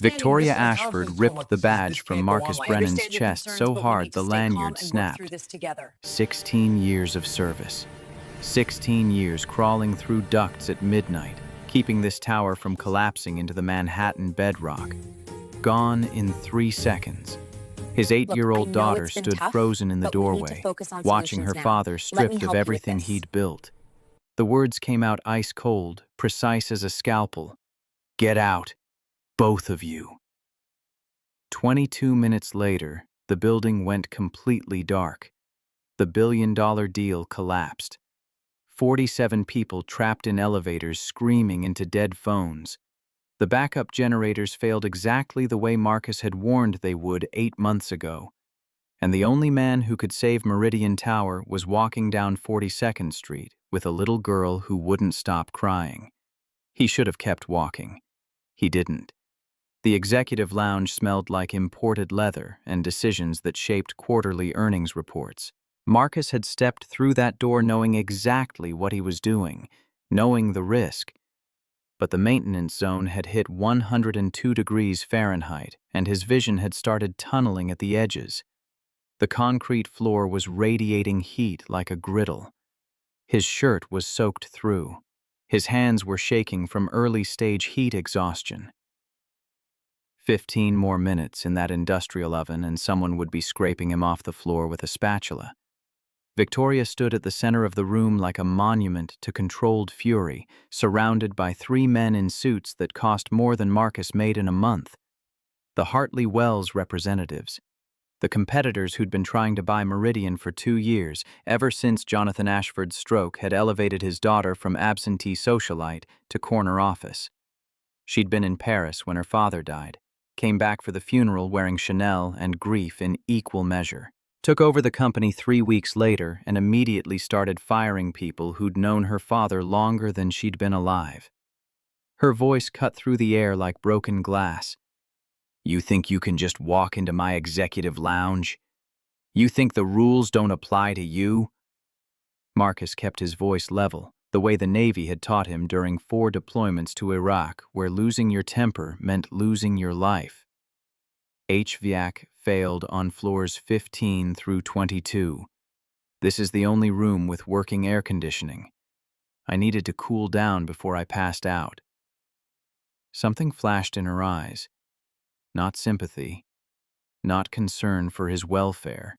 Victoria This is a television Ashford film ripped with the this badge from big go on. Marcus I Brennan's understand your chest concerns, so but we hard need to the stay calm lanyard and work through snapped. this together. 16 years of service. 16 years crawling through ducts at midnight, keeping this tower from collapsing into the Manhattan bedrock. Gone in 3 seconds. His Look, I 8-year-old know daughter it's been stood tough, frozen in the but we need to doorway, focus on watching solutions her now. father Let me stripped of help you with everything this. he'd built. The words came out ice cold, precise as a scalpel. "Get out, both of you." 22 minutes later, the building went completely dark. The billion-dollar deal collapsed. 47 people trapped in elevators screaming into dead phones. The backup generators failed exactly the way Marcus had warned they would 8 months ago. And the only man who could save Meridian Tower was walking down 42nd Street with a little girl who wouldn't stop crying. He should have kept walking. He didn't. The executive lounge smelled like imported leather and decisions that shaped quarterly earnings reports. Marcus had stepped through that door knowing exactly what he was doing, knowing the risk. But the maintenance zone had hit 102 degrees Fahrenheit, and his vision had started tunneling at the edges. The concrete floor was radiating heat like a griddle. His shirt was soaked through. His hands were shaking from early-stage heat exhaustion. 15 more minutes in that industrial oven and someone would be scraping him off the floor with a spatula. Victoria stood at the center of the room like a monument to controlled fury, surrounded by 3 men in suits that cost more than Marcus made in a month. The Hartley Wells representatives. The competitors who'd been trying to buy Meridian for 2 years, ever since Jonathan Ashford's stroke had elevated his daughter from absentee socialite to corner office. She'd been in Paris when her father died, came back for the funeral wearing Chanel and grief in equal measure, took over the company 3 weeks later and immediately started firing people who'd known her father longer than she'd been alive. Her voice cut through the air like broken glass. "You think you can just walk into my executive lounge? You think the rules don't apply to you?" Marcus kept his voice level, the way the Navy had taught him during 4 deployments to Iraq, where losing your temper meant losing your life. HVAC failed on floors 15 through 22. This is the only room with working air conditioning. I needed to cool down before I passed out. Something flashed in her eyes. Not sympathy, not concern for his welfare.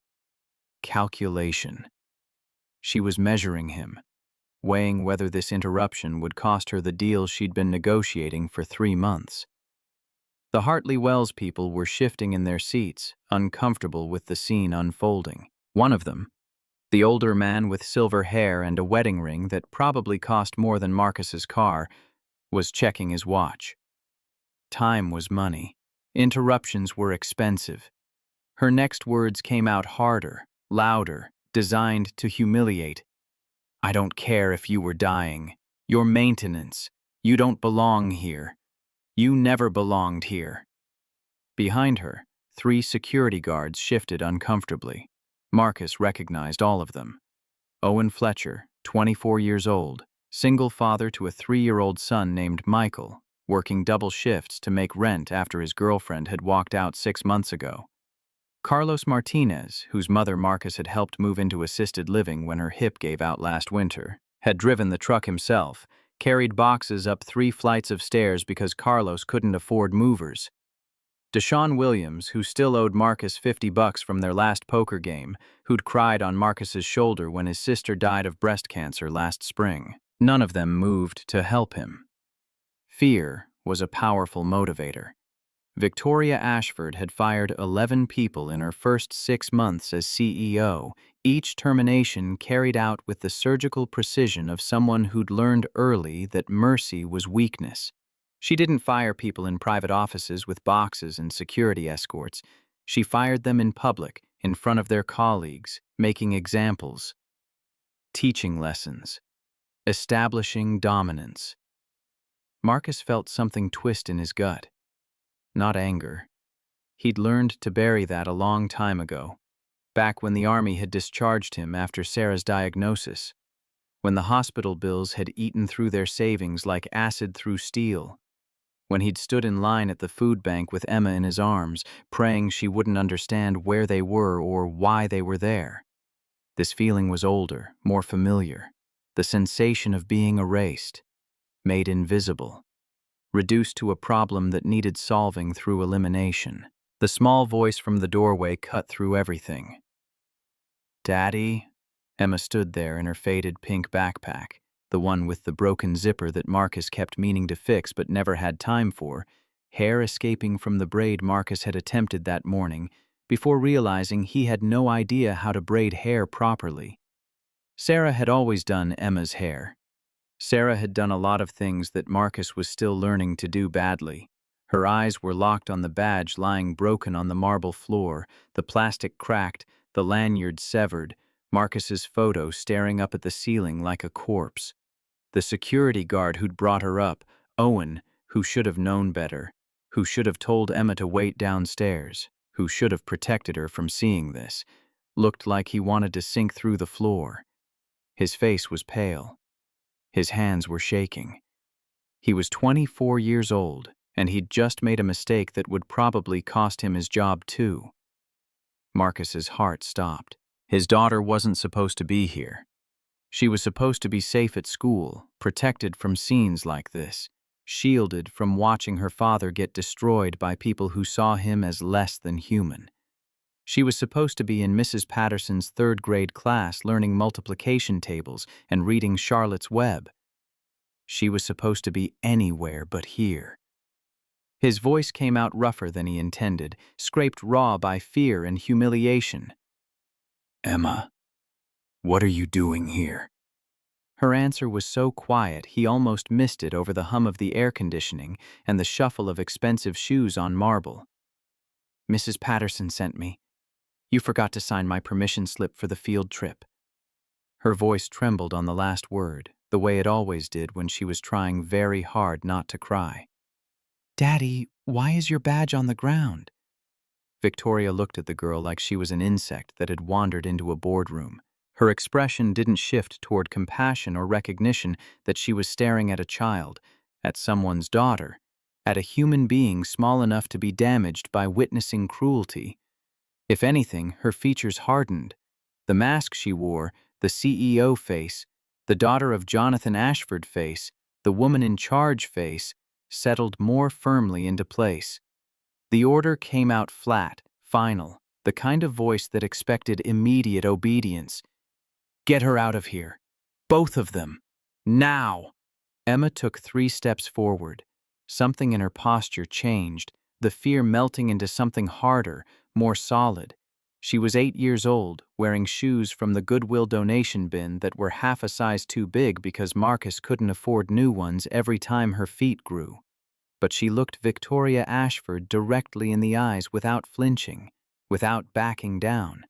Calculation. She was measuring him, weighing whether this interruption would cost her the deal she'd been negotiating for 3 months. The Hartley Wells people were shifting in their seats, uncomfortable with the scene unfolding. One of them, the older man with silver hair and a wedding ring that probably cost more than Marcus's car, was checking his watch. Time was money. Interruptions were expensive. Her next words came out harder, louder, designed to humiliate. "I don't care if you were dying. You're maintenance. You don't belong here. You never belonged here." Behind her, 3 security guards shifted uncomfortably. Marcus recognized all of them. Owen Fletcher, 24 years old, single father to a 3-year-old son named Michael, working double shifts to make rent after his girlfriend had walked out 6 months ago. Carlos Martinez, whose mother Marcus had helped move into assisted living when her hip gave out last winter, had driven the truck himself, carried boxes up 3 flights of stairs because Carlos couldn't afford movers. Deshaun Williams, who still owed Marcus $50 from their last poker game, who'd cried on Marcus's shoulder when his sister died of breast cancer last spring. None of them moved to help him. Fear was a powerful motivator. Victoria Ashford had fired 11 people in her first 6 months as CEO, each termination carried out with the surgical precision of someone who'd learned early that mercy was weakness. She didn't fire people in private offices with boxes and security escorts. She fired them in public, in front of their colleagues, making examples, teaching lessons, establishing dominance. Marcus felt something twist in his gut. Not anger. He'd learned to bury that a long time ago, back when the army had discharged him after Sarah's diagnosis, when the hospital bills had eaten through their savings like acid through steel. when he'd stood in line at the food bank with Emma in his arms, praying she wouldn't understand where they were or why they were there. This feeling was older, more familiar. The sensation of being erased, made invisible, reduced to a problem that needed solving through elimination. The small voice from the doorway cut through everything. "Daddy?" Emma stood there in her faded pink backpack, the one with the broken zipper that Marcus kept meaning to fix but never had time for, hair escaping from the braid Marcus had attempted that morning, before realizing he had no idea how to braid hair properly. Sarah had always done Emma's hair. Sarah had done a lot of things that Marcus was still learning to do badly. Her eyes were locked on the badge lying broken on the marble floor, the plastic cracked, the lanyard severed, Marcus's photo staring up at the ceiling like a corpse. The security guard who'd brought her up, Owen, who should have known better, who should have told Emma to wait downstairs, who should have protected her from seeing this, looked like he wanted to sink through the floor. His face was pale. His hands were shaking. He was 24 years old, and he'd just made a mistake that would probably cost him his job too. Marcus's heart stopped. His daughter wasn't supposed to be here. She was supposed to be safe at school, protected from scenes like this, shielded from watching her father get destroyed by people who saw him as less than human. She was supposed to be in Mrs. Patterson's third-grade class learning multiplication tables and reading Charlotte's Web. She was supposed to be anywhere but here. His voice came out rougher than he intended, scraped raw by fear and humiliation. "Emma, what are you doing here?" Her answer was so quiet he almost missed it over the hum of the air conditioning and the shuffle of expensive shoes on marble. "Mrs. Patterson sent me. You forgot to sign my permission slip for the field trip." Her voice trembled on the last word, the way it always did when she was trying very hard not to cry. "Daddy, why is your badge on the ground?" Victoria looked at the girl like she was an insect that had wandered into a boardroom. Her expression didn't shift toward compassion or recognition that she was staring at a child, at someone's daughter, at a human being small enough to be damaged by witnessing cruelty. If anything, her features hardened. The mask she wore, the CEO face, the daughter of Jonathan Ashford face, the woman in charge face, settled more firmly into place. The order came out flat, final, the kind of voice that expected immediate obedience. "Get her out of here. Both of them. Now!" Emma took 3 steps forward. Something in her posture changed, the fear melting into something harder, more solid. She was 8 years old, wearing shoes from the Goodwill donation bin that were half a size too big because Marcus couldn't afford new ones every time her feet grew. But she looked Victoria Ashford directly in the eyes without flinching, without backing down,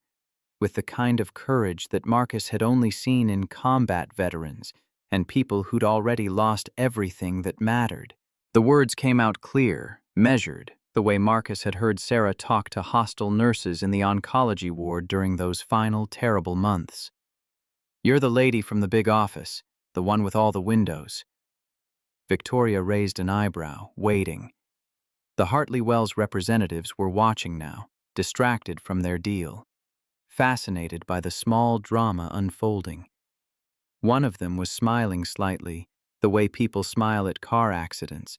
with the kind of courage that Marcus had only seen in combat veterans and people who'd already lost everything that mattered. The words came out clear, measured, the way Marcus had heard Sarah talk to hostile nurses in the oncology ward during those final terrible months. "You're the lady from the big office, the one with all the windows." Victoria raised an eyebrow, waiting. The Hartley Wells representatives were watching now, distracted from their deal, fascinated by the small drama unfolding. One of them was smiling slightly, the way people smile at car accidents,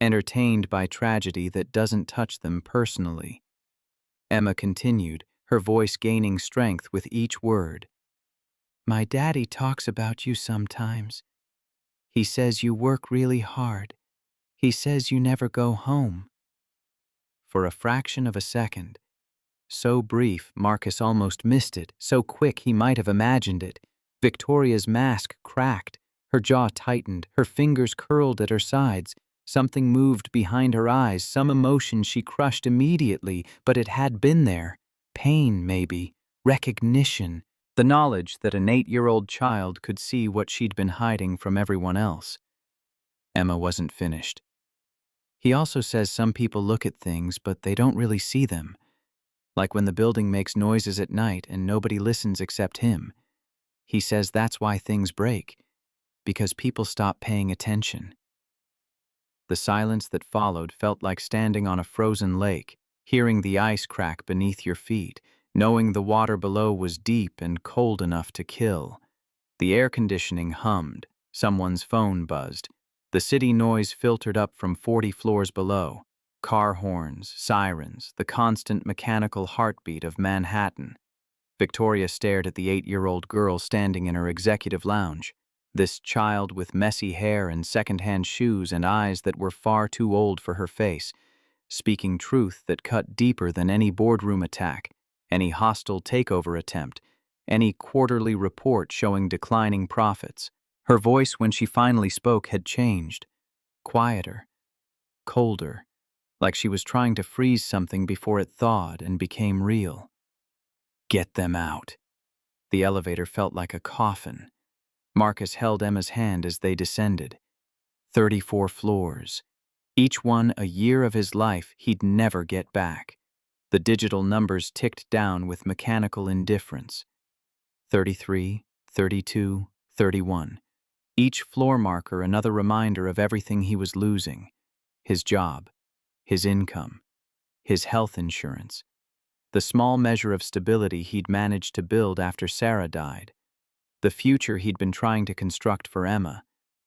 entertained by tragedy that doesn't touch them personally. Emma continued, her voice gaining strength with each word. "My daddy talks about you sometimes. He says you work really hard. He says you never go home." For a fraction of a second, so brief Marcus almost missed it, so quick he might have imagined it, Victoria's mask cracked, her jaw tightened, her fingers curled at her sides. Something moved behind her eyes, some emotion she crushed immediately, but it had been there. Pain, maybe. Recognition. The knowledge that an 8-year-old child could see what she'd been hiding from everyone else. Emma wasn't finished. "He also says some people look at things, but they don't really see them. Like when the building makes noises at night and nobody listens except him. He says that's why things break, because people stop paying attention." The silence that followed felt like standing on a frozen lake, hearing the ice crack beneath your feet, knowing the water below was deep and cold enough to kill. The air conditioning hummed, someone's phone buzzed. The city noise filtered up from 40 floors below. Car horns, sirens, the constant mechanical heartbeat of Manhattan. Victoria stared at the 8-year-old girl standing in her executive lounge. This child with messy hair and second-hand shoes and eyes that were far too old for her face, speaking truth that cut deeper than any boardroom attack, any hostile takeover attempt, any quarterly report showing declining profits. Her voice, when she finally spoke, had changed. Quieter, colder, like she was trying to freeze something before it thawed and became real. Get them out. The elevator felt like a coffin. Marcus held Emma's hand as they descended. 34 floors. Each one a year of his life he'd never get back. The digital numbers ticked down with mechanical indifference. 33, 32, 31. Each floor marker another reminder of everything he was losing. His job, his income, his health insurance, the small measure of stability he'd managed to build after Sarah died, the future he'd been trying to construct for Emma,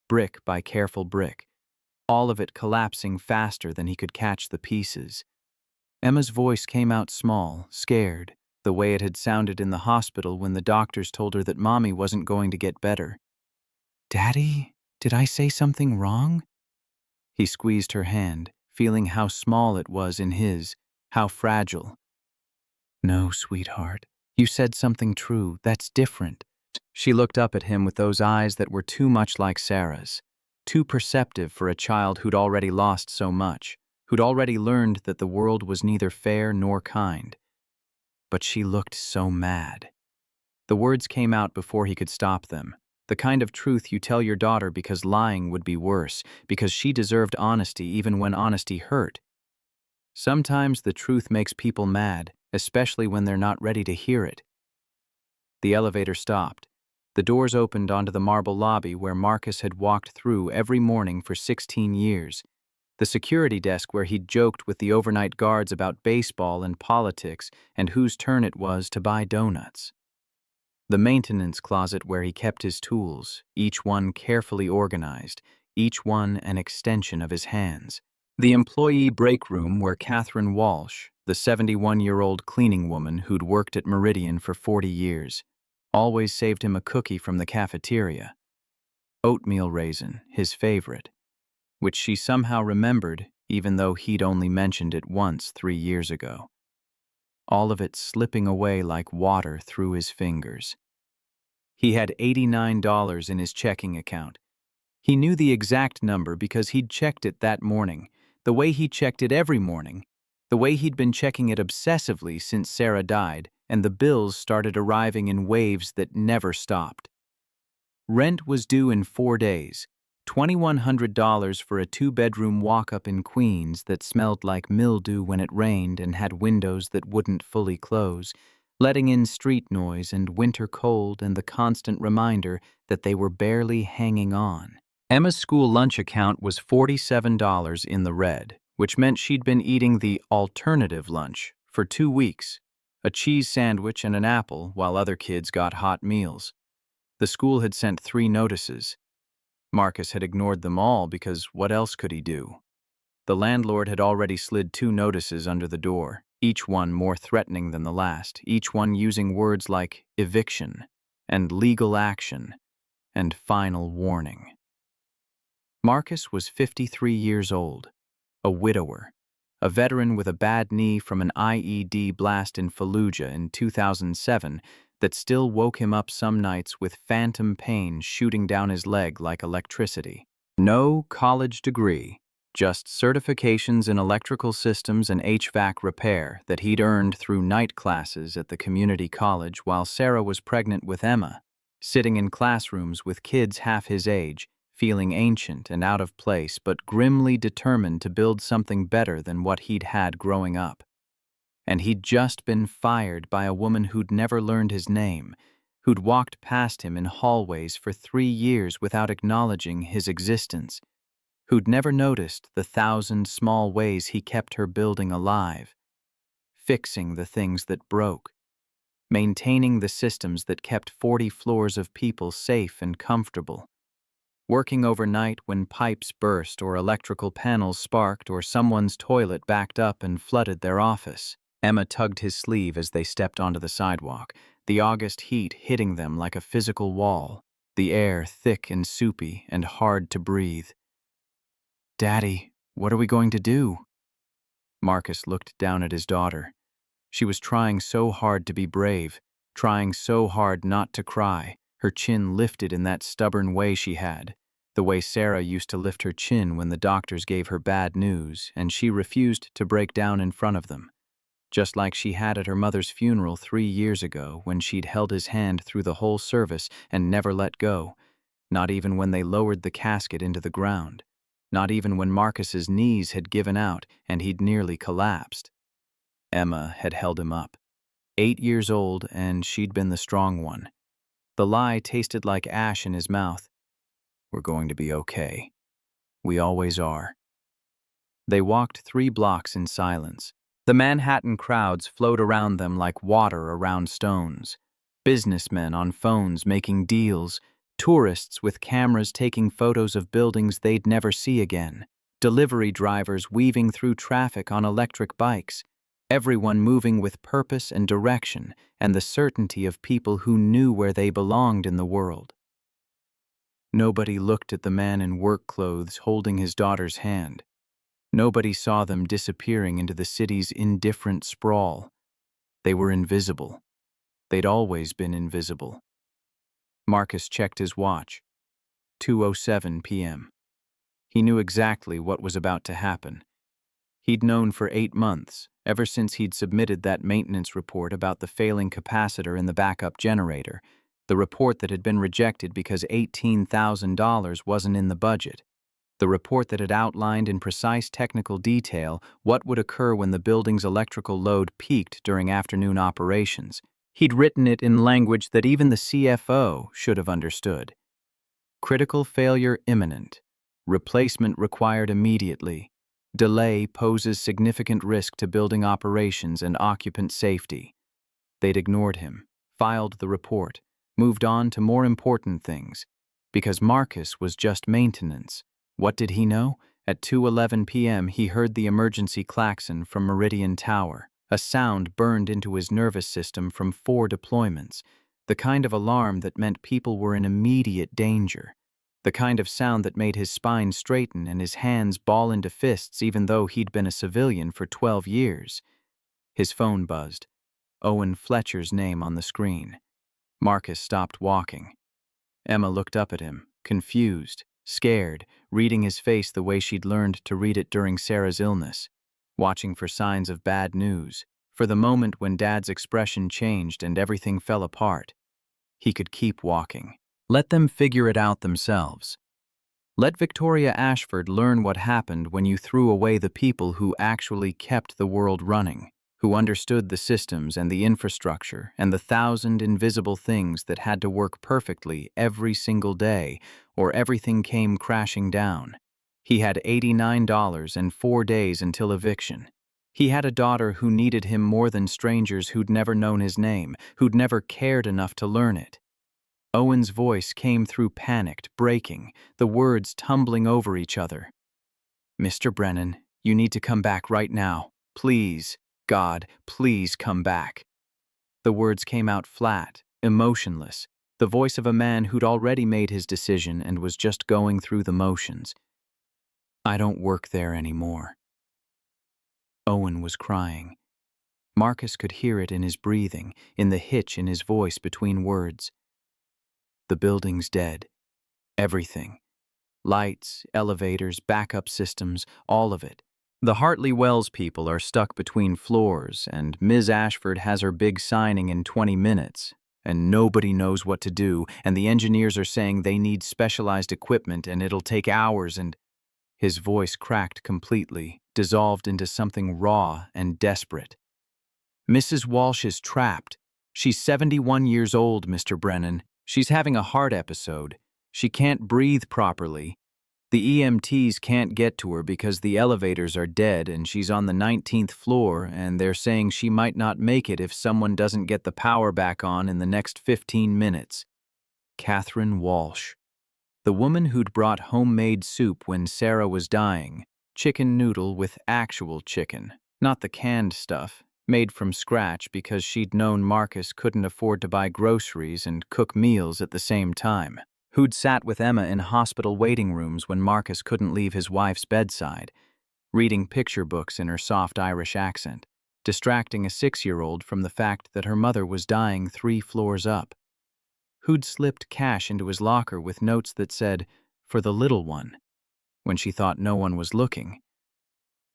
brick by careful brick, all of it collapsing faster than he could catch the pieces. Emma's voice came out small, scared, the way it had sounded in the hospital when the doctors told her that Mommy wasn't going to get better. "Daddy, did I say something wrong?" He squeezed her hand, feeling how small it was in his, how fragile. "No, sweetheart. You said something true. That's different." She looked up at him with those eyes that were too much like Sarah's, too perceptive for a child who'd already lost so much, who'd already learned that the world was neither fair nor kind. But she looked so mad. The words came out before he could stop them. The kind of truth you tell your daughter because lying would be worse, because she deserved honesty even when honesty hurt. Sometimes the truth makes people mad, especially when they're not ready to hear it. The elevator stopped. The doors opened onto the marble lobby where Marcus had walked through every morning for 16 years. The security desk where he'd joked with the overnight guards about baseball and politics and whose turn it was to buy donuts. The maintenance closet where he kept his tools, each one carefully organized, each one an extension of his hands. The employee break room where Catherine Walsh, the 71-year-old cleaning woman who'd worked at Meridian for 40 years, always saved him a cookie from the cafeteria. Oatmeal raisin, his favorite, which she somehow remembered even though he'd only mentioned it once 3 years ago. All of it slipping away like water through his fingers. He had $89 in his checking account. He knew the exact number because he'd checked it that morning, the way he checked it every morning, the way he'd been checking it obsessively since Sarah died, and the bills started arriving in waves that never stopped. Rent was due in 4 days, $2,100 for a 2-bedroom walk-up in Queens that smelled like mildew when it rained and had windows that wouldn't fully close, letting in street noise and winter cold and the constant reminder that they were barely hanging on. Emma's school lunch account was $47 in the red, which meant she'd been eating the alternative lunch for 2 weeks, a cheese sandwich and an apple while other kids got hot meals. The school had sent 3 notices. Marcus had ignored them all because what else could he do? The landlord had already slid 2 notices under the door, each one more threatening than the last, each one using words like eviction and legal action and final warning. Marcus was 53 years old, a widower, a veteran with a bad knee from an IED blast in Fallujah in 2007 that still woke him up some nights with phantom pain shooting down his leg like electricity. No college degree, just certifications in electrical systems and HVAC repair that he'd earned through night classes at the community college while Sarah was pregnant with Emma, sitting in classrooms with kids half his age, feeling ancient and out of place but grimly determined to build something better than what he'd had growing up. And he'd just been fired by a woman who'd never learned his name, who'd walked past him in hallways for 3 years without acknowledging his existence. who'd never noticed the 1,000 small ways he kept her building alive, fixing the things that broke, maintaining the systems that kept 40 floors of people safe and comfortable, working overnight when pipes burst or electrical panels sparked or someone's toilet backed up and flooded their office. Emma tugged his sleeve as they stepped onto the sidewalk, the August heat hitting them like a physical wall, the air thick and soupy and hard to breathe. "Daddy, what are we going to do?" Marcus looked down at his daughter. She was trying so hard to be brave, trying so hard not to cry, her chin lifted in that stubborn way she had, the way Sarah used to lift her chin when the doctors gave her bad news, and she refused to break down in front of them, just like she had at her mother's funeral 3 years ago when she'd held his hand through the whole service and never let go, not even when they lowered the casket into the ground, not even when Marcus's knees had given out and he'd nearly collapsed. Emma had held him up. 8 years old, and she'd been the strong one. The lie tasted like ash in his mouth. "We're going to be okay. We always are." They walked 3 blocks in silence. The Manhattan crowds flowed around them like water around stones. Businessmen on phones making deals, tourists with cameras taking photos of buildings they'd never see again, delivery drivers weaving through traffic on electric bikes, everyone moving with purpose and direction and the certainty of people who knew where they belonged in the world. Nobody looked at the man in work clothes holding his daughter's hand. Nobody saw them disappearing into the city's indifferent sprawl. They were invisible. They'd always been invisible. Marcus checked his watch. 2:07 p.m. He knew exactly what was about to happen. He'd known for 8 months, ever since he'd submitted that maintenance report about the failing capacitor in the backup generator, the report that had been rejected because $18,000 wasn't in the budget, the report that had outlined in precise technical detail what would occur when the building's electrical load peaked during afternoon operations. He'd written it in language that even the CFO should have understood. Critical failure imminent. Replacement required immediately. Delay poses significant risk to building operations and occupant safety. They'd ignored him, filed the report, moved on to more important things, because Marcus was just maintenance. What did he know? At 2:11 p.m. he heard the emergency klaxon from Meridian Tower, a sound burned into his nervous system from 4 deployments, the kind of alarm that meant people were in immediate danger. The kind of sound that made his spine straighten and his hands ball into fists even though he'd been a civilian for 12 years. His phone buzzed. Owen Fletcher's name on the screen. Marcus stopped walking. Emma looked up at him, confused, scared, reading his face the way she'd learned to read it during Sarah's illness, watching for signs of bad news, for the moment when Dad's expression changed and everything fell apart. He could keep walking. Let them figure it out themselves. Let Victoria Ashford learn what happened when you threw away the people who actually kept the world running, who understood the systems and the infrastructure and the 1,000 invisible things that had to work perfectly every single day, or everything came crashing down. He had $89 and 4 days until eviction. He had a daughter who needed him more than strangers who'd never known his name, who'd never cared enough to learn it. Owen's voice came through panicked, breaking, the words tumbling over each other. "Mr. Brennan, you need to come back right now. Please, God, please come back." The words came out flat, emotionless, the voice of a man who'd already made his decision and was just going through the motions. "I don't work there anymore." Owen was crying. Marcus could hear it in his breathing, in the hitch in his voice between words. The building's dead. Everything. Lights, elevators, backup systems, all of it. The Hartley Wells people are stuck between floors, and Ms. Ashford has her big signing in 20 minutes, and nobody knows what to do, and the engineers are saying they need specialized equipment and it'll take hours, and... His voice cracked completely, dissolved into something raw and desperate. "Mrs. Walsh is trapped. She's 71 years old, Mr. Brennan. She's having a heart episode. She can't breathe properly. The EMTs can't get to her because the elevators are dead and she's on the 19th floor, and they're saying she might not make it if someone doesn't get the power back on in the next 15 minutes. Catherine Walsh. The woman who'd brought homemade soup when Sarah was dying. Chicken noodle with actual chicken, not the canned stuff, made from scratch because she'd known Marcus couldn't afford to buy groceries and cook meals at the same time. Who'd sat with Emma in hospital waiting rooms when Marcus couldn't leave his wife's bedside, reading picture books in her soft Irish accent, distracting a 6-year-old from the fact that her mother was dying 3 floors up. Who'd slipped cash into his locker with notes that said, "For the little one," when she thought no one was looking.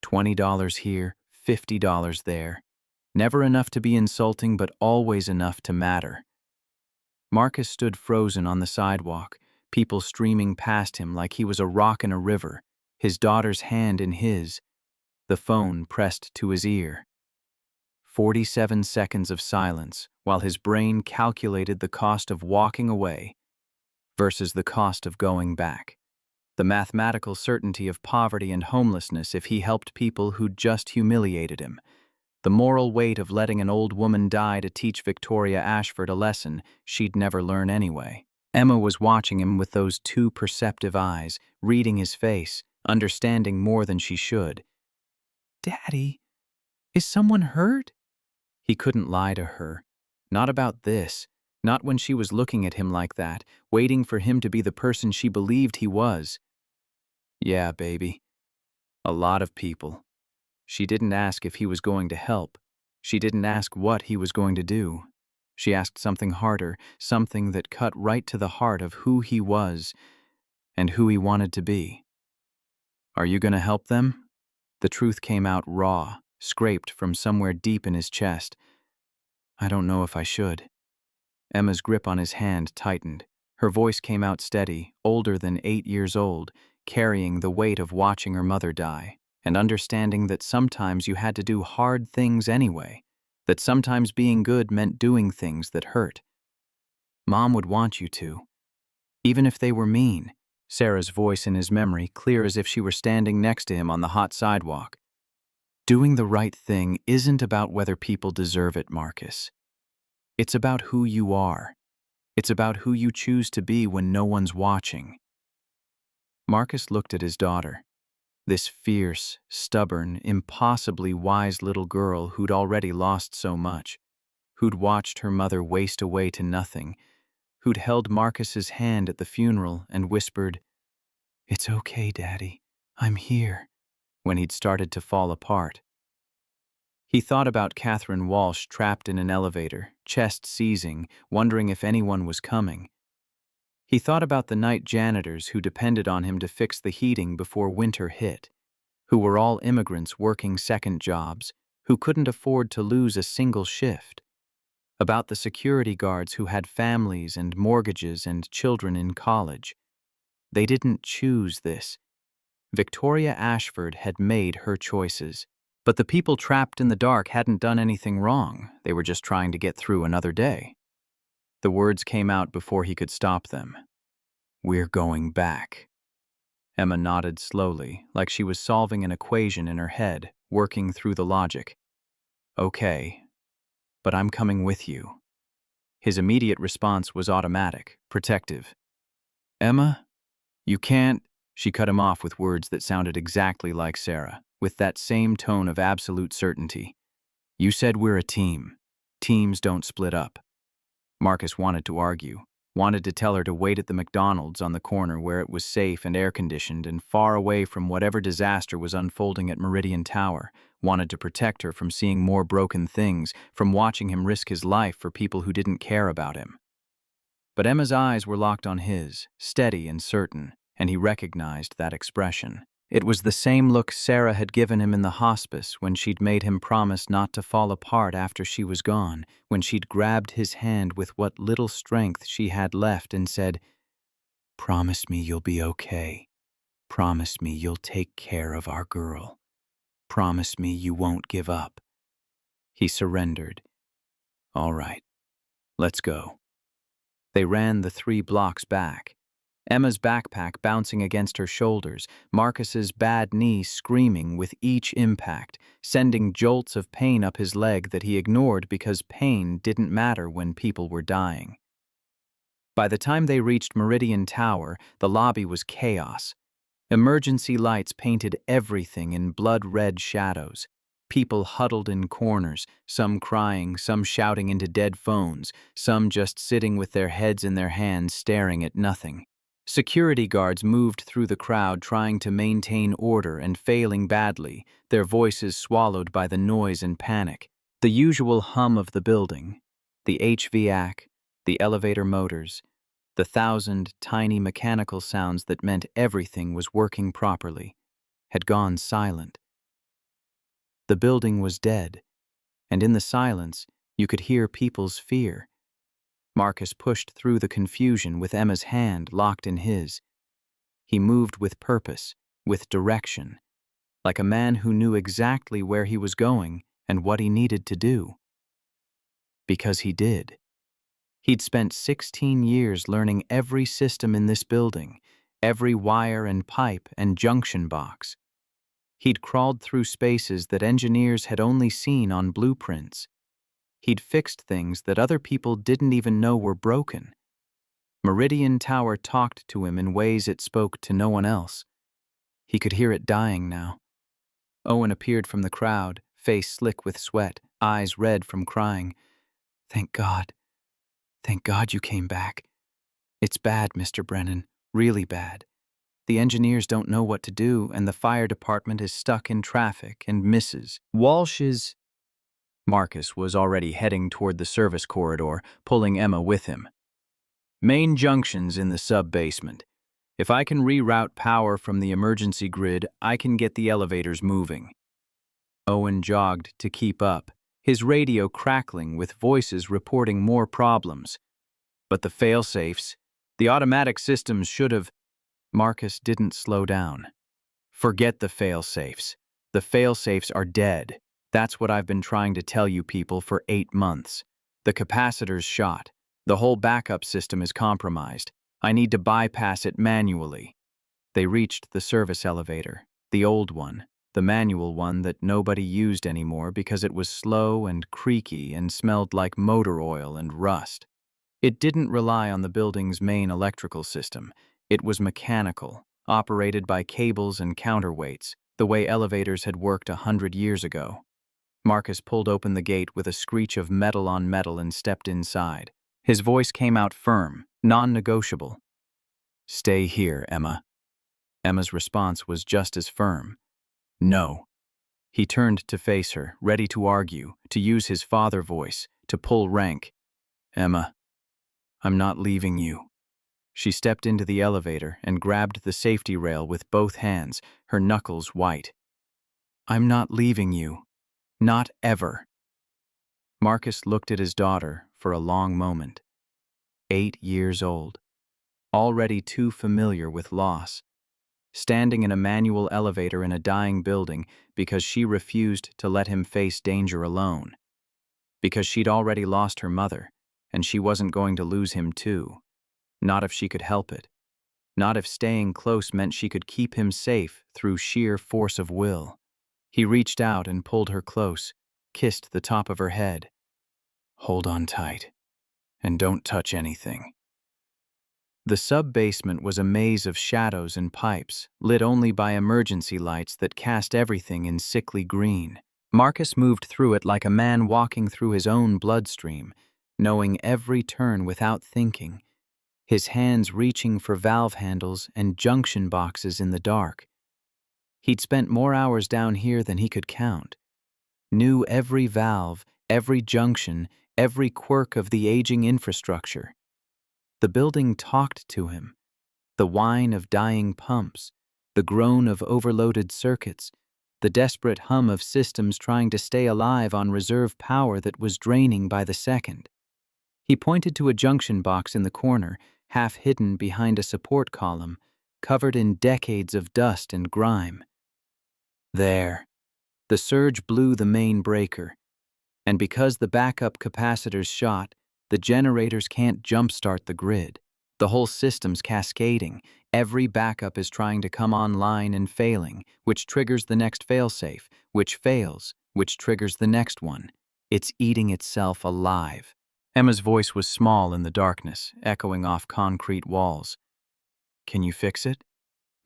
$20 here, $50 there. Never enough to be insulting, but always enough to matter. Marcus stood frozen on the sidewalk, people streaming past him like he was a rock in a river, his daughter's hand in his, the phone pressed to his ear. 47 seconds of silence while his brain calculated the cost of walking away versus the cost of going back. The mathematical certainty of poverty and homelessness if he helped people who'd just humiliated him. The moral weight of letting an old woman die to teach Victoria Ashford a lesson she'd never learn anyway. Emma was watching him with those 2 perceptive eyes, reading his face, understanding more than she should. "Daddy, is someone hurt?" He couldn't lie to her. Not about this. Not when she was looking at him like that, waiting for him to be the person she believed he was. "Yeah, baby. A lot of people." She didn't ask if he was going to help. She didn't ask what he was going to do. She asked something harder, something that cut right to the heart of who he was and who he wanted to be. "Are you going to help them?" The truth came out raw, scraped from somewhere deep in his chest. "I don't know if I should." Emma's grip on his hand tightened. Her voice came out steady, older than 8 years old, carrying the weight of watching her mother die, and understanding that sometimes you had to do hard things anyway, that sometimes being good meant doing things that hurt. "Mom would want you to. Even if they were mean." Sarah's voice in his memory, clear as if she were standing next to him on the hot sidewalk. "Doing the right thing isn't about whether people deserve it, Marcus. It's about who you are. It's about who you choose to be when no one's watching." Marcus looked at his daughter. This fierce, stubborn, impossibly wise little girl who'd already lost so much, who'd watched her mother waste away to nothing, who'd held Marcus's hand at the funeral and whispered, "It's okay, Daddy, I'm here," when he'd started to fall apart. He thought about Catherine Walsh trapped in an elevator, chest seizing, wondering if anyone was coming. He thought about the night janitors who depended on him to fix the heating before winter hit, who were all immigrants working second jobs, who couldn't afford to lose a single shift. About the security guards who had families and mortgages and children in college. They didn't choose this. Victoria Ashford had made her choices. But the people trapped in the dark hadn't done anything wrong. They were just trying to get through another day. The words came out before he could stop them. "We're going back." Emma nodded slowly, like she was solving an equation in her head, working through the logic. "Okay, but I'm coming with you." His immediate response was automatic, protective. "Emma, you can't—" She cut him off with words that sounded exactly like Sarah, with that same tone of absolute certainty. "You said we're a team. Teams don't split up." Marcus wanted to argue, wanted to tell her to wait at the McDonald's on the corner where it was safe and air-conditioned and far away from whatever disaster was unfolding at Meridian Tower, wanted to protect her from seeing more broken things, from watching him risk his life for people who didn't care about him. But Emma's eyes were locked on his, steady and certain, and he recognized that expression. It was the same look Sarah had given him in the hospice when she'd made him promise not to fall apart after she was gone, when she'd grabbed his hand with what little strength she had left and said, "Promise me you'll be okay. Promise me you'll take care of our girl. Promise me you won't give up." He surrendered. "All right, let's go." They ran the 3 blocks back. Emma's backpack bouncing against her shoulders, Marcus's bad knee screaming with each impact, sending jolts of pain up his leg that he ignored because pain didn't matter when people were dying. By the time they reached Meridian Tower, the lobby was chaos. Emergency lights painted everything in blood-red shadows. People huddled in corners, some crying, some shouting into dead phones, some just sitting with their heads in their hands staring at nothing. Security guards moved through the crowd trying to maintain order and failing badly, their voices swallowed by the noise and panic. The usual hum of the building, the HVAC, the elevator motors, the 1,000 tiny mechanical sounds that meant everything was working properly, had gone silent. The building was dead, and in the silence, you could hear people's fear. Marcus pushed through the confusion with Emma's hand locked in his. He moved with purpose, with direction, like a man who knew exactly where he was going and what he needed to do. Because he did. He'd spent 16 years learning every system in this building, every wire and pipe and junction box. He'd crawled through spaces that engineers had only seen on blueprints. He'd fixed things that other people didn't even know were broken. Meridian Tower talked to him in ways it spoke to no one else. He could hear it dying now. Owen appeared from the crowd, face slick with sweat, eyes red from crying. Thank God you came back. It's bad, Mr. Brennan, really bad. The engineers don't know what to do, and the fire department is stuck in traffic and misses. Walsh's... Marcus was already heading toward the service corridor, pulling Emma with him. Main junction's in the sub-basement. If I can reroute power from the emergency grid, I can get the elevators moving. Owen jogged to keep up, his radio crackling with voices reporting more problems. But the fail-safes, the automatic systems should have... Marcus didn't slow down. Forget the fail-safes. The fail-safes are dead. That's what I've been trying to tell you people for 8 months. The capacitor's shot. The whole backup system is compromised. I need to bypass it manually. They reached the service elevator, the old one, the manual one that nobody used anymore because it was slow and creaky and smelled like motor oil and rust. It didn't rely on the building's main electrical system. It was mechanical, operated by cables and counterweights, the way elevators had worked 100 years ago. Marcus pulled open the gate with a screech of metal on metal and stepped inside. His voice came out firm, non-negotiable. Stay here, Emma. Emma's response was just as firm. No. He turned to face her, ready to argue, to use his father voice, to pull rank. Emma, I'm not leaving you. She stepped into the elevator and grabbed the safety rail with both hands, her knuckles white. I'm not leaving you. Not ever. Marcus looked at his daughter for a long moment. 8 years old. Already too familiar with loss. Standing in a manual elevator in a dying building because she refused to let him face danger alone. Because she'd already lost her mother, and she wasn't going to lose him too. Not if she could help it. Not if staying close meant she could keep him safe through sheer force of will. He reached out and pulled her close, kissed the top of her head. Hold on tight, and don't touch anything. The sub-basement was a maze of shadows and pipes, lit only by emergency lights that cast everything in sickly green. Marcus moved through it like a man walking through his own bloodstream, knowing every turn without thinking, his hands reaching for valve handles and junction boxes in the dark. He'd spent more hours down here than he could count. Knew every valve, every junction, every quirk of the aging infrastructure. The building talked to him. The whine of dying pumps, the groan of overloaded circuits, the desperate hum of systems trying to stay alive on reserve power that was draining by the second. He pointed to a junction box in the corner, half hidden behind a support column, covered in decades of dust and grime. There. The surge blew the main breaker, and because the backup capacitor's shot, the generators can't jumpstart the grid. The whole system's cascading. Every backup is trying to come online and failing, which triggers the next failsafe, which fails, which triggers the next one. It's eating itself alive. Emma's voice was small in the darkness, echoing off concrete walls. Can you fix it?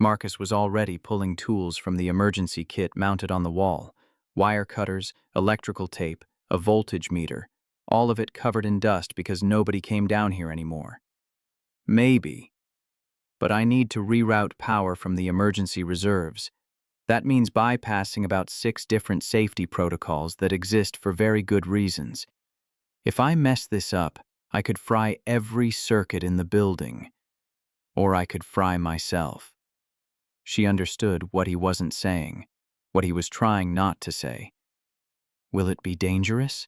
Marcus was already pulling tools from the emergency kit mounted on the wall. Wire cutters, electrical tape, a voltage meter, all of it covered in dust because nobody came down here anymore. Maybe. But I need to reroute power from the emergency reserves. That means bypassing about 6 different safety protocols that exist for very good reasons. If I mess this up, I could fry every circuit in the building. Or I could fry myself. She understood what he wasn't saying, what he was trying not to say. Will it be dangerous?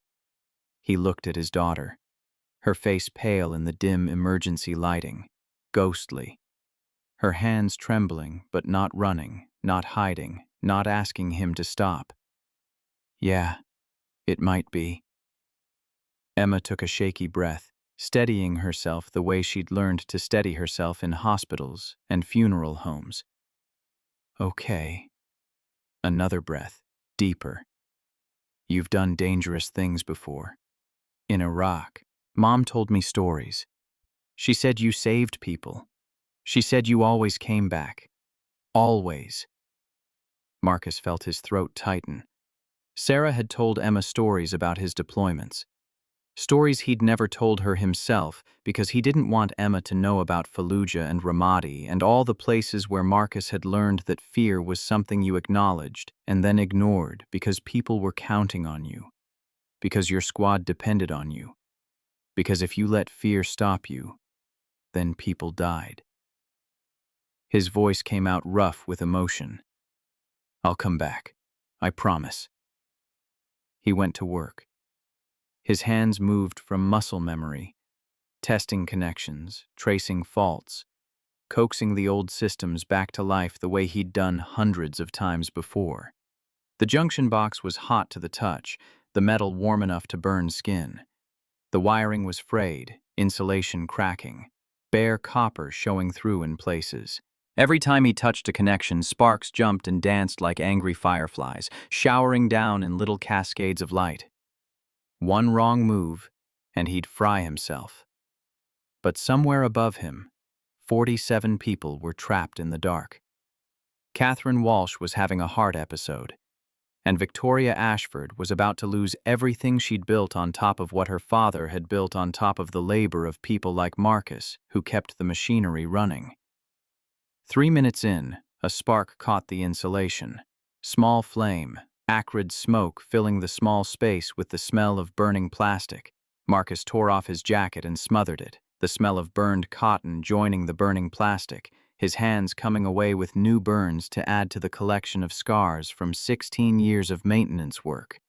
He looked at his daughter, her face pale in the dim emergency lighting, ghostly. Her hands trembling, but not running, not hiding, not asking him to stop. Yeah, it might be. Emma took a shaky breath, steadying herself the way she'd learned to steady herself in hospitals and funeral homes. Okay. Another breath, deeper. You've done dangerous things before. In Iraq, Mom told me stories. She said you saved people. She said you always came back. Always. Marcus felt his throat tighten. Sarah had told Emma stories about his deployments. Stories he'd never told her himself because he didn't want Emma to know about Fallujah and Ramadi and all the places where Marcus had learned that fear was something you acknowledged and then ignored because people were counting on you, because your squad depended on you, because if you let fear stop you, then people died. His voice came out rough with emotion. I'll come back. I promise. He went to work. His hands moved from muscle memory, testing connections, tracing faults, coaxing the old systems back to life the way he'd done hundreds of times before. The junction box was hot to the touch, the metal warm enough to burn skin. The wiring was frayed, insulation cracking, bare copper showing through in places. Every time he touched a connection, sparks jumped and danced like angry fireflies, showering down in little cascades of light. One wrong move, and he'd fry himself. But somewhere above him, 47 people were trapped in the dark. Catherine Walsh was having a heart episode, and Victoria Ashford was about to lose everything she'd built on top of what her father had built on top of the labor of people like Marcus, who kept the machinery running. 3 minutes in, a spark caught the insulation. Small flame, acrid smoke filling the small space with the smell of burning plastic. Marcus tore off his jacket and smothered it, the smell of burned cotton joining the burning plastic, his hands coming away with new burns to add to the collection of scars from 16 years of maintenance work.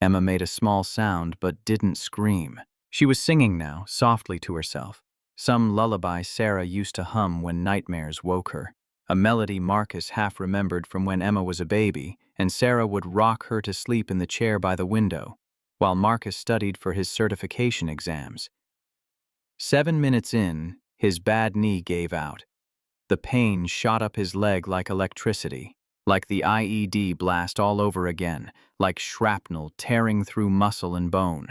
Emma made a small sound but didn't scream. She was singing now, softly to herself. Some lullaby Sarah used to hum when nightmares woke her. A melody Marcus half remembered from when Emma was a baby, and Sarah would rock her to sleep in the chair by the window, while Marcus studied for his certification exams. 7 minutes in, his bad knee gave out. The pain shot up his leg like electricity, like the IED blast all over again, like shrapnel tearing through muscle and bone.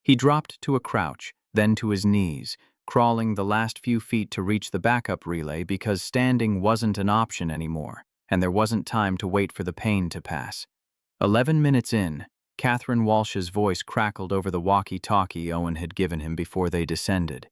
He dropped to a crouch, then to his knees, crawling the last few feet to reach the backup relay because standing wasn't an option anymore, and there wasn't time to wait for the pain to pass. 11 minutes in, Catherine Walsh's voice crackled over the walkie-talkie Owen had given him before they descended.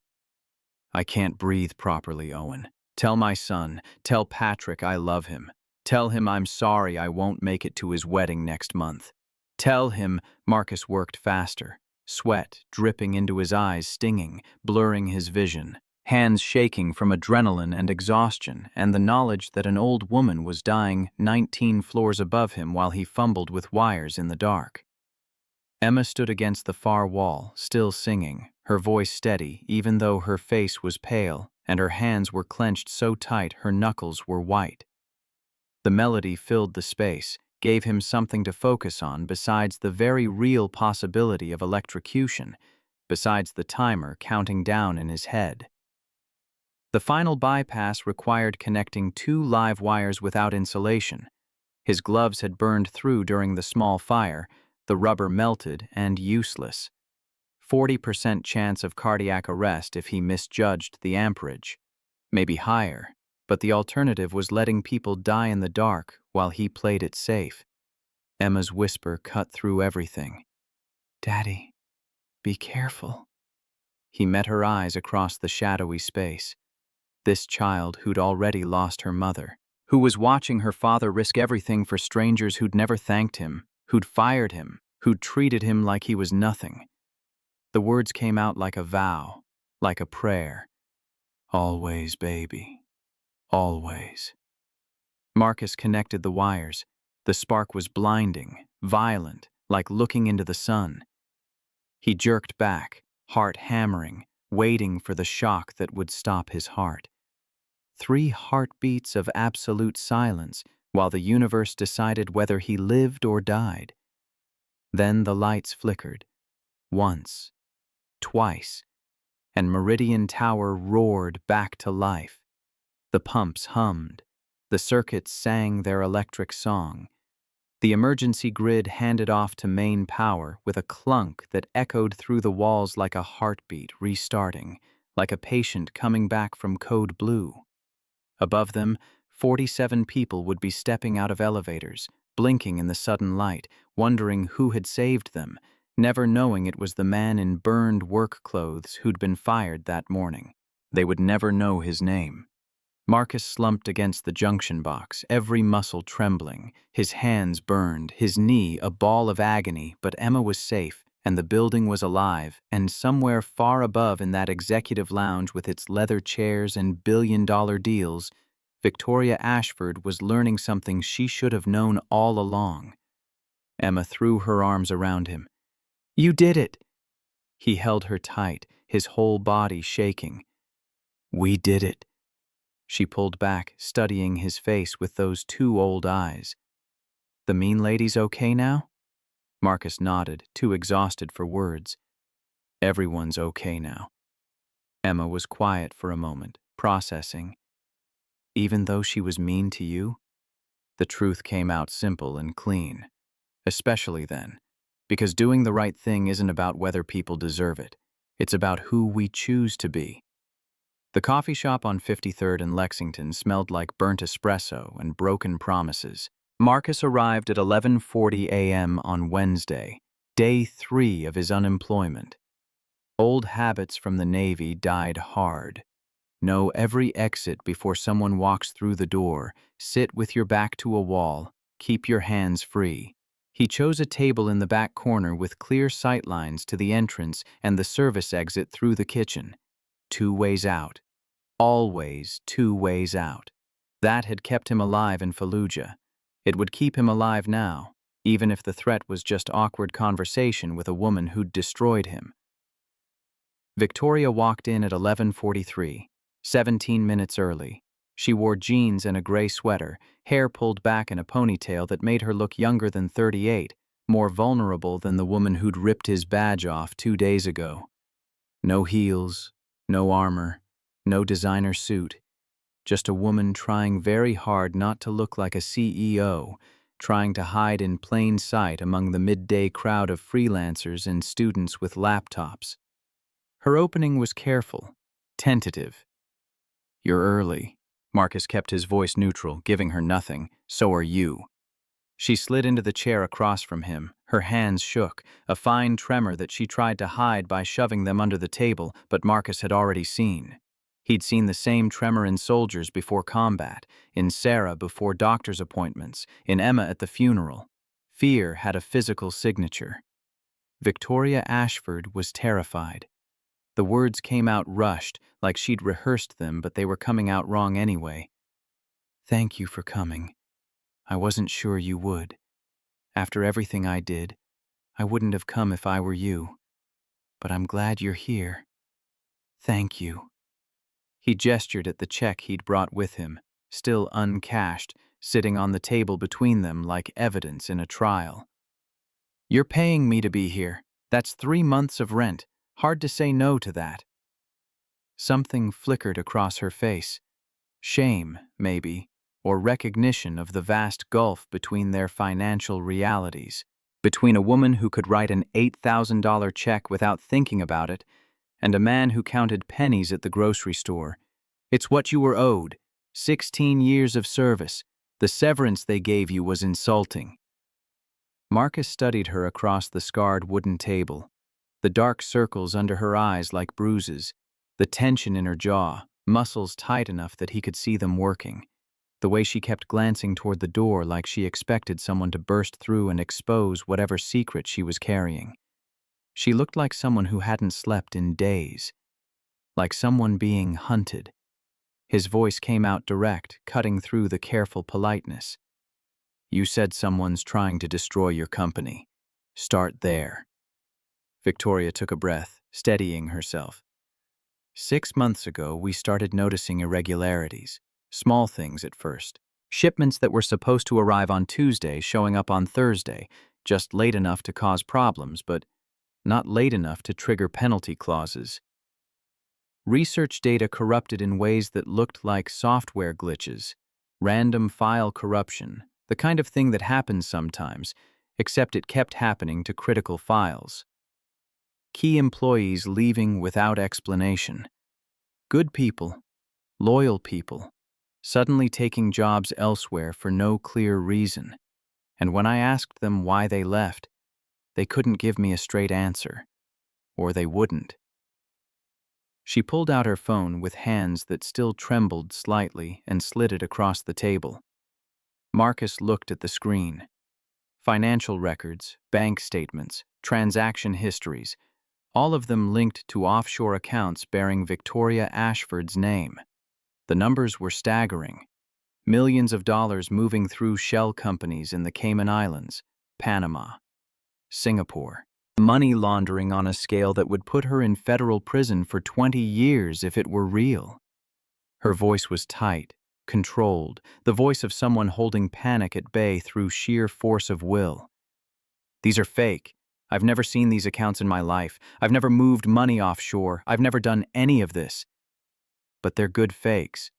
I can't breathe properly, Owen. Tell my son, tell Patrick I love him. Tell him I'm sorry I won't make it to his wedding next month. Tell him. Marcus worked faster, sweat dripping into his eyes, stinging, blurring his vision, hands shaking from adrenaline and exhaustion and the knowledge that an old woman was dying 19 floors above him while he fumbled with wires in the dark. Emma stood against the far wall, still singing, her voice steady even though her face was pale and her hands were clenched so tight her knuckles were white. The melody filled the space, gave him something to focus on besides the very real possibility of electrocution, besides the timer counting down in his head. The final bypass required connecting 2 live wires without insulation. His gloves had burned through during the small fire, the rubber melted and useless. 40% chance of cardiac arrest if he misjudged the amperage. Maybe higher, but the alternative was letting people die in the dark while he played it safe. Emma's whisper cut through everything. "Daddy, be careful." He met her eyes across the shadowy space. This child who'd already lost her mother, who was watching her father risk everything for strangers who'd never thanked him, who'd fired him, who'd treated him like he was nothing. The words came out like a vow, like a prayer. "Always, baby. Always." Marcus connected the wires. The spark was blinding, violent, like looking into the sun. He jerked back, heart hammering, waiting for the shock that would stop his heart. 3 heartbeats of absolute silence while the universe decided whether he lived or died. Then the lights flickered. Once, twice, and Meridian Tower roared back to life. The pumps hummed. The circuits sang their electric song. The emergency grid handed off to main power with a clunk that echoed through the walls like a heartbeat restarting, like a patient coming back from code blue. Above them, 47 people would be stepping out of elevators, blinking in the sudden light, wondering who had saved them, never knowing it was the man in burned work clothes who'd been fired that morning. They would never know his name. Marcus slumped against the junction box, every muscle trembling, his hands burned, his knee a ball of agony, but Emma was safe, and the building was alive, and somewhere far above in that executive lounge with its leather chairs and billion-dollar deals, Victoria Ashford was learning something she should have known all along. Emma threw her arms around him. "You did it!" He held her tight, his whole body shaking. "We did it." She pulled back, studying his face with those 2 old eyes. "The mean lady's okay now?" Marcus nodded, too exhausted for words. "Everyone's okay now." Emma was quiet for a moment, processing. "Even though she was mean to you?" The truth came out simple and clean. Especially then, because doing the right thing isn't about whether people deserve it. It's about who we choose to be. The coffee shop on 53rd and Lexington smelled like burnt espresso and broken promises. Marcus arrived at 11:40 a.m. on Wednesday, day 3 of his unemployment. Old habits from the Navy died hard. Know every exit before someone walks through the door, sit with your back to a wall, keep your hands free. He chose a table in the back corner with clear sight lines to the entrance and the service exit through the kitchen. 2 ways out. Always 2 ways out. That had kept him alive in Fallujah. It would keep him alive now, even if the threat was just awkward conversation with a woman who'd destroyed him. Victoria walked in at 11:43, 17 minutes early. She wore jeans and a gray sweater, hair pulled back in a ponytail that made her look younger than 38, more vulnerable than the woman who'd ripped his badge off 2 days ago. No heels, no armor, no designer suit. Just a woman trying very hard not to look like a CEO, trying to hide in plain sight among the midday crowd of freelancers and students with laptops. Her opening was careful, tentative. "You're early." Marcus kept his voice neutral, giving her nothing. "So are you." She slid into the chair across from him. Her hands shook, a fine tremor that she tried to hide by shoving them under the table, but Marcus had already seen. He'd seen the same tremor in soldiers before combat, in Sarah before doctor's appointments, in Emma at the funeral. Fear had a physical signature. Victoria Ashford was terrified. The words came out rushed, like she'd rehearsed them, but they were coming out wrong anyway. "Thank you for coming. I wasn't sure you would. After everything I did, I wouldn't have come if I were you. But I'm glad you're here. Thank you." He gestured at the check he'd brought with him, still uncashed, sitting on the table between them like evidence in a trial. "You're paying me to be here. That's 3 months of rent. Hard to say no to that." Something flickered across her face. Shame, maybe, or recognition of the vast gulf between their financial realities. Between a woman who could write an $8,000 check without thinking about it and a man who counted pennies at the grocery store. It's what you were owed. 16 years of service. The severance they gave you was insulting. Marcus studied her across the scarred wooden table, the dark circles under her eyes like bruises, the tension in her jaw, muscles tight enough that he could see them working, the way she kept glancing toward the door like she expected someone to burst through and expose whatever secret she was carrying. She looked like someone who hadn't slept in days, like someone being hunted. His voice came out direct, cutting through the careful politeness. You said someone's trying to destroy your company. Start there. Victoria took a breath, steadying herself. 6 months ago, we started noticing irregularities. Small things at first. Shipments that were supposed to arrive on Tuesday showing up on Thursday, just late enough to cause problems, but not late enough to trigger penalty clauses. Research data corrupted in ways that looked like software glitches, random file corruption, the kind of thing that happens sometimes, except it kept happening to critical files. Key employees leaving without explanation. Good people, loyal people, suddenly taking jobs elsewhere for no clear reason. And when I asked them why they left, they couldn't give me a straight answer. Or they wouldn't. She pulled out her phone with hands that still trembled slightly and slid it across the table. Marcus looked at the screen. Financial records, bank statements, transaction histories, all of them linked to offshore accounts bearing Victoria Ashford's name. The numbers were staggering. Millions of dollars moving through shell companies in the Cayman Islands, Panama, Singapore. Money laundering on a scale that would put her in federal prison for 20 years if it were real. Her voice was tight, controlled, the voice of someone holding panic at bay through sheer force of will. These are fake. I've never seen these accounts in my life. I've never moved money offshore. I've never done any of this. But they're good fakes.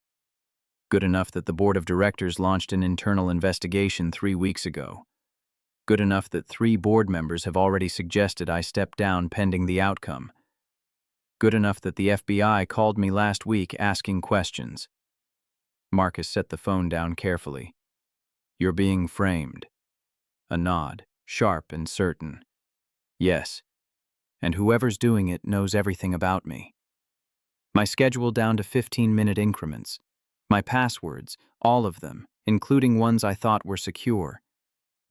Good enough that the board of directors launched an internal investigation 3 weeks ago. Good enough that 3 board members have already suggested I step down pending the outcome. Good enough that the FBI called me last week asking questions. Marcus set the phone down carefully. You're being framed. A nod, sharp and certain. Yes. And whoever's doing it knows everything about me. My schedule down to 15-minute increments. My passwords, all of them, including ones I thought were secure.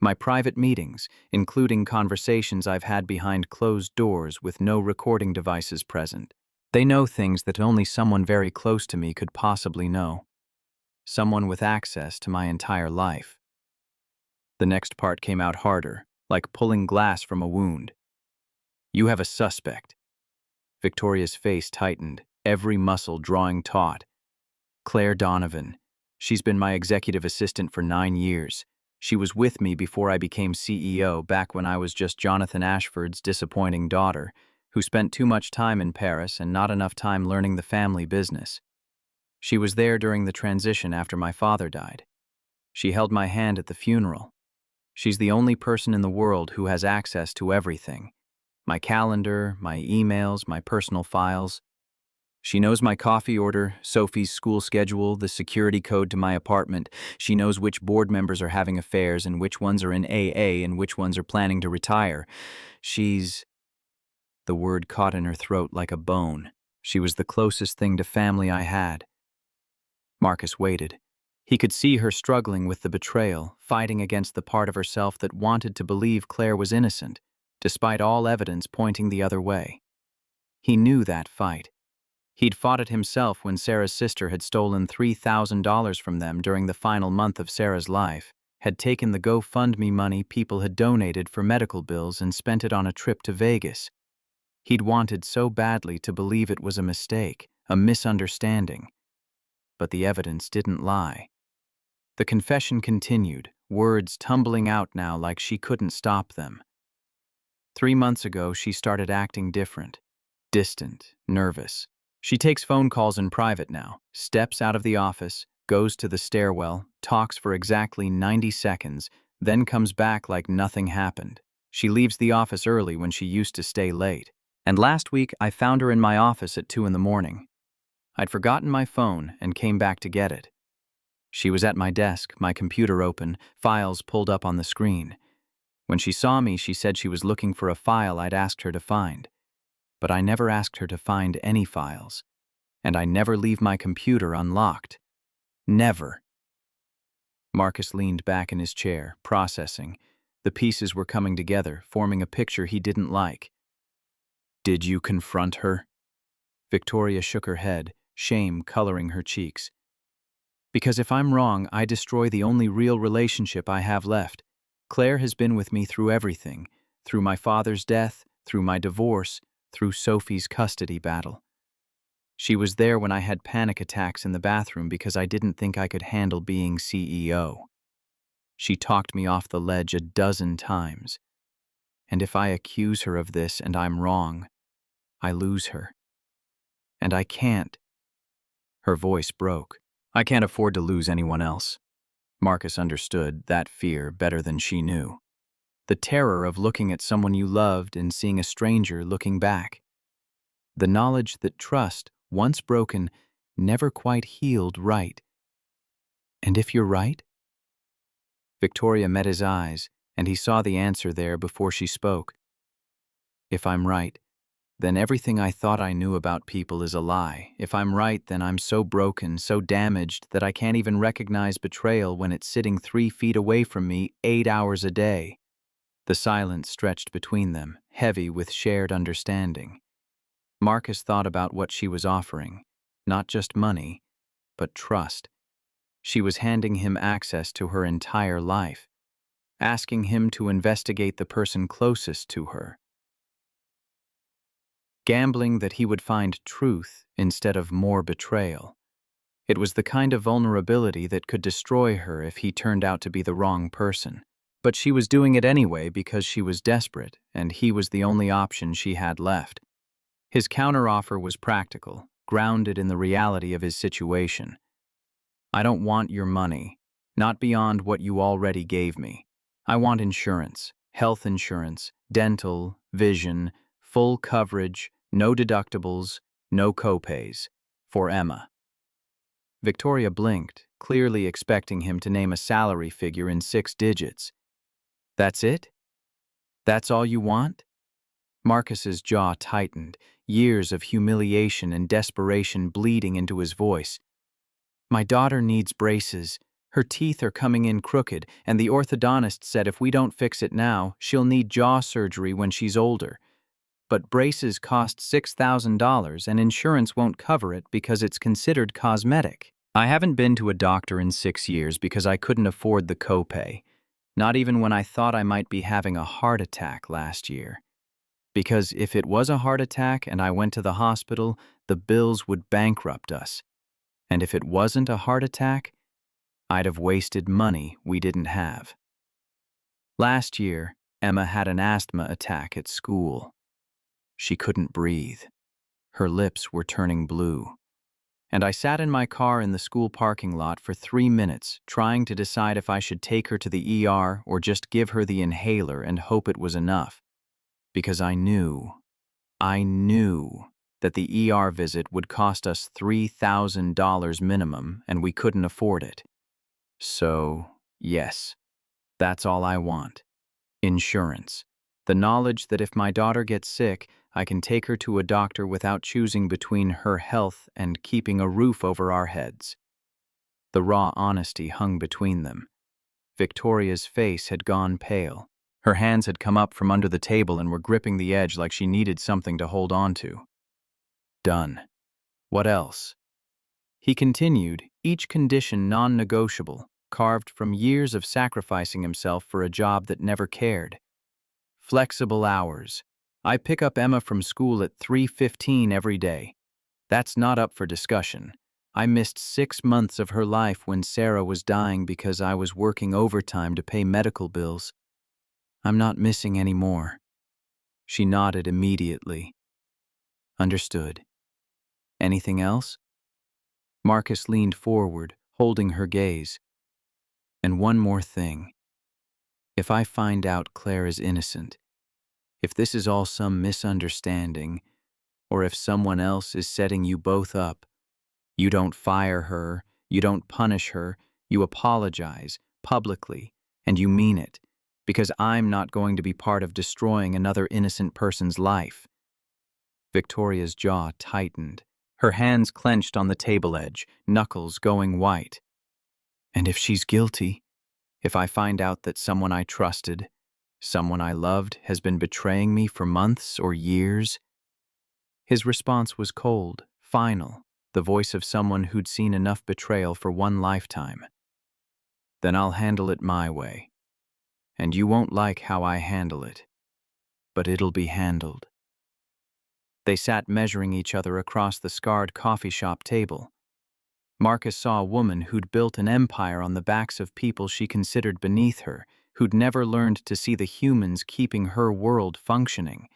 My private meetings, including conversations I've had behind closed doors with no recording devices present. They know things that only someone very close to me could possibly know. Someone with access to my entire life. The next part came out harder, like pulling glass from a wound. You have a suspect. Victoria's face tightened, every muscle drawing taut. Claire Donovan. She's been my executive assistant for 9 years. She was with me before I became CEO, back when I was just Jonathan Ashford's disappointing daughter, who spent too much time in Paris and not enough time learning the family business. She was there during the transition after my father died. She held my hand at the funeral. She's the only person in the world who has access to everything. My calendar, my emails, my personal files. She knows my coffee order, Sophie's school schedule, the security code to my apartment. She knows which board members are having affairs and which ones are in AA and which ones are planning to retire. She's... The word caught in her throat like a bone. She was the closest thing to family I had. Marcus waited. He could see her struggling with the betrayal, fighting against the part of herself that wanted to believe Claire was innocent, despite all evidence pointing the other way. He knew that fight. He'd fought it himself when Sarah's sister had stolen $3,000 from them during the final month of Sarah's life, had taken the GoFundMe money people had donated for medical bills and spent it on a trip to Vegas. He'd wanted so badly to believe it was a mistake, a misunderstanding. But the evidence didn't lie. The confession continued, words tumbling out now like she couldn't stop them. 3 months ago, she started acting different, distant, nervous. She takes phone calls in private now, steps out of the office, goes to the stairwell, talks for exactly 90 seconds, then comes back like nothing happened. She leaves the office early when she used to stay late. And last week, I found her in my office at 2 in the morning. I'd forgotten my phone and came back to get it. She was at my desk, my computer open, files pulled up on the screen. When she saw me, she said she was looking for a file I'd asked her to find. But I never asked her to find any files. And I never leave my computer unlocked. Never. Marcus leaned back in his chair, processing. The pieces were coming together, forming a picture he didn't like. Did you confront her? Victoria shook her head, shame coloring her cheeks. Because if I'm wrong, I destroy the only real relationship I have left. Claire has been with me through everything, through my father's death, through my divorce, through Sophie's custody battle. She was there when I had panic attacks in the bathroom because I didn't think I could handle being CEO. She talked me off the ledge a dozen times. And if I accuse her of this and I'm wrong, I lose her. And I can't. Her voice broke. I can't afford to lose anyone else. Marcus understood that fear better than she knew. The terror of looking at someone you loved and seeing a stranger looking back. The knowledge that trust, once broken, never quite healed right. And if you're right? Victoria met his eyes, and he saw the answer there before she spoke. If I'm right, then everything I thought I knew about people is a lie. If I'm right, then I'm so broken, so damaged that I can't even recognize betrayal when it's sitting 3 feet away from me 8 hours a day. The silence stretched between them, heavy with shared understanding. Marcus thought about what she was offering, not just money, but trust. She was handing him access to her entire life, asking him to investigate the person closest to her. Gambling that he would find truth instead of more betrayal. It was the kind of vulnerability that could destroy her if he turned out to be the wrong person. But she was doing it anyway because she was desperate, and he was the only option she had left. His counteroffer was practical, grounded in the reality of his situation. I don't want your money, not beyond what you already gave me. I want insurance, health insurance, dental, vision, full coverage, no deductibles, no copays, for Emma. Victoria blinked, clearly expecting him to name a salary figure in 6 digits. That's it? That's all you want? Marcus's jaw tightened, years of humiliation and desperation bleeding into his voice. My daughter needs braces. Her teeth are coming in crooked, and the orthodontist said if we don't fix it now, she'll need jaw surgery when she's older. But braces cost $6,000 and insurance won't cover it because it's considered cosmetic. I haven't been to a doctor in 6 years because I couldn't afford the copay, not even when I thought I might be having a heart attack last year. Because if it was a heart attack and I went to the hospital, the bills would bankrupt us. And if it wasn't a heart attack, I'd have wasted money we didn't have. Last year, Emma had an asthma attack at school. She couldn't breathe. Her lips were turning blue. And I sat in my car in the school parking lot for 3 minutes, trying to decide if I should take her to the ER or just give her the inhaler and hope it was enough. Because I knew that the ER visit would cost us $3,000 minimum and we couldn't afford it. So, yes, that's all I want. Insurance. The knowledge that if my daughter gets sick, I can take her to a doctor without choosing between her health and keeping a roof over our heads. The raw honesty hung between them. Victoria's face had gone pale. Her hands had come up from under the table and were gripping the edge like she needed something to hold on to. Done. What else? He continued, each condition non-negotiable, carved from years of sacrificing himself for a job that never cared. Flexible hours. I pick up Emma from school at 3:15 every day. That's not up for discussion. I missed 6 months of her life when Sarah was dying because I was working overtime to pay medical bills. I'm not missing any more. She nodded immediately. Understood. Anything else? Marcus leaned forward, holding her gaze. And one more thing. If I find out Claire is innocent, if this is all some misunderstanding, or if someone else is setting you both up, you don't fire her, you don't punish her, you apologize, publicly, and you mean it, because I'm not going to be part of destroying another innocent person's life. Victoria's jaw tightened, her hands clenched on the table edge, knuckles going white. And if she's guilty, if I find out that someone I trusted, someone I loved, has been betraying me for months or years? His response was cold, final, the voice of someone who'd seen enough betrayal for one lifetime. Then I'll handle it my way. And you won't like how I handle it. But it'll be handled. They sat measuring each other across the scarred coffee shop table. Marcus saw a woman who'd built an empire on the backs of people she considered beneath her, who'd never learned to see the humans keeping her world functioning.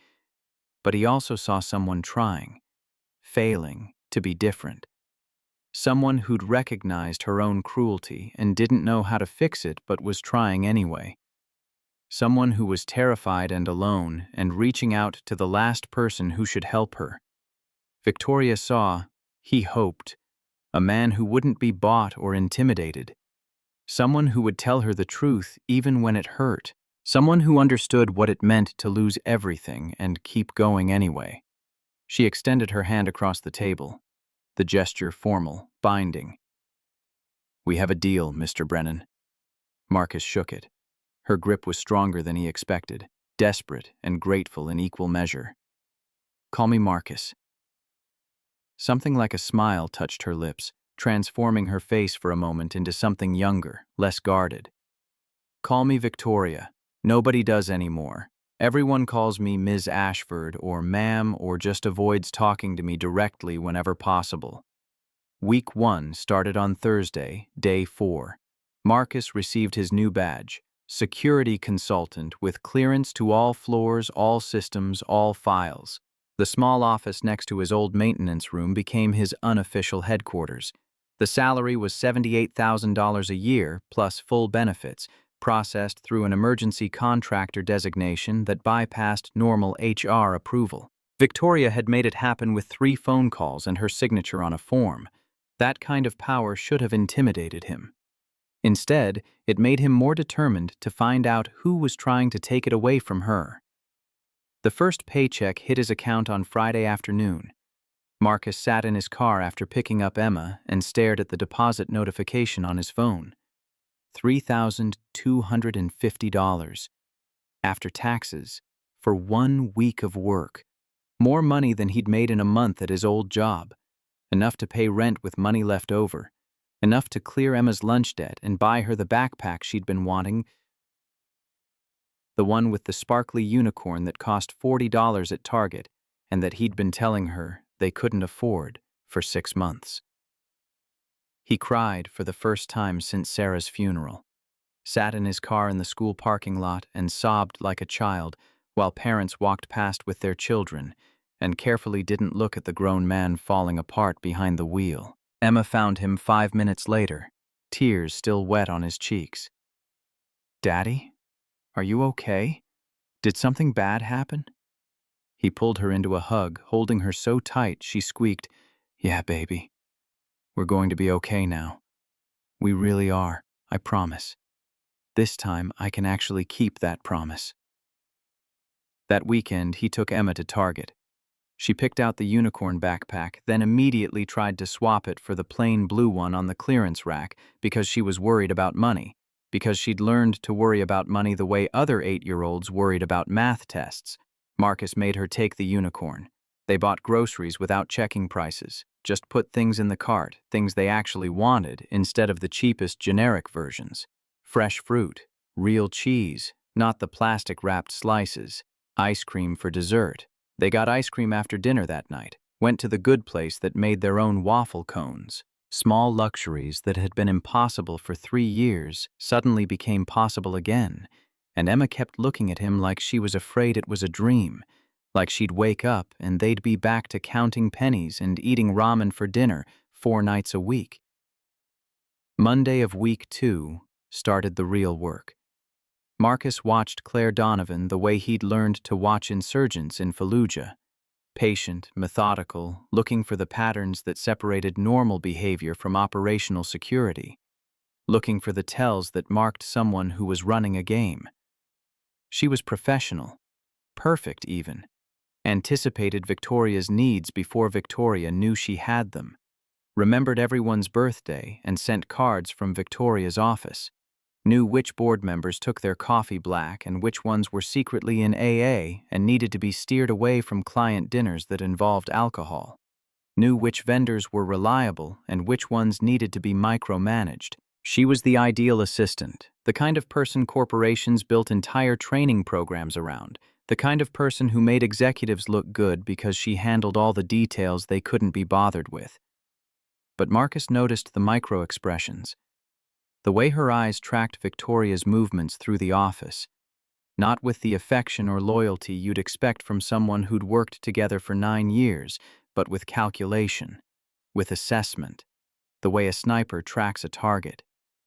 But he also saw someone trying, failing, to be different. Someone who'd recognized her own cruelty and didn't know how to fix it but was trying anyway. Someone who was terrified and alone and reaching out to the last person who should help her. Victoria saw, he hoped, a man who wouldn't be bought or intimidated. Someone who would tell her the truth even when it hurt. Someone who understood what it meant to lose everything and keep going anyway. She extended her hand across the table, the gesture formal, binding. "We have a deal, Mr. Brennan." Marcus shook it. Her grip was stronger than he expected, desperate and grateful in equal measure. "Call me Marcus." Something like a smile touched her lips, transforming her face for a moment into something younger, less guarded. "Call me Victoria. Nobody does anymore. Everyone calls me Ms. Ashford or ma'am or just avoids talking to me directly whenever possible." Week 1 started on Thursday, day 4. Marcus received his new badge, security consultant with clearance to all floors, all systems, all files. The small office next to his old maintenance room became his unofficial headquarters. The salary was $78,000 a year, plus full benefits, processed through an emergency contractor designation that bypassed normal HR approval. Victoria had made it happen with 3 phone calls and her signature on a form. That kind of power should have intimidated him. Instead, it made him more determined to find out who was trying to take it away from her. The first paycheck hit his account on Friday afternoon. Marcus sat in his car after picking up Emma and stared at the deposit notification on his phone. $3,250. After taxes, for 1 week of work. More money than he'd made in a month at his old job. Enough to pay rent with money left over. Enough to clear Emma's lunch debt and buy her the backpack she'd been wanting. The one with the sparkly unicorn that cost $40 at Target and that he'd been telling her they couldn't afford for 6 months. He cried for the first time since Sarah's funeral, sat in his car in the school parking lot and sobbed like a child while parents walked past with their children and carefully didn't look at the grown man falling apart behind the wheel. Emma found him 5 minutes later, tears still wet on his cheeks. "Daddy? Are you okay? Did something bad happen?" He pulled her into a hug, holding her so tight she squeaked, "Yeah, baby. We're going to be okay now. We really are, I promise. This time I can actually keep that promise." That weekend, he took Emma to Target. She picked out the unicorn backpack, then immediately tried to swap it for the plain blue one on the clearance rack because she was worried about money. Because she'd learned to worry about money the way other 8-year-olds worried about math tests. Marcus made her take the unicorn. They bought groceries without checking prices, just put things in the cart, things they actually wanted, instead of the cheapest generic versions. Fresh fruit, real cheese, not the plastic-wrapped slices, ice cream for dessert. They got ice cream after dinner that night, went to the good place that made their own waffle cones. Small luxuries that had been impossible for 3 years suddenly became possible again, and Emma kept looking at him like she was afraid it was a dream, Like she'd wake up and they'd be back to counting pennies and eating ramen for dinner 4 nights a week. Monday of week 2 started the real work. Marcus watched Claire Donovan the way he'd learned to watch insurgents in Fallujah. Patient, methodical, looking for the patterns that separated normal behavior from operational security. Looking for the tells that marked someone who was running a game. She was professional, perfect even, anticipated Victoria's needs before Victoria knew she had them, remembered everyone's birthday and sent cards from Victoria's office, knew which board members took their coffee black and which ones were secretly in AA and needed to be steered away from client dinners that involved alcohol, knew which vendors were reliable and which ones needed to be micromanaged. She was the ideal assistant, the kind of person corporations built entire training programs around, the kind of person who made executives look good because she handled all the details they couldn't be bothered with. But Marcus noticed the micro-expressions. The way her eyes tracked Victoria's movements through the office, not with the affection or loyalty you'd expect from someone who'd worked together for 9 years, but with calculation, with assessment, the way a sniper tracks a target,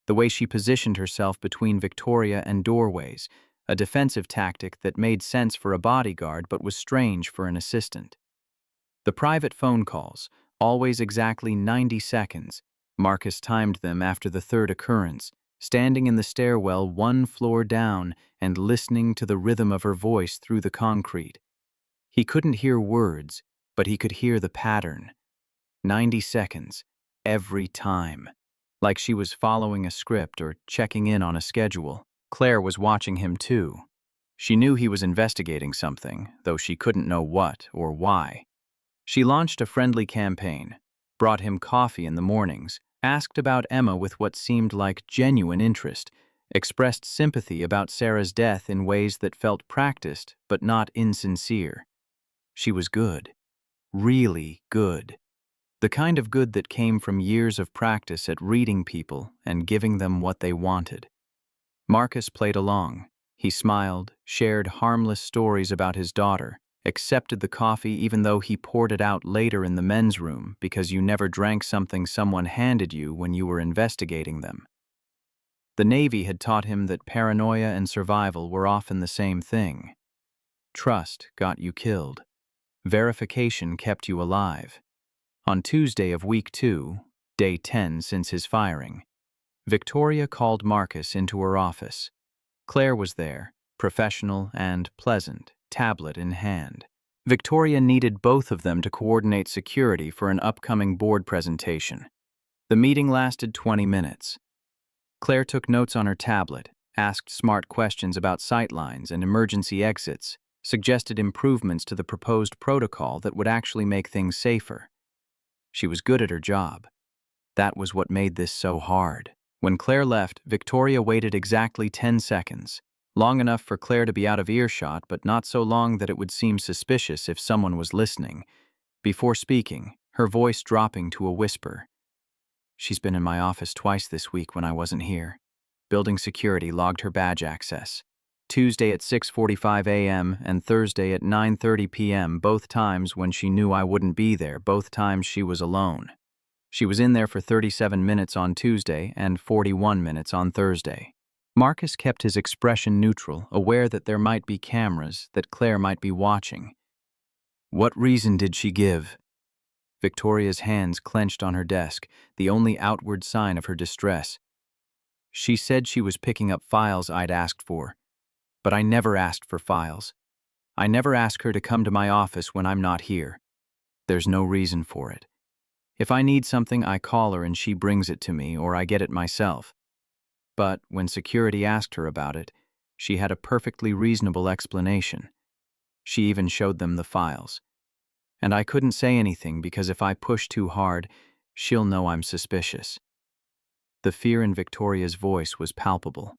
the way she positioned herself between Victoria and doorways, a defensive tactic that made sense for a bodyguard but was strange for an assistant. The private phone calls, always exactly 90 seconds, Marcus timed them after the third occurrence, standing in the stairwell 1 floor down and listening to the rhythm of her voice through the concrete. He couldn't hear words, but he could hear the pattern. 90 seconds, every time. Like she was following a script or checking in on a schedule. Claire was watching him too. She knew he was investigating something, though she couldn't know what or why. She launched a friendly campaign, brought him coffee in the mornings, asked about Emma with what seemed like genuine interest, expressed sympathy about Sarah's death in ways that felt practiced but not insincere. She was good. Really good. The kind of good that came from years of practice at reading people and giving them what they wanted. Marcus played along. He smiled, shared harmless stories about his daughter, accepted the coffee even though he poured it out later in the men's room because you never drank something someone handed you when you were investigating them. The Navy had taught him that paranoia and survival were often the same thing. Trust got you killed. Verification kept you alive. On Tuesday of week 2, day 10 since his firing, Victoria called Marcus into her office. Claire was there, professional and pleasant, tablet in hand. Victoria needed both of them to coordinate security for an upcoming board presentation. The meeting lasted 20 minutes. Claire took notes on her tablet, asked smart questions about sightlines and emergency exits, suggested improvements to the proposed protocol that would actually make things safer. She was good at her job. That was what made this so hard. When Claire left, Victoria waited exactly 10 seconds, long enough for Claire to be out of earshot, but not so long that it would seem suspicious if someone was listening. Before speaking, her voice dropping to a whisper. She's been in my office twice this week when I wasn't here. Building security logged her badge access. Tuesday at 6:45 a.m. and Thursday at 9:30 p.m., both times when she knew I wouldn't be there, both times she was alone. She was in there for 37 minutes on Tuesday and 41 minutes on Thursday. Marcus kept his expression neutral, aware that there might be cameras, that Claire might be watching. What reason did she give? Victoria's hands clenched on her desk, the only outward sign of her distress. She said she was picking up files I'd asked for. But I never asked for files. I never ask her to come to my office when I'm not here. There's no reason for it. If I need something, I call her and she brings it to me, or I get it myself. But when security asked her about it, she had a perfectly reasonable explanation. She even showed them the files. And I couldn't say anything because if I push too hard, she'll know I'm suspicious. The fear in Victoria's voice was palpable.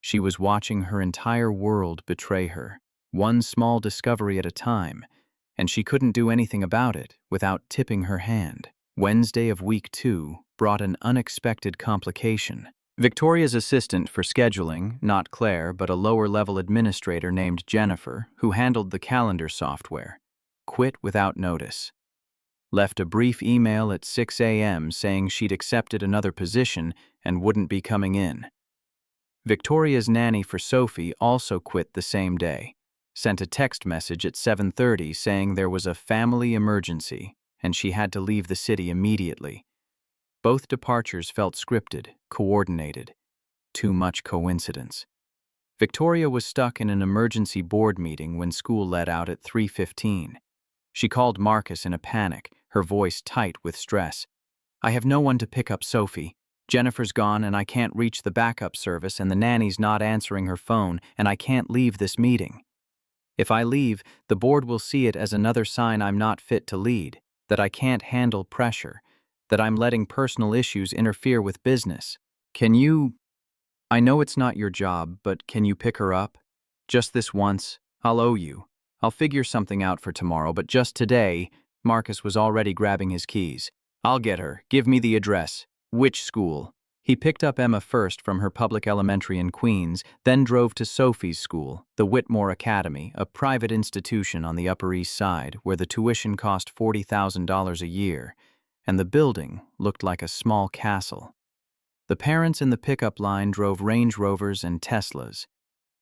She was watching her entire world betray her, one small discovery at a time, and she couldn't do anything about it without tipping her hand. Wednesday of week 2 brought an unexpected complication. Victoria's assistant for scheduling, not Claire, but a lower-level administrator named Jennifer, who handled the calendar software, quit without notice. Left a brief email at 6 a.m. saying she'd accepted another position and wouldn't be coming in. Victoria's nanny for Sophie also quit the same day, sent a text message at 7:30 saying there was a family emergency and she had to leave the city immediately. Both departures felt scripted, coordinated. Too much coincidence. Victoria was stuck in an emergency board meeting when school let out at 3:15. She called Marcus in a panic, her voice tight with stress. "I have no one to pick up Sophie. Jennifer's gone and I can't reach the backup service and the nanny's not answering her phone and I can't leave this meeting. If I leave, the board will see it as another sign I'm not fit to lead, that I can't handle pressure, that I'm letting personal issues interfere with business. Can you... I know it's not your job, but can you pick her up? Just this once. I'll owe you. I'll figure something out for tomorrow, but just today..." Marcus was already grabbing his keys. "I'll get her. Give me the address." "Which school?" He picked up Emma first from her public elementary in Queens, then drove to Sophie's school, the Whitmore Academy, a private institution on the Upper East Side where the tuition cost $40,000 a year, and the building looked like a small castle. The parents in the pickup line drove Range Rovers and Teslas.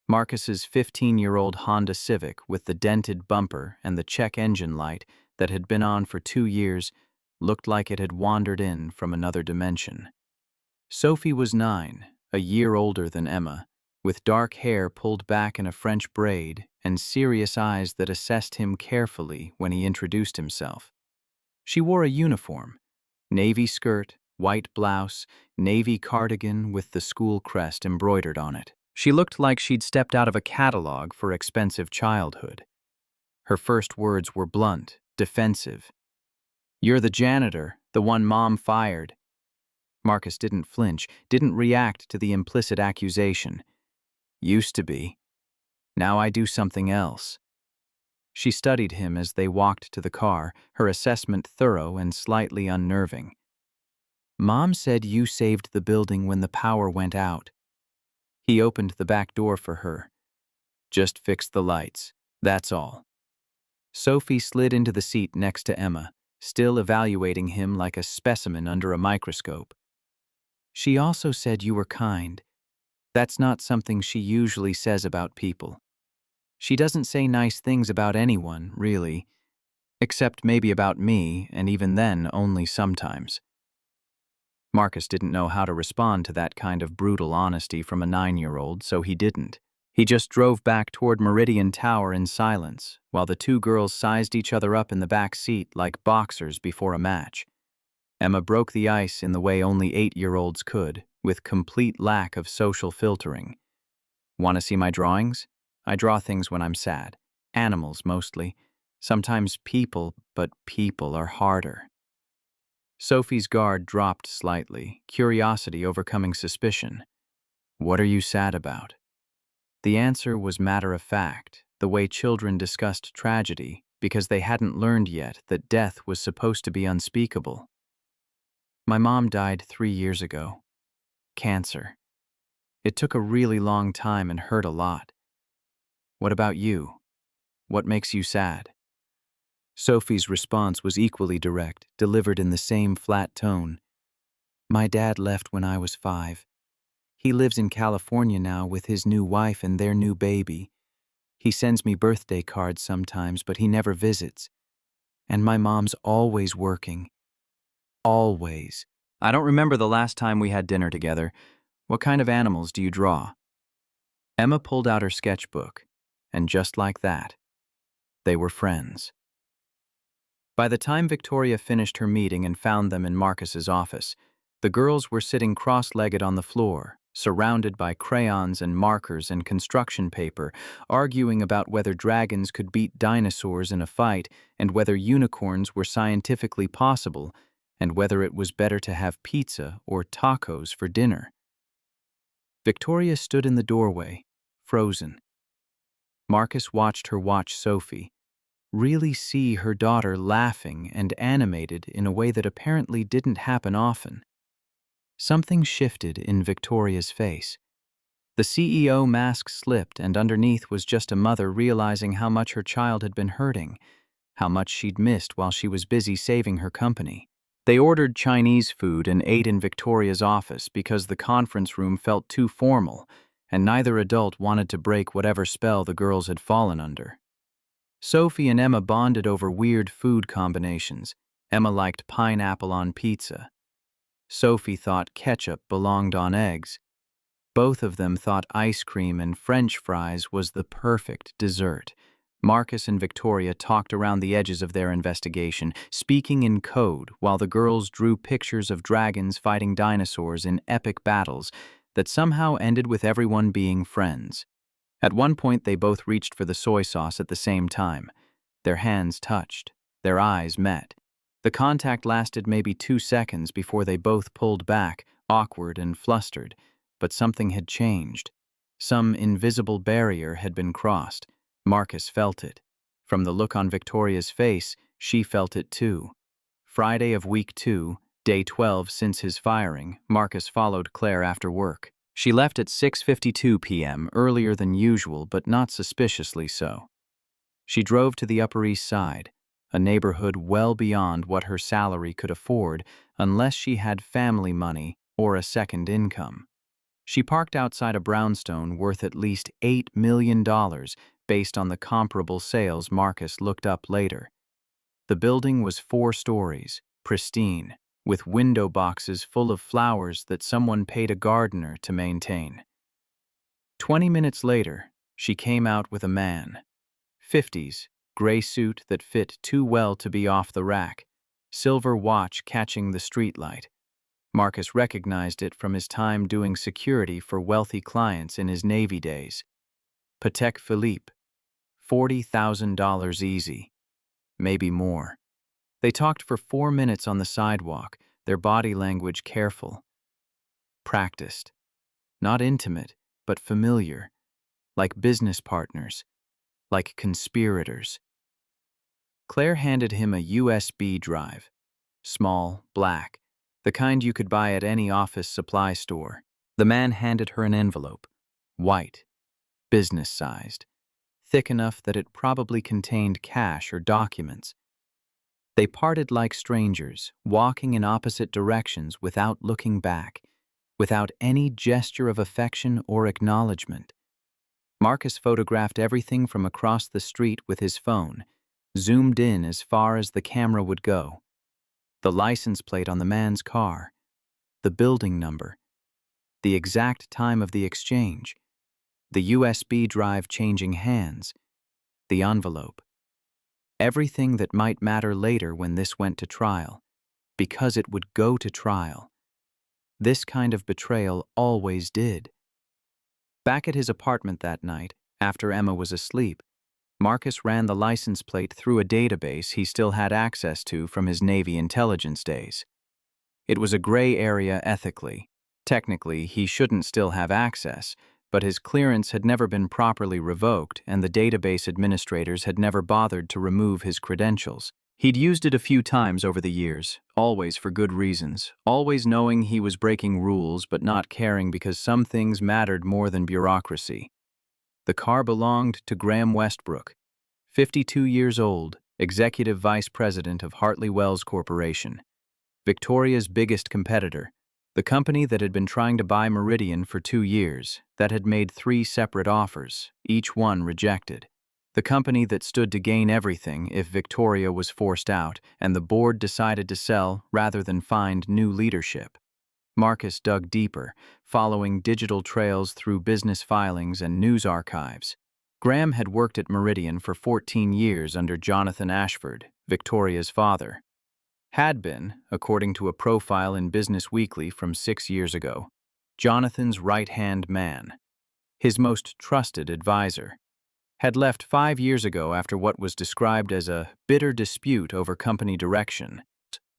Marcus's 15-year-old Honda Civic with the dented bumper and the check engine light that had been on for 2 years looked like it had wandered in from another dimension. Sophie was 9, a year older than Emma, with dark hair pulled back in a French braid and serious eyes that assessed him carefully when he introduced himself. She wore a uniform, navy skirt, white blouse, navy cardigan with the school crest embroidered on it. She looked like she'd stepped out of a catalog for expensive childhood. Her first words were blunt, defensive. "You're the janitor, the one Mom fired." Marcus didn't flinch, didn't react to the implicit accusation. "Used to be. Now I do something else." She studied him as they walked to the car, her assessment thorough and slightly unnerving. "Mom said you saved the building when the power went out." He opened the back door for her. "Just fixed the lights, that's all." Sophie slid into the seat next to Emma, still evaluating him like a specimen under a microscope. "She also said you were kind. That's not something she usually says about people. She doesn't say nice things about anyone, really, except maybe about me, and even then only sometimes." Marcus didn't know how to respond to that kind of brutal honesty from a 9-year-old, so he didn't. He just drove back toward Meridian Tower in silence, while the two girls sized each other up in the back seat like boxers before a match. Emma broke the ice in the way only 8-year-olds could, with complete lack of social filtering. "Want to see my drawings? I draw things when I'm sad. Animals, mostly. Sometimes people, but people are harder." Sophie's guard dropped slightly, curiosity overcoming suspicion. "What are you sad about?" The answer was matter-of-fact, the way children discussed tragedy, because they hadn't learned yet that death was supposed to be unspeakable. "My mom died 3 years ago. Cancer. It took a really long time and hurt a lot. What about you? What makes you sad?" Sophie's response was equally direct, delivered in the same flat tone. "My dad left when I was 5. He lives in California now with his new wife and their new baby. He sends me birthday cards sometimes, but he never visits. And my mom's always working. Always. I don't remember the last time we had dinner together. What kind of animals do you draw?" Emma pulled out her sketchbook, and just like that, they were friends. By the time Victoria finished her meeting and found them in Marcus's office, the girls were sitting cross-legged on the floor, surrounded by crayons and markers and construction paper, arguing about whether dragons could beat dinosaurs in a fight and whether unicorns were scientifically possible and whether it was better to have pizza or tacos for dinner. Victoria stood in the doorway, frozen. Marcus watched her watch Sophie, really see her daughter laughing and animated in a way that apparently didn't happen often. Something shifted in Victoria's face. The CEO mask slipped, and underneath was just a mother realizing how much her child had been hurting, how much she'd missed while she was busy saving her company. They ordered Chinese food and ate in Victoria's office because the conference room felt too formal, and neither adult wanted to break whatever spell the girls had fallen under. Sophie and Emma bonded over weird food combinations. Emma liked pineapple on pizza. Sophie thought ketchup belonged on eggs. Both of them thought ice cream and French fries was the perfect dessert. Marcus and Victoria talked around the edges of their investigation, speaking in code while the girls drew pictures of dragons fighting dinosaurs in epic battles that somehow ended with everyone being friends. At one point, they both reached for the soy sauce at the same time. Their hands touched. Their eyes met. The contact lasted maybe 2 seconds before they both pulled back, awkward and flustered. But something had changed. Some invisible barrier had been crossed. Marcus felt it. From the look on Victoria's face, she felt it too. Friday of week 2, day 12 since his firing, Marcus followed Claire after work. She left at 6:52 p.m., earlier than usual, but not suspiciously so. She drove to the Upper East Side, a neighborhood well beyond what her salary could afford unless she had family money or a second income. She parked outside a brownstone worth at least $8 million based on the comparable sales Marcus looked up later. The building was 4 stories, pristine, with window boxes full of flowers that someone paid a gardener to maintain. 20 minutes later, she came out with a man. 50s, gray suit that fit too well to be off the rack, silver watch catching the streetlight. Marcus recognized it from his time doing security for wealthy clients in his Navy days. Patek Philippe, $40,000 easy, maybe more. They talked for 4 minutes on the sidewalk, their body language careful. Practiced. Not intimate, but familiar. Like business partners. Like conspirators. Claire handed him a USB drive. Small, black. The kind you could buy at any office supply store. The man handed her an envelope. White. Business-sized. Thick enough that it probably contained cash or documents. They parted like strangers, walking in opposite directions without looking back, without any gesture of affection or acknowledgement. Marcus photographed everything from across the street with his phone, zoomed in as far as the camera would go. The license plate on the man's car, the building number, the exact time of the exchange, the USB drive changing hands, the envelope. Everything that might matter later when this went to trial, because it would go to trial. This kind of betrayal always did. Back at his apartment that night, after Emma was asleep, Marcus ran the license plate through a database he still had access to from his Navy intelligence days. It was a gray area ethically. Technically, he shouldn't still have access, but his clearance had never been properly revoked and the database administrators had never bothered to remove his credentials. He'd used it a few times over the years, always for good reasons, always knowing he was breaking rules but not caring because some things mattered more than bureaucracy. The car belonged to Graham Westbrook, 52 years old, executive vice president of Hartley Wells Corporation, Victoria's biggest competitor, the company that had been trying to buy Meridian for 2 years, that had made 3 separate offers, each one rejected. The company that stood to gain everything if Victoria was forced out and the board decided to sell rather than find new leadership. Marcus dug deeper, following digital trails through business filings and news archives. Graham had worked at Meridian for 14 years under Jonathan Ashford, Victoria's father. Had been, according to a profile in Business Weekly from 6 years ago, Jonathan's right-hand man, his most trusted advisor. Had left 5 years ago after what was described as a bitter dispute over company direction.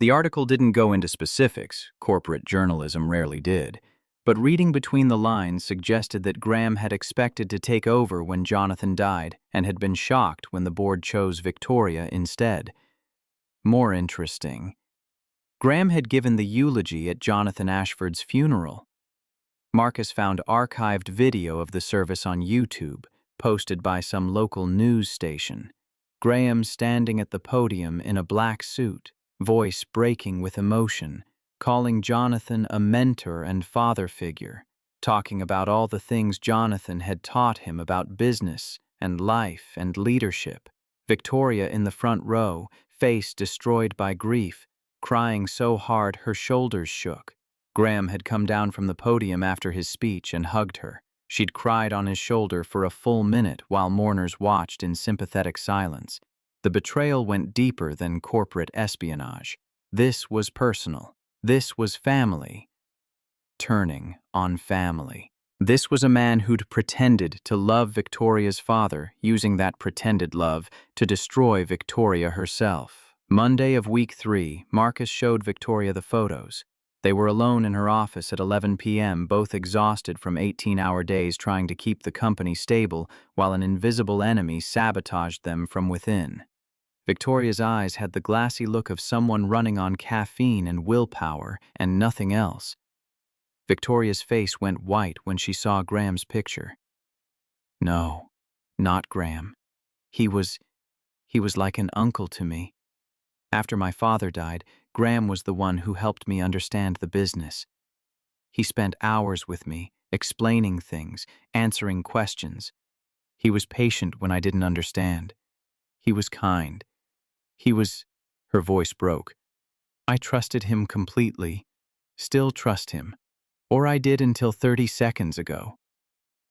The article didn't go into specifics, corporate journalism rarely did, but reading between the lines suggested that Graham had expected to take over when Jonathan died and had been shocked when the board chose Victoria instead. More interesting, Graham had given the eulogy at Jonathan Ashford's funeral. Marcus found archived video of the service on YouTube, posted by some local news station. Graham standing at the podium in a black suit, voice breaking with emotion, calling Jonathan a mentor and father figure, talking about all the things Jonathan had taught him about business and life and leadership. Victoria in the front row, face destroyed by grief, crying so hard her shoulders shook. Graham had come down from the podium after his speech and hugged her. She'd cried on his shoulder for a full minute while mourners watched in sympathetic silence. The betrayal went deeper than corporate espionage. This was personal. This was family. Turning on family. This was a man who'd pretended to love Victoria's father, using that pretended love to destroy Victoria herself. Monday of week 3, Marcus showed Victoria the photos. They were alone in her office at 11 p.m., both exhausted from 18-hour days trying to keep the company stable while an invisible enemy sabotaged them from within. Victoria's eyes had the glassy look of someone running on caffeine and willpower and nothing else. Victoria's face went white when she saw Graham's picture. No, not Graham. He was like an uncle to me. After my father died, Graham was the one who helped me understand the business. He spent hours with me, explaining things, answering questions. He was patient when I didn't understand. He was kind. Her voice broke. I trusted him completely. Still trust him. Or I did until 30 seconds ago.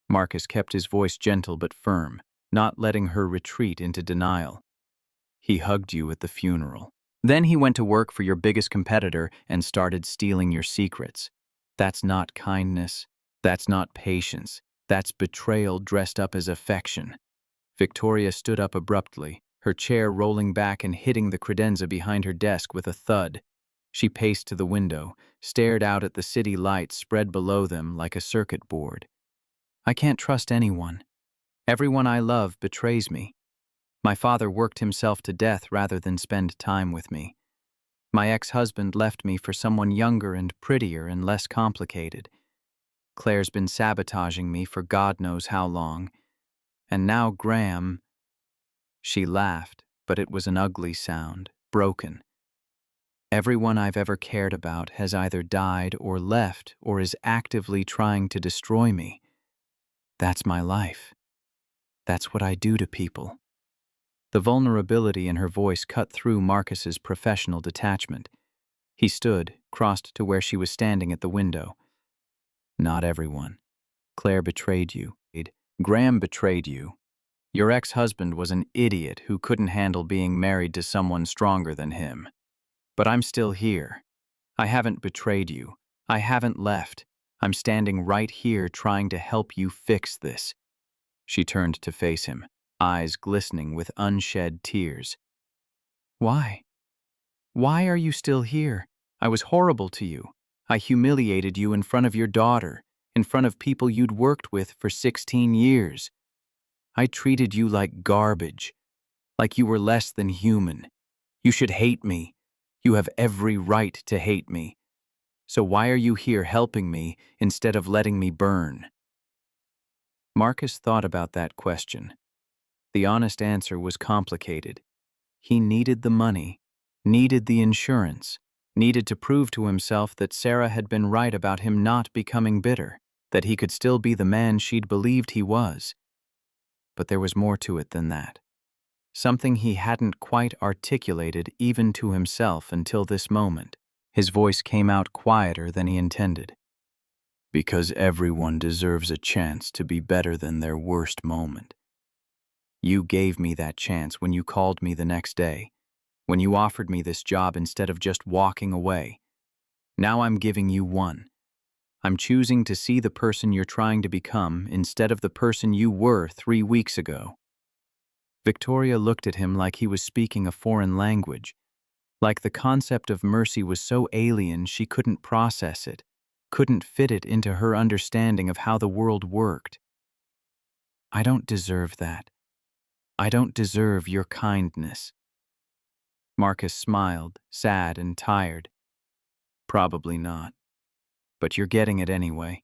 Marcus kept his voice gentle but firm, not letting her retreat into denial. He hugged you at the funeral. Then he went to work for your biggest competitor and started stealing your secrets. That's not kindness. That's not patience. That's betrayal dressed up as affection. Victoria stood up abruptly, her chair rolling back and hitting the credenza behind her desk with a thud. She paced to the window, stared out at the city lights spread below them like a circuit board. I can't trust anyone. Everyone I love betrays me. My father worked himself to death rather than spend time with me. My ex-husband left me for someone younger and prettier and less complicated. Claire's been sabotaging me for God knows how long. And now Graham... She laughed, but it was an ugly sound, broken. Everyone I've ever cared about has either died or left or is actively trying to destroy me. That's my life. That's what I do to people. The vulnerability in her voice cut through Marcus's professional detachment. He stood, crossed to where she was standing at the window. Not everyone. Claire betrayed you. Graham betrayed you. Your ex-husband was an idiot who couldn't handle being married to someone stronger than him. But I'm still here. I haven't betrayed you. I haven't left. I'm standing right here trying to help you fix this. She turned to face him, eyes glistening with unshed tears. Why? Why are you still here? I was horrible to you. I humiliated you in front of your daughter, in front of people you'd worked with for 16 years. I treated you like garbage, like you were less than human. You should hate me. You have every right to hate me. So why are you here helping me instead of letting me burn? Marcus thought about that question. The honest answer was complicated. He needed the money, needed the insurance, needed to prove to himself that Sarah had been right about him not becoming bitter, that he could still be the man she'd believed he was. But there was more to it than that. Something he hadn't quite articulated even to himself until this moment. His voice came out quieter than he intended. Because everyone deserves a chance to be better than their worst moment. You gave me that chance when you called me the next day, when you offered me this job instead of just walking away. Now I'm giving you one. I'm choosing to see the person you're trying to become instead of the person you were 3 weeks ago. Victoria looked at him like he was speaking a foreign language, like the concept of mercy was so alien she couldn't process it, couldn't fit it into her understanding of how the world worked. I don't deserve that. I don't deserve your kindness. Marcus smiled, sad and tired. Probably not. But you're getting it anyway.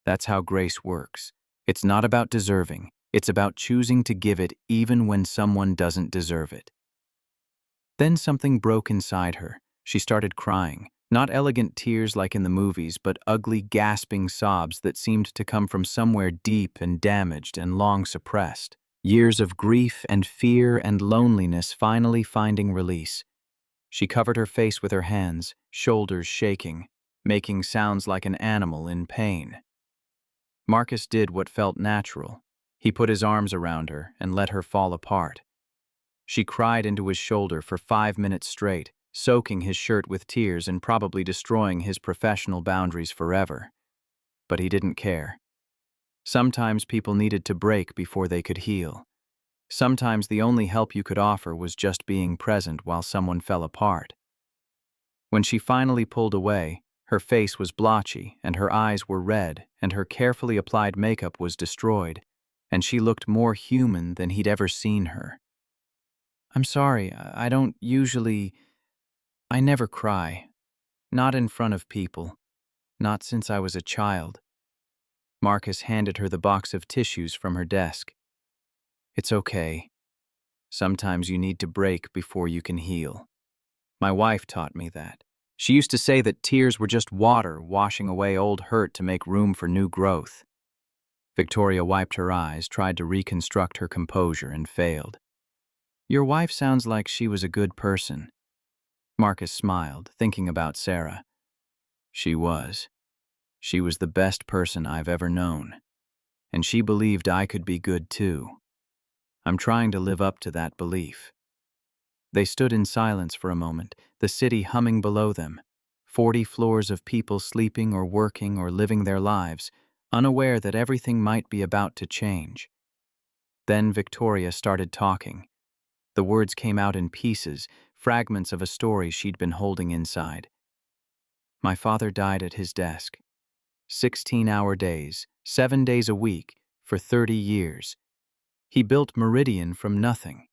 That's how grace works. It's not about deserving. It's about choosing to give it even when someone doesn't deserve it. Then something broke inside her. She started crying. Not elegant tears like in the movies, but ugly, gasping sobs that seemed to come from somewhere deep and damaged and long suppressed. Years of grief and fear and loneliness finally finding release. She covered her face with her hands, shoulders shaking, making sounds like an animal in pain. Marcus did what felt natural. He put his arms around her and let her fall apart. She cried into his shoulder for 5 minutes straight, soaking his shirt with tears and probably destroying his professional boundaries forever. But he didn't care. Sometimes people needed to break before they could heal. Sometimes the only help you could offer was just being present while someone fell apart. When she finally pulled away, her face was blotchy and her eyes were red and her carefully applied makeup was destroyed, and she looked more human than he'd ever seen her. "I'm sorry, I don't usually... I never cry. Not in front of people. Not since I was a child." Marcus handed her the box of tissues from her desk. "It's okay. Sometimes you need to break before you can heal. My wife taught me that. She used to say that tears were just water washing away old hurt to make room for new growth." Victoria wiped her eyes, tried to reconstruct her composure, and failed. "Your wife sounds like she was a good person." Marcus smiled, thinking about Sarah. She was. She was the best person I've ever known. And she believed I could be good too. I'm trying to live up to that belief. They stood in silence for a moment, the city humming below them, 40 floors of people sleeping or working or living their lives, unaware that everything might be about to change. Then Victoria started talking. The words came out in pieces, fragments of a story she'd been holding inside. "My father died at his desk. 16-hour days, 7 days a week, for 30 years. He built Meridian from nothing.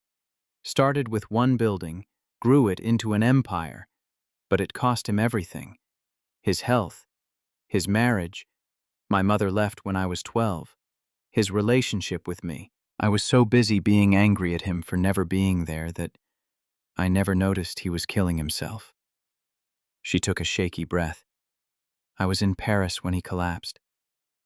Started with one building, grew it into an empire, but it cost him everything. His health, his marriage. My mother left when I was 12. His relationship with me. I was so busy being angry at him for never being there that I never noticed he was killing himself." She took a shaky breath. "I was in Paris when he collapsed,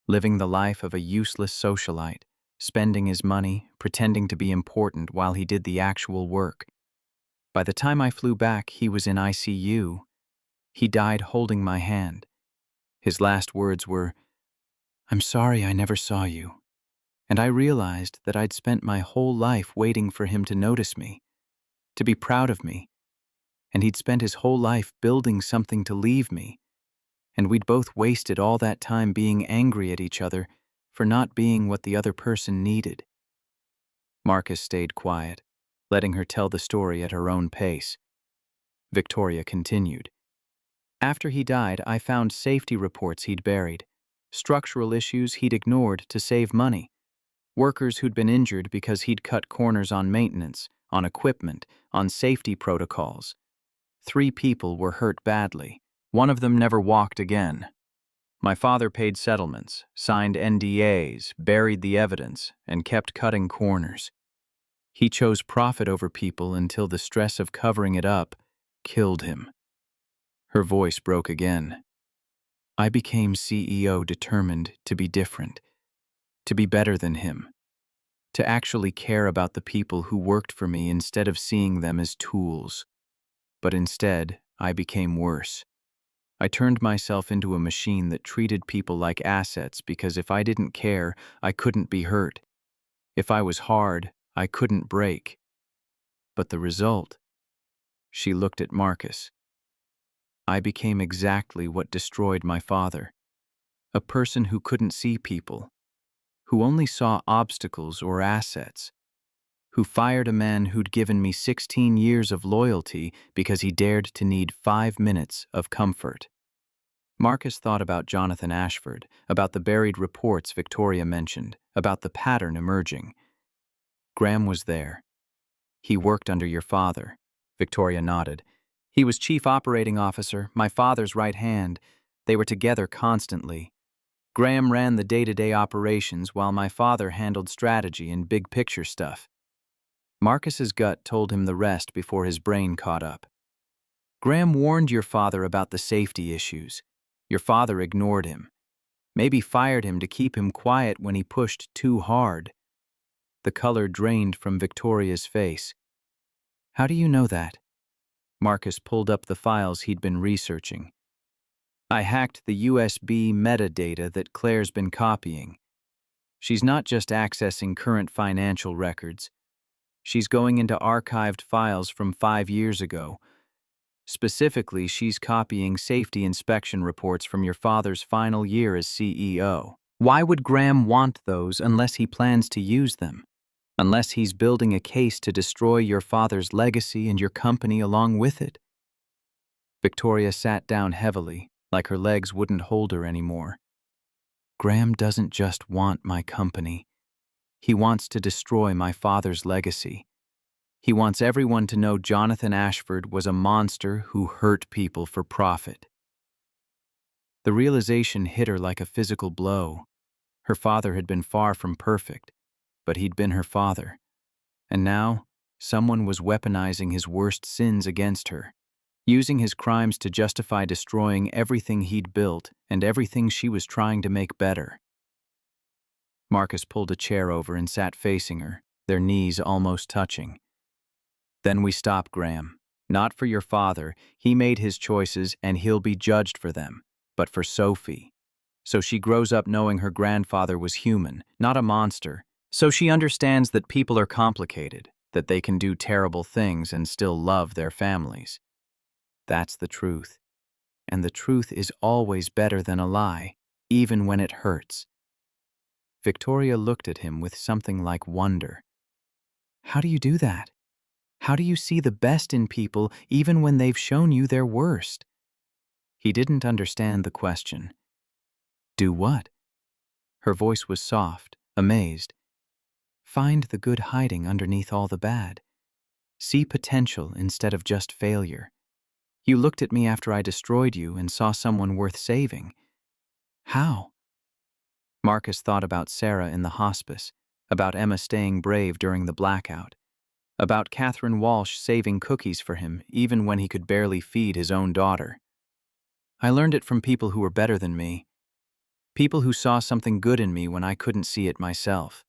living the life of a useless socialite, spending his money, pretending to be important while he did the actual work. By the time I flew back, he was in ICU. He died holding my hand. His last words were, 'I'm sorry I never saw you.' And I realized that I'd spent my whole life waiting for him to notice me, to be proud of me. And he'd spent his whole life building something to leave me. And we'd both wasted all that time being angry at each other for not being what the other person needed." Marcus stayed quiet, letting her tell the story at her own pace. Victoria continued. "After he died, I found safety reports he'd buried, structural issues he'd ignored to save money, workers who'd been injured because he'd cut corners on maintenance, on equipment, on safety protocols. 3 people were hurt badly. One of them never walked again. My father paid settlements, signed NDAs, buried the evidence, and kept cutting corners. He chose profit over people until the stress of covering it up killed him." Her voice broke again. "I became CEO determined to be different, to be better than him, to actually care about the people who worked for me instead of seeing them as tools. But instead, I became worse. I turned myself into a machine that treated people like assets because if I didn't care, I couldn't be hurt. If I was hard, I couldn't break. But the result..." She looked at Marcus. "I became exactly what destroyed my father. A person who couldn't see people, who only saw obstacles or assets, who fired a man who'd given me 16 years of loyalty because he dared to need 5 minutes of comfort." Marcus thought about Jonathan Ashford, about the buried reports Victoria mentioned, about the pattern emerging. "Graham was there. He worked under your father." Victoria nodded. He was chief operating officer, my father's right hand. They were together constantly. Graham ran the day-to-day operations while my father handled strategy and big-picture stuff. Marcus's gut told him the rest before his brain caught up. Graham warned your father about the safety issues. Your father ignored him. Maybe fired him to keep him quiet when he pushed too hard. The color drained from Victoria's face. How do you know that? Marcus pulled up the files he'd been researching. I hacked the USB metadata that Claire's been copying. She's not just accessing current financial records. She's going into archived files from 5 years ago. Specifically, she's copying safety inspection reports from your father's final year as CEO. Why would Graham want those unless he plans to use them? Unless he's building a case to destroy your father's legacy and your company along with it? Victoria sat down heavily, like her legs wouldn't hold her anymore. Graham doesn't just want my company. He wants to destroy my father's legacy. He wants everyone to know Jonathan Ashford was a monster who hurt people for profit. The realization hit her like a physical blow. Her father had been far from perfect, but he'd been her father. And now, someone was weaponizing his worst sins against her, using his crimes to justify destroying everything he'd built and everything she was trying to make better. Marcus pulled a chair over and sat facing her, their knees almost touching. Then we stop Graham. Not for your father. He made his choices and he'll be judged for them. But for Sophie. So she grows up knowing her grandfather was human, not a monster. So she understands that people are complicated, that they can do terrible things and still love their families. That's the truth. And the truth is always better than a lie, even when it hurts. Victoria looked at him with something like wonder. How do you do that? How do you see the best in people even when they've shown you their worst? He didn't understand the question. Do what? Her voice was soft, amazed. Find the good hiding underneath all the bad. See potential instead of just failure. You looked at me after I destroyed you and saw someone worth saving. How? Marcus thought about Sarah in the hospice, about Emma staying brave during the blackout, about Catherine Walsh saving cookies for him even when he could barely feed his own daughter. I learned it from people who were better than me, people who saw something good in me when I couldn't see it myself.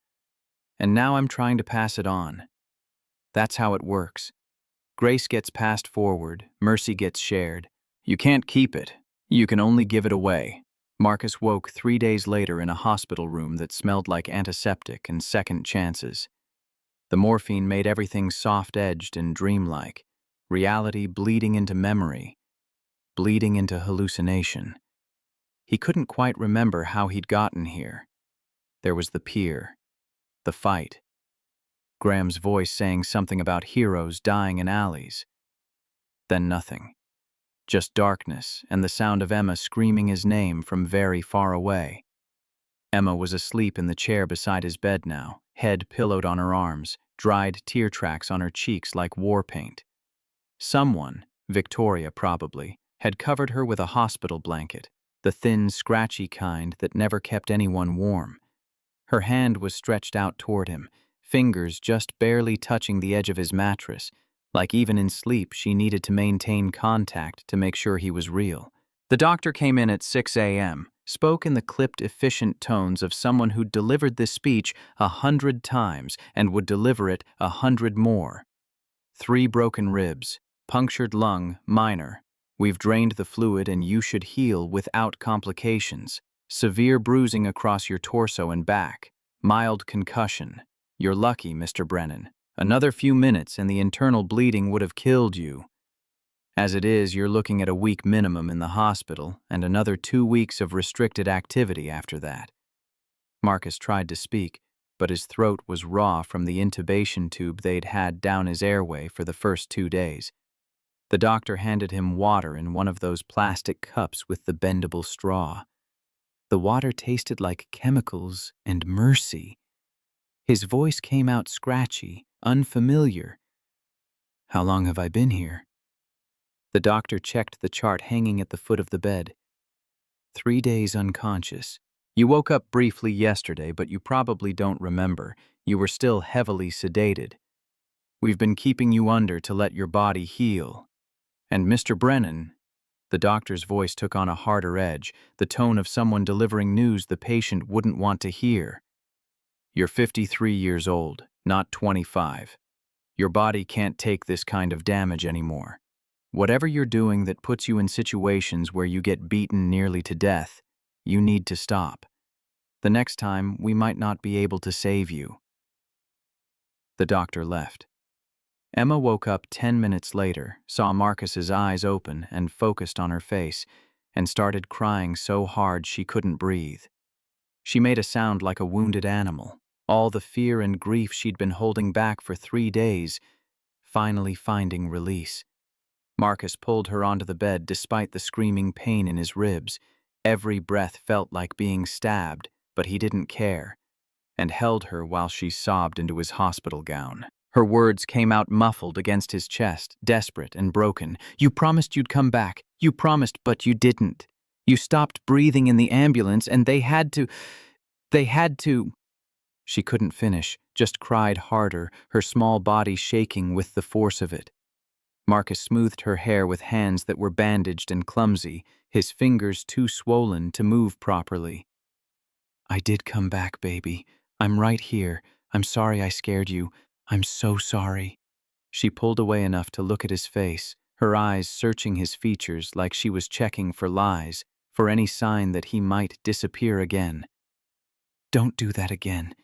And now I'm trying to pass it on. That's how it works. Grace gets passed forward, mercy gets shared. You can't keep it. You can only give it away. Marcus woke 3 days later in a hospital room that smelled like antiseptic and second chances. The morphine made everything soft-edged and dreamlike, reality bleeding into memory, bleeding into hallucination. He couldn't quite remember how he'd gotten here. There was the pier, the fight, Graham's voice saying something about heroes dying in alleys. Then nothing. Just darkness and the sound of Emma screaming his name from very far away. Emma was asleep in the chair beside his bed now, head pillowed on her arms, dried tear tracks on her cheeks like war paint. Someone, Victoria probably, had covered her with a hospital blanket, the thin, scratchy kind that never kept anyone warm. Her hand was stretched out toward him, fingers just barely touching the edge of his mattress, like even in sleep she needed to maintain contact to make sure he was real. The doctor came in at 6 a.m., spoke in the clipped, efficient tones of someone who'd delivered this speech 100 times and would deliver it 100 more. 3 broken ribs, punctured lung, minor. We've drained the fluid and you should heal without complications. Severe bruising across your torso and back. Mild concussion. You're lucky, Mr. Brennan. Another few minutes and the internal bleeding would have killed you. As it is, you're looking at a week minimum in the hospital and another 2 weeks of restricted activity after that. Marcus tried to speak, but his throat was raw from the intubation tube they'd had down his airway for the first 2 days. The doctor handed him water in one of those plastic cups with the bendable straw. The water tasted like chemicals and mercy. His voice came out scratchy, unfamiliar. How long have I been here? The doctor checked the chart hanging at the foot of the bed. 3 days unconscious. You woke up briefly yesterday, but you probably don't remember. You were still heavily sedated. We've been keeping you under to let your body heal. And Mr. Brennan, the doctor's voice took on a harder edge, the tone of someone delivering news the patient wouldn't want to hear. You're 53 years old, not 25. Your body can't take this kind of damage anymore. Whatever you're doing that puts you in situations where you get beaten nearly to death, you need to stop. The next time, we might not be able to save you. The doctor left. Emma woke up 10 minutes later, saw Marcus's eyes open and focused on her face, and started crying so hard she couldn't breathe. She made a sound like a wounded animal, all the fear and grief she'd been holding back for 3 days, finally finding release. Marcus pulled her onto the bed despite the screaming pain in his ribs. Every breath felt like being stabbed, but he didn't care, and held her while she sobbed into his hospital gown. Her words came out muffled against his chest, desperate and broken. You promised you'd come back. You promised, but you didn't. You stopped breathing in the ambulance, and they had to. She couldn't finish, just cried harder, her small body shaking with the force of it. Marcus smoothed her hair with hands that were bandaged and clumsy, his fingers too swollen to move properly. I did come back, baby. I'm right here. I'm sorry I scared you. I'm so sorry. She pulled away enough to look at his face, her eyes searching his features like she was checking for lies, for any sign that he might disappear again. Don't do that again.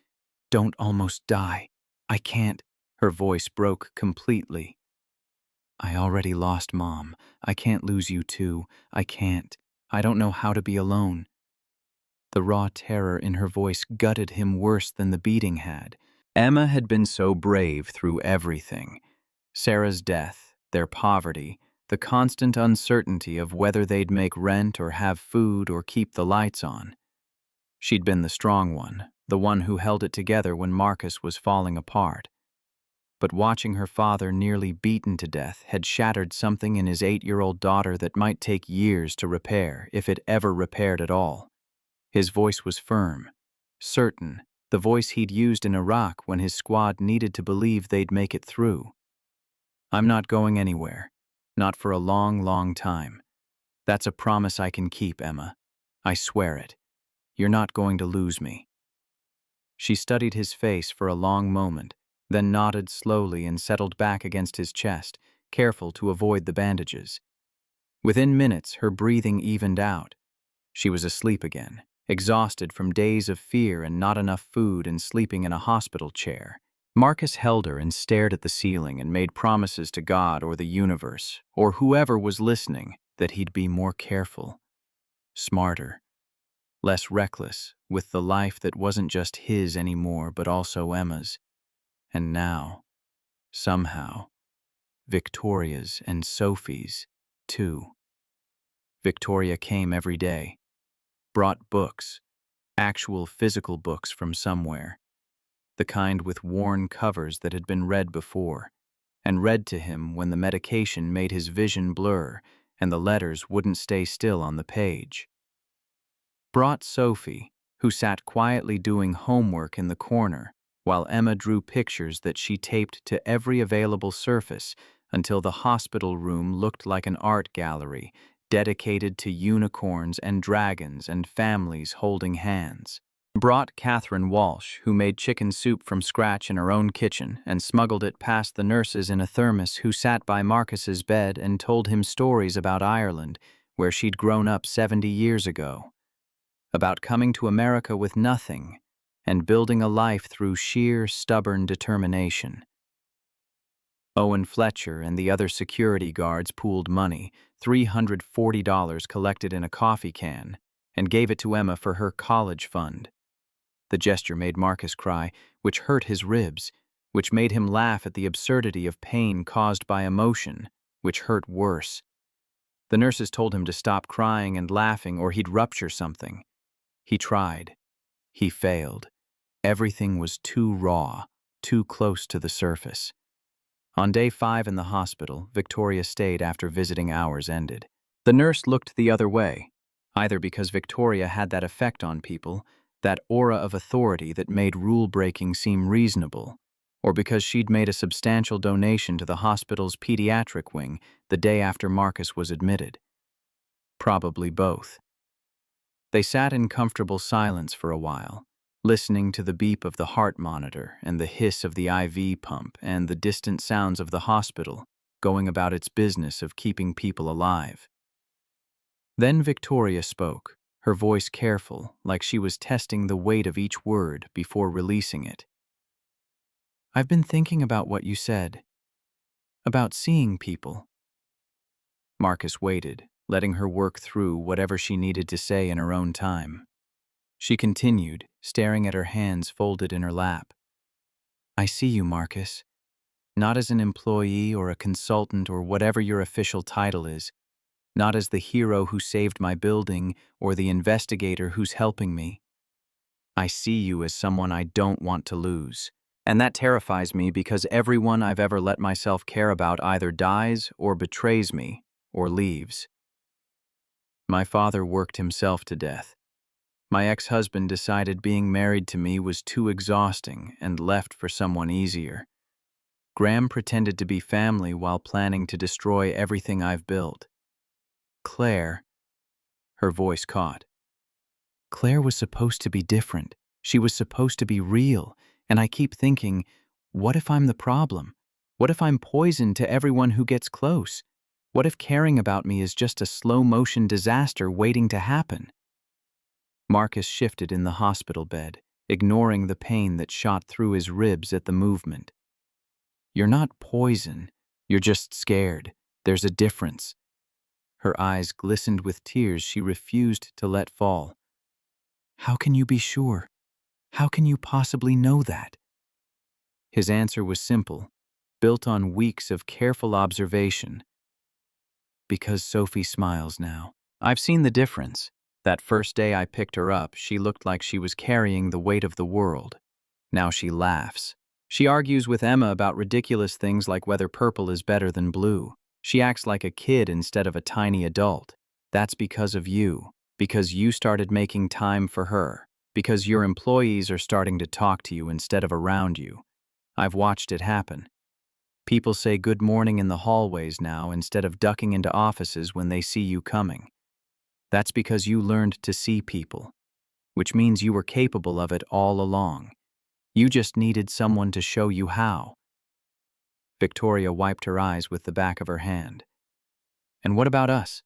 Don't almost die. I can't. Her voice broke completely. I already lost Mom. I can't lose you too. I can't. I don't know how to be alone. The raw terror in her voice gutted him worse than the beating had. Emma had been so brave through everything. Sarah's death, their poverty, the constant uncertainty of whether they'd make rent or have food or keep the lights on. She'd been the strong one, the one who held it together when Marcus was falling apart. But watching her father nearly beaten to death had shattered something in his 8-year-old daughter that might take years to repair, if it ever repaired at all. His voice was firm, certain, the voice he'd used in Iraq when his squad needed to believe they'd make it through. I'm not going anywhere, not for a long, long time. That's a promise I can keep, Emma. I swear it. You're not going to lose me. She studied his face for a long moment, then nodded slowly and settled back against his chest, careful to avoid the bandages. Within minutes, her breathing evened out. She was asleep again, exhausted from days of fear and not enough food and sleeping in a hospital chair. Marcus held her and stared at the ceiling and made promises to God or the universe, or whoever was listening, that he'd be more careful, smarter, less reckless, with the life that wasn't just his anymore but also Emma's. And now, somehow, Victoria's and Sophie's, too. Victoria came every day, brought books, actual physical books from somewhere, the kind with worn covers that had been read before, and read to him when the medication made his vision blur and the letters wouldn't stay still on the page. Brought Sophie, who sat quietly doing homework in the corner, while Emma drew pictures that she taped to every available surface until the hospital room looked like an art gallery dedicated to unicorns and dragons and families holding hands. Brought Catherine Walsh, who made chicken soup from scratch in her own kitchen and smuggled it past the nurses in a thermos, who sat by Marcus's bed and told him stories about Ireland, where she'd grown up 70 years ago. About coming to America with nothing and building a life through sheer, stubborn determination. Owen Fletcher and the other security guards pooled money, $340 collected in a coffee can, and gave it to Emma for her college fund. The gesture made Marcus cry, which hurt his ribs, which made him laugh at the absurdity of pain caused by emotion, which hurt worse. The nurses told him to stop crying and laughing or he'd rupture something. He tried. He failed. Everything was too raw, too close to the surface. On day 5 in the hospital, Victoria stayed after visiting hours ended. The nurse looked the other way, either because Victoria had that effect on people, that aura of authority that made rule-breaking seem reasonable, or because she'd made a substantial donation to the hospital's pediatric wing the day after Marcus was admitted. Probably both. They sat in comfortable silence for a while, listening to the beep of the heart monitor and the hiss of the IV pump and the distant sounds of the hospital going about its business of keeping people alive. Then Victoria spoke, her voice careful, like she was testing the weight of each word before releasing it. "I've been thinking about what you said. About seeing people." Marcus waited, letting her work through whatever she needed to say in her own time. She continued, staring at her hands folded in her lap. "I see you, Marcus. Not as an employee or a consultant or whatever your official title is. Not as the hero who saved my building or the investigator who's helping me. I see you as someone I don't want to lose. And that terrifies me because everyone I've ever let myself care about either dies or betrays me or leaves. My father worked himself to death. My ex-husband decided being married to me was too exhausting and left for someone easier. Graham pretended to be family while planning to destroy everything I've built. Claire," her voice caught. "Claire was supposed to be different. She was supposed to be real. And I keep thinking, what if I'm the problem? What if I'm poison to everyone who gets close? What if caring about me is just a slow-motion disaster waiting to happen?" Marcus shifted in the hospital bed, ignoring the pain that shot through his ribs at the movement. "You're not poison. You're just scared. There's a difference." Her eyes glistened with tears she refused to let fall. "How can you be sure? How can you possibly know that?" His answer was simple, built on weeks of careful observation. "Because Sophie smiles now. I've seen the difference. That first day I picked her up, she looked like she was carrying the weight of the world. Now she laughs. She argues with Emma about ridiculous things like whether purple is better than blue. She acts like a kid instead of a tiny adult. That's because of you. Because you started making time for her. Because your employees are starting to talk to you instead of around you. I've watched it happen. People say good morning in the hallways now instead of ducking into offices when they see you coming. That's because you learned to see people, which means you were capable of it all along. You just needed someone to show you how." Victoria wiped her eyes with the back of her hand. "And what about us?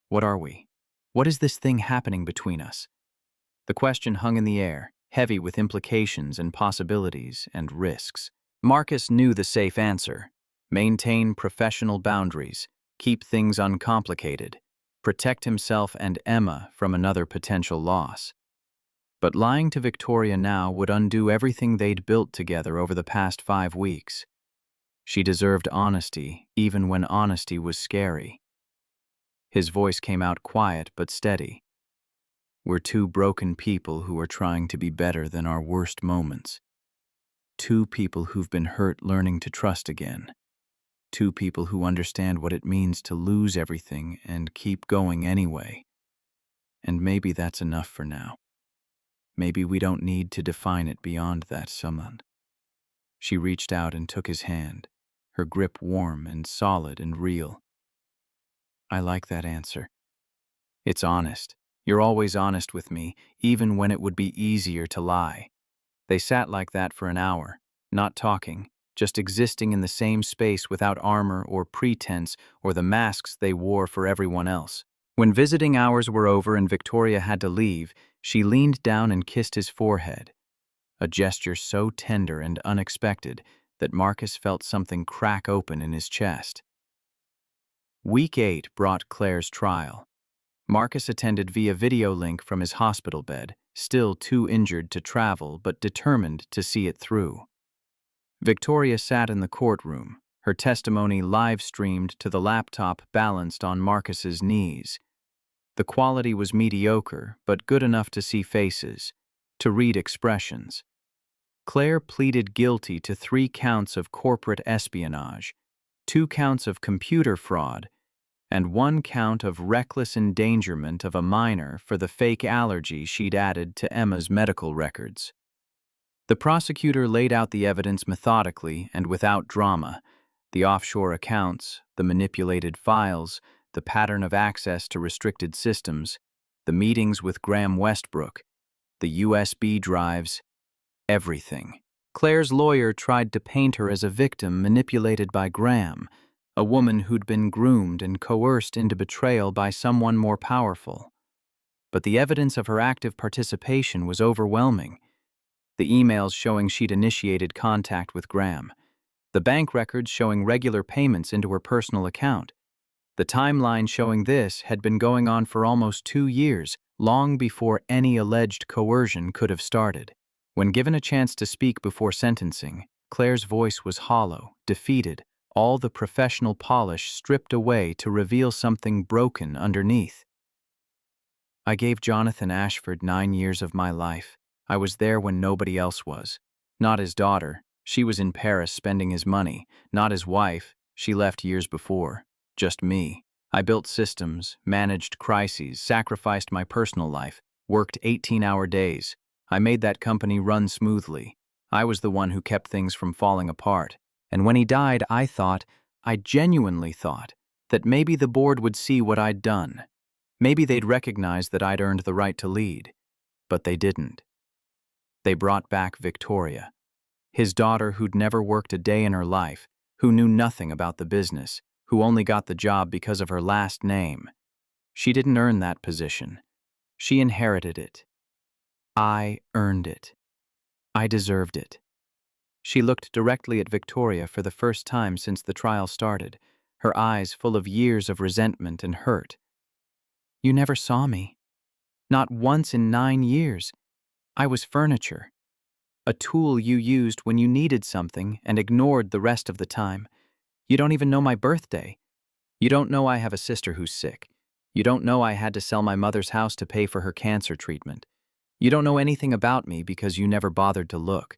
What are we? What is this thing happening between us?" The question hung in the air, heavy with implications and possibilities and risks. Marcus knew the safe answer: maintain professional boundaries, keep things uncomplicated, protect himself and Emma from another potential loss. But lying to Victoria now would undo everything they'd built together over the past 5 weeks. She deserved honesty, even when honesty was scary. His voice came out quiet but steady. "We're two broken people who are trying to be better than our worst moments. Two people who've been hurt learning to trust again. Two people who understand what it means to lose everything and keep going anyway. And maybe that's enough for now. Maybe we don't need to define it beyond that someone." She reached out and took his hand, her grip warm and solid and real. "I like that answer. It's honest. You're always honest with me, even when it would be easier to lie." They sat like that for an hour, not talking, just existing in the same space without armor or pretense or the masks they wore for everyone else. When visiting hours were over and Victoria had to leave, she leaned down and kissed his forehead, a gesture so tender and unexpected that Marcus felt something crack open in his chest. Week 8 brought Claire's trial. Marcus attended via video link from his hospital bed, still too injured to travel but determined to see it through. Victoria sat in the courtroom, her testimony live-streamed to the laptop balanced on Marcus's knees. The quality was mediocre, but good enough to see faces, to read expressions. Claire pleaded guilty to 3 counts of corporate espionage, 2 counts of computer fraud, and 1 count of reckless endangerment of a minor for the fake allergy she'd added to Emma's medical records. The prosecutor laid out the evidence methodically and without drama: the offshore accounts, the manipulated files, the pattern of access to restricted systems, the meetings with Graham Westbrook, the USB drives, everything. Claire's lawyer tried to paint her as a victim manipulated by Graham, a woman who'd been groomed and coerced into betrayal by someone more powerful. But the evidence of her active participation was overwhelming. The emails showing she'd initiated contact with Graham, the bank records showing regular payments into her personal account. The timeline showing this had been going on for almost 2 years, long before any alleged coercion could have started. When given a chance to speak before sentencing, Claire's voice was hollow, defeated, all the professional polish stripped away to reveal something broken underneath. I gave Jonathan Ashford 9 years of my life. I was there when nobody else was. Not his daughter. She was in Paris spending his money. Not his wife. She left years before. Just me. I built systems, managed crises, sacrificed my personal life, worked 18-hour days. I made that company run smoothly. I was the one who kept things from falling apart. And when he died, I genuinely thought, that maybe the board would see what I'd done. Maybe they'd recognize that I'd earned the right to lead. But they didn't. They brought back Victoria, his daughter who'd never worked a day in her life, who knew nothing about the business, who only got the job because of her last name. She didn't earn that position. She inherited it. I earned it. I deserved it. She looked directly at Victoria for the first time since the trial started, her eyes full of years of resentment and hurt. You never saw me. Not once in 9 years. I was furniture. A tool you used when you needed something and ignored the rest of the time. You don't even know my birthday. You don't know I have a sister who's sick. You don't know I had to sell my mother's house to pay for her cancer treatment. You don't know anything about me because you never bothered to look.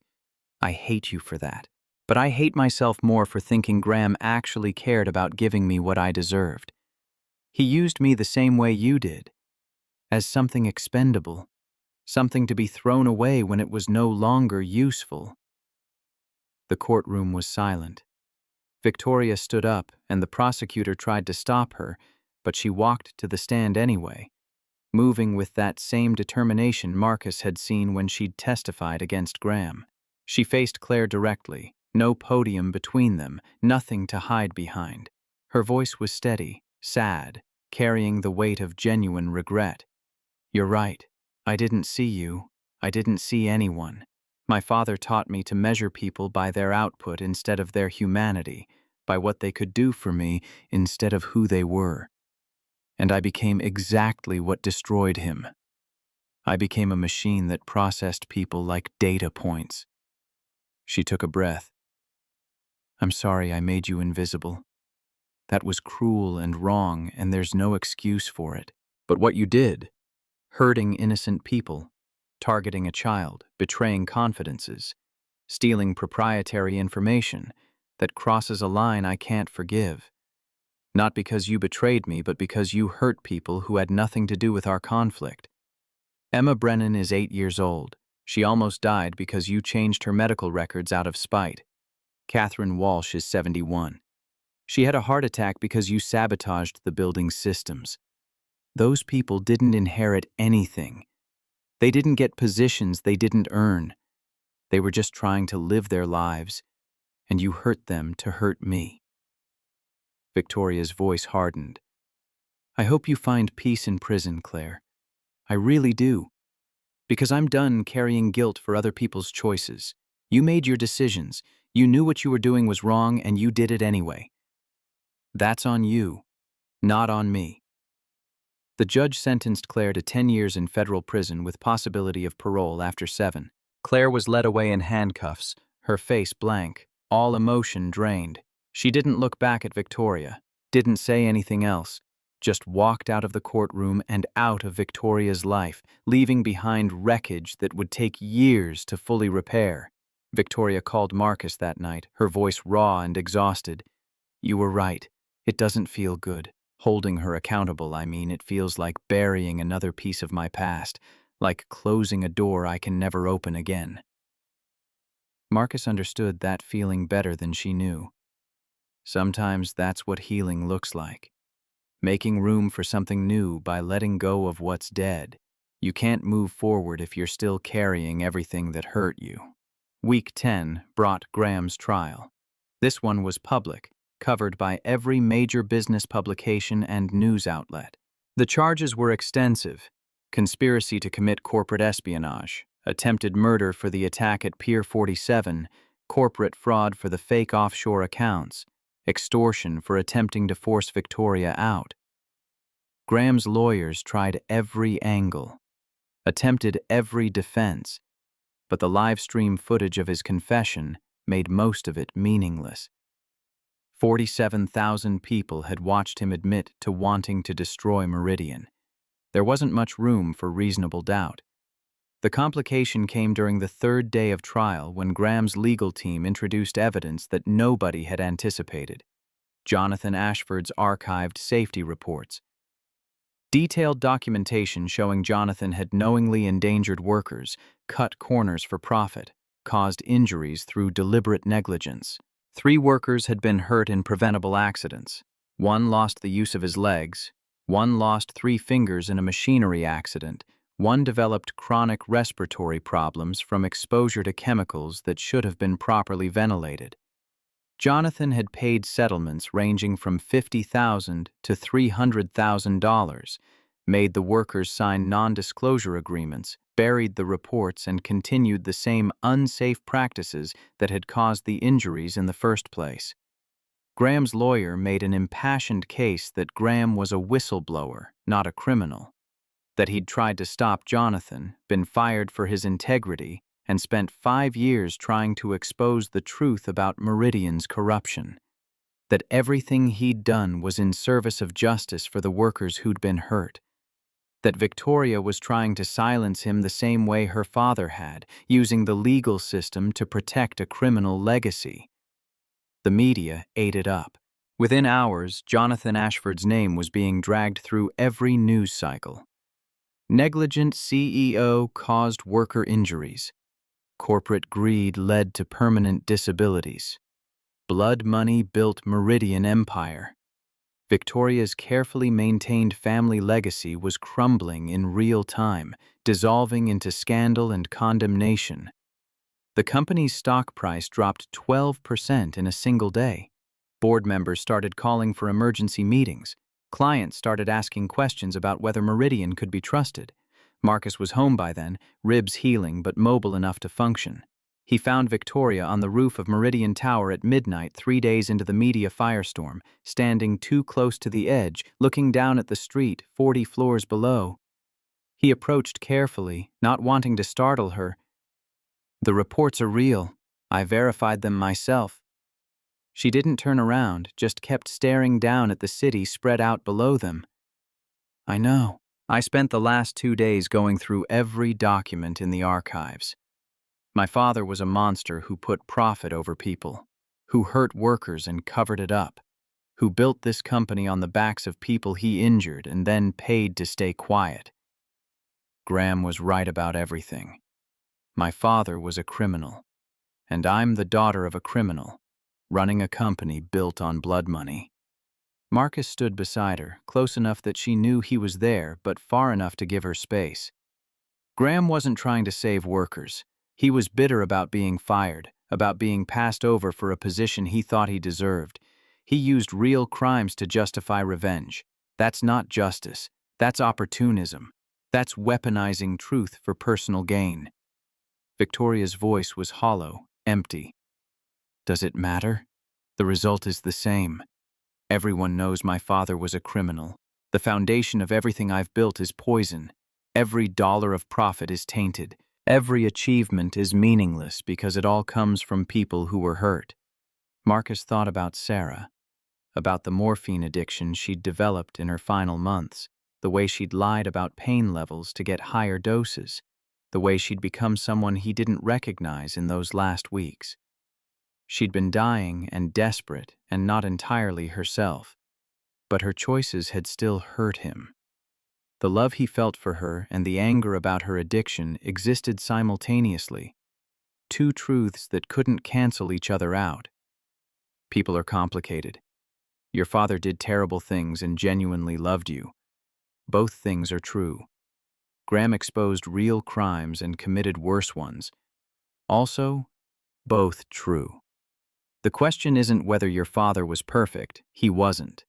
I hate you for that. But I hate myself more for thinking Graham actually cared about giving me what I deserved. He used me the same way you did, as something expendable, something to be thrown away when it was no longer useful. The courtroom was silent. Victoria stood up, and the prosecutor tried to stop her, but she walked to the stand anyway, moving with that same determination Marcus had seen when she'd testified against Graham. She faced Claire directly, no podium between them, nothing to hide behind. Her voice was steady, sad, carrying the weight of genuine regret. You're right. I didn't see you. I didn't see anyone. My father taught me to measure people by their output instead of their humanity, by what they could do for me instead of who they were. And I became exactly what destroyed him. I became a machine that processed people like data points. She took a breath. I'm sorry I made you invisible. That was cruel and wrong, and there's no excuse for it. But what you did, hurting innocent people, targeting a child, betraying confidences, stealing proprietary information, that crosses a line I can't forgive. Not because you betrayed me, but because you hurt people who had nothing to do with our conflict. Emma Brennan is 8 years old. She almost died because you changed her medical records out of spite. Catherine Walsh is 71. She had a heart attack because you sabotaged the building's systems. Those people didn't inherit anything. They didn't get positions they didn't earn. They were just trying to live their lives, and you hurt them to hurt me. Victoria's voice hardened. I hope you find peace in prison, Claire. I really do. Because I'm done carrying guilt for other people's choices. You made your decisions. You knew what you were doing was wrong, and you did it anyway. That's on you, not on me. The judge sentenced Claire to 10 years in federal prison with possibility of parole after 7. Claire was led away in handcuffs, her face blank, all emotion drained. She didn't look back at Victoria, didn't say anything else, just walked out of the courtroom and out of Victoria's life, leaving behind wreckage that would take years to fully repair. Victoria called Marcus that night, her voice raw and exhausted. "You were right. It doesn't feel good. Holding her accountable, I mean, it feels like burying another piece of my past, like closing a door I can never open again." Marcus understood that feeling better than she knew. Sometimes that's what healing looks like. Making room for something new by letting go of what's dead. You can't move forward if you're still carrying everything that hurt you. Week 10 brought Graham's trial. This one was public, covered by every major business publication and news outlet. The charges were extensive: conspiracy to commit corporate espionage, attempted murder for the attack at Pier 47, corporate fraud for the fake offshore accounts, extortion for attempting to force Victoria out. Graham's lawyers tried every angle, attempted every defense, but the live stream footage of his confession made most of it meaningless. 47,000 people had watched him admit to wanting to destroy Meridian. There wasn't much room for reasonable doubt. The complication came during the third day of trial when Graham's legal team introduced evidence that nobody had anticipated: Jonathan Ashford's archived safety reports. Detailed documentation showing Jonathan had knowingly endangered workers, cut corners for profit, caused injuries through deliberate negligence. 3 workers had been hurt in preventable accidents. 1 lost the use of his legs. 1 lost 3 fingers in a machinery accident. 1 developed chronic respiratory problems from exposure to chemicals that should have been properly ventilated. Jonathan had paid settlements ranging from $50,000 to $300,000, made the workers sign non-disclosure agreements, buried the reports, and continued the same unsafe practices that had caused the injuries in the first place. Graham's lawyer made an impassioned case that Graham was a whistleblower, not a criminal, that he'd tried to stop Jonathan, been fired for his integrity, and spent 5 years trying to expose the truth about Meridian's corruption, that everything he'd done was in service of justice for the workers who'd been hurt, that Victoria was trying to silence him the same way her father had, using the legal system to protect a criminal legacy. The media ate it up. Within hours, Jonathan Ashford's name was being dragged through every news cycle. Negligent CEO caused worker injuries. Corporate greed led to permanent disabilities. Blood money built Meridian empire. Victoria's carefully maintained family legacy was crumbling in real time, dissolving into scandal and condemnation. The company's stock price dropped 12% in a single day. Board members started calling for emergency meetings. Clients started asking questions about whether Meridian could be trusted. Marcus was home by then, ribs healing but mobile enough to function. He found Victoria on the roof of Meridian Tower at midnight 3 days into the media firestorm, standing too close to the edge, looking down at the street 40 floors below. He approached carefully, not wanting to startle her. "The reports are real. I verified them myself." She didn't turn around, just kept staring down at the city spread out below them. "I know. I spent the last 2 days going through every document in the archives. My father was a monster who put profit over people, who hurt workers and covered it up, who built this company on the backs of people he injured and then paid to stay quiet. Graham was right about everything. My father was a criminal, and I'm the daughter of a criminal, running a company built on blood money." Marcus stood beside her, close enough that she knew he was there, but far enough to give her space. Graham wasn't trying to save workers. He was bitter about being fired, about being passed over for a position he thought he deserved. He used real crimes to justify revenge. That's not justice. That's opportunism. That's weaponizing truth for personal gain. Victoria's voice was hollow, empty. "Does it matter? The result is the same. Everyone knows my father was a criminal. The foundation of everything I've built is poison. Every dollar of profit is tainted. Every achievement is meaningless because it all comes from people who were hurt." Marcus thought about Sarah, about the morphine addiction she'd developed in her final months, the way she'd lied about pain levels to get higher doses. the way she'd become someone he didn't recognize in those last weeks. She'd been dying and desperate and not entirely herself, but her choices had still hurt him. The love he felt for her and the anger about her addiction existed simultaneously, two truths that couldn't cancel each other out. People are complicated. Your father did terrible things and genuinely loved you. Both things are true. Graham exposed real crimes and committed worse ones. Also, both true. The question isn't whether your father was perfect. He wasn't.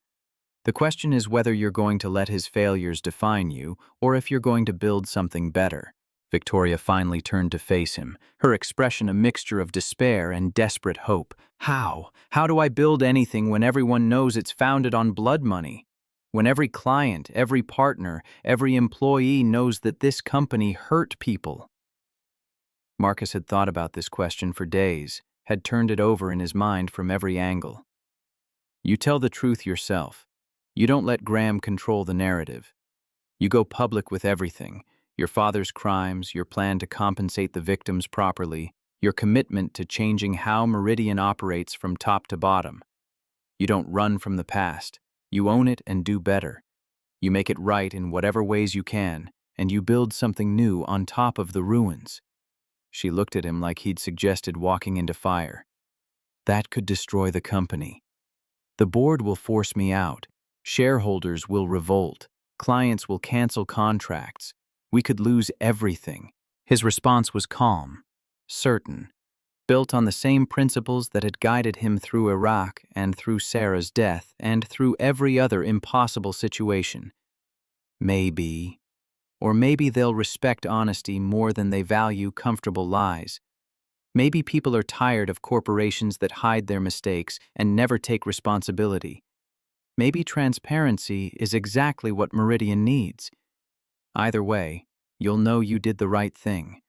The question is whether you're going to let his failures define you or if you're going to build something better. Victoria finally turned to face him, her expression a mixture of despair and desperate hope. How? How do I build anything when everyone knows it's founded on blood money? When every client, every partner, every employee knows that this company hurt people? Marcus had thought about this question for days, had turned it over in his mind from every angle. You tell the truth yourself. You don't let Graham control the narrative. You go public with everything. Your father's crimes, your plan to compensate the victims properly, your commitment to changing how Meridian operates from top to bottom. You don't run from the past. You own it and do better. You make it right in whatever ways you can, and you build something new on top of the ruins. She looked at him like he'd suggested walking into fire. That could destroy the company. The board will force me out. Shareholders will revolt. Clients will cancel contracts. We could lose everything. His response was calm, certain, built on the same principles that had guided him through Iraq and through Sarah's death and through every other impossible situation. Maybe, or maybe they'll respect honesty more than they value comfortable lies. Maybe people are tired of corporations that hide their mistakes and never take responsibility. Maybe transparency is exactly what Meridian needs. Either way, you'll know you did the right thing.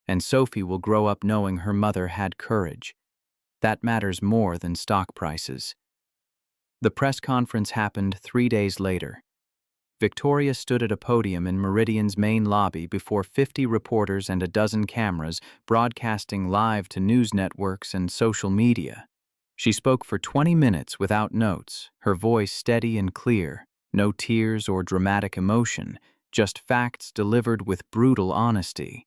And Sophie will grow up knowing her mother had courage. That matters more than stock prices. The press conference happened 3 days later. Victoria stood at a podium in Meridian's main lobby before 50 reporters and a dozen cameras, broadcasting live to news networks and social media. She spoke for 20 minutes without notes, her voice steady and clear, no tears or dramatic emotion, just facts delivered with brutal honesty.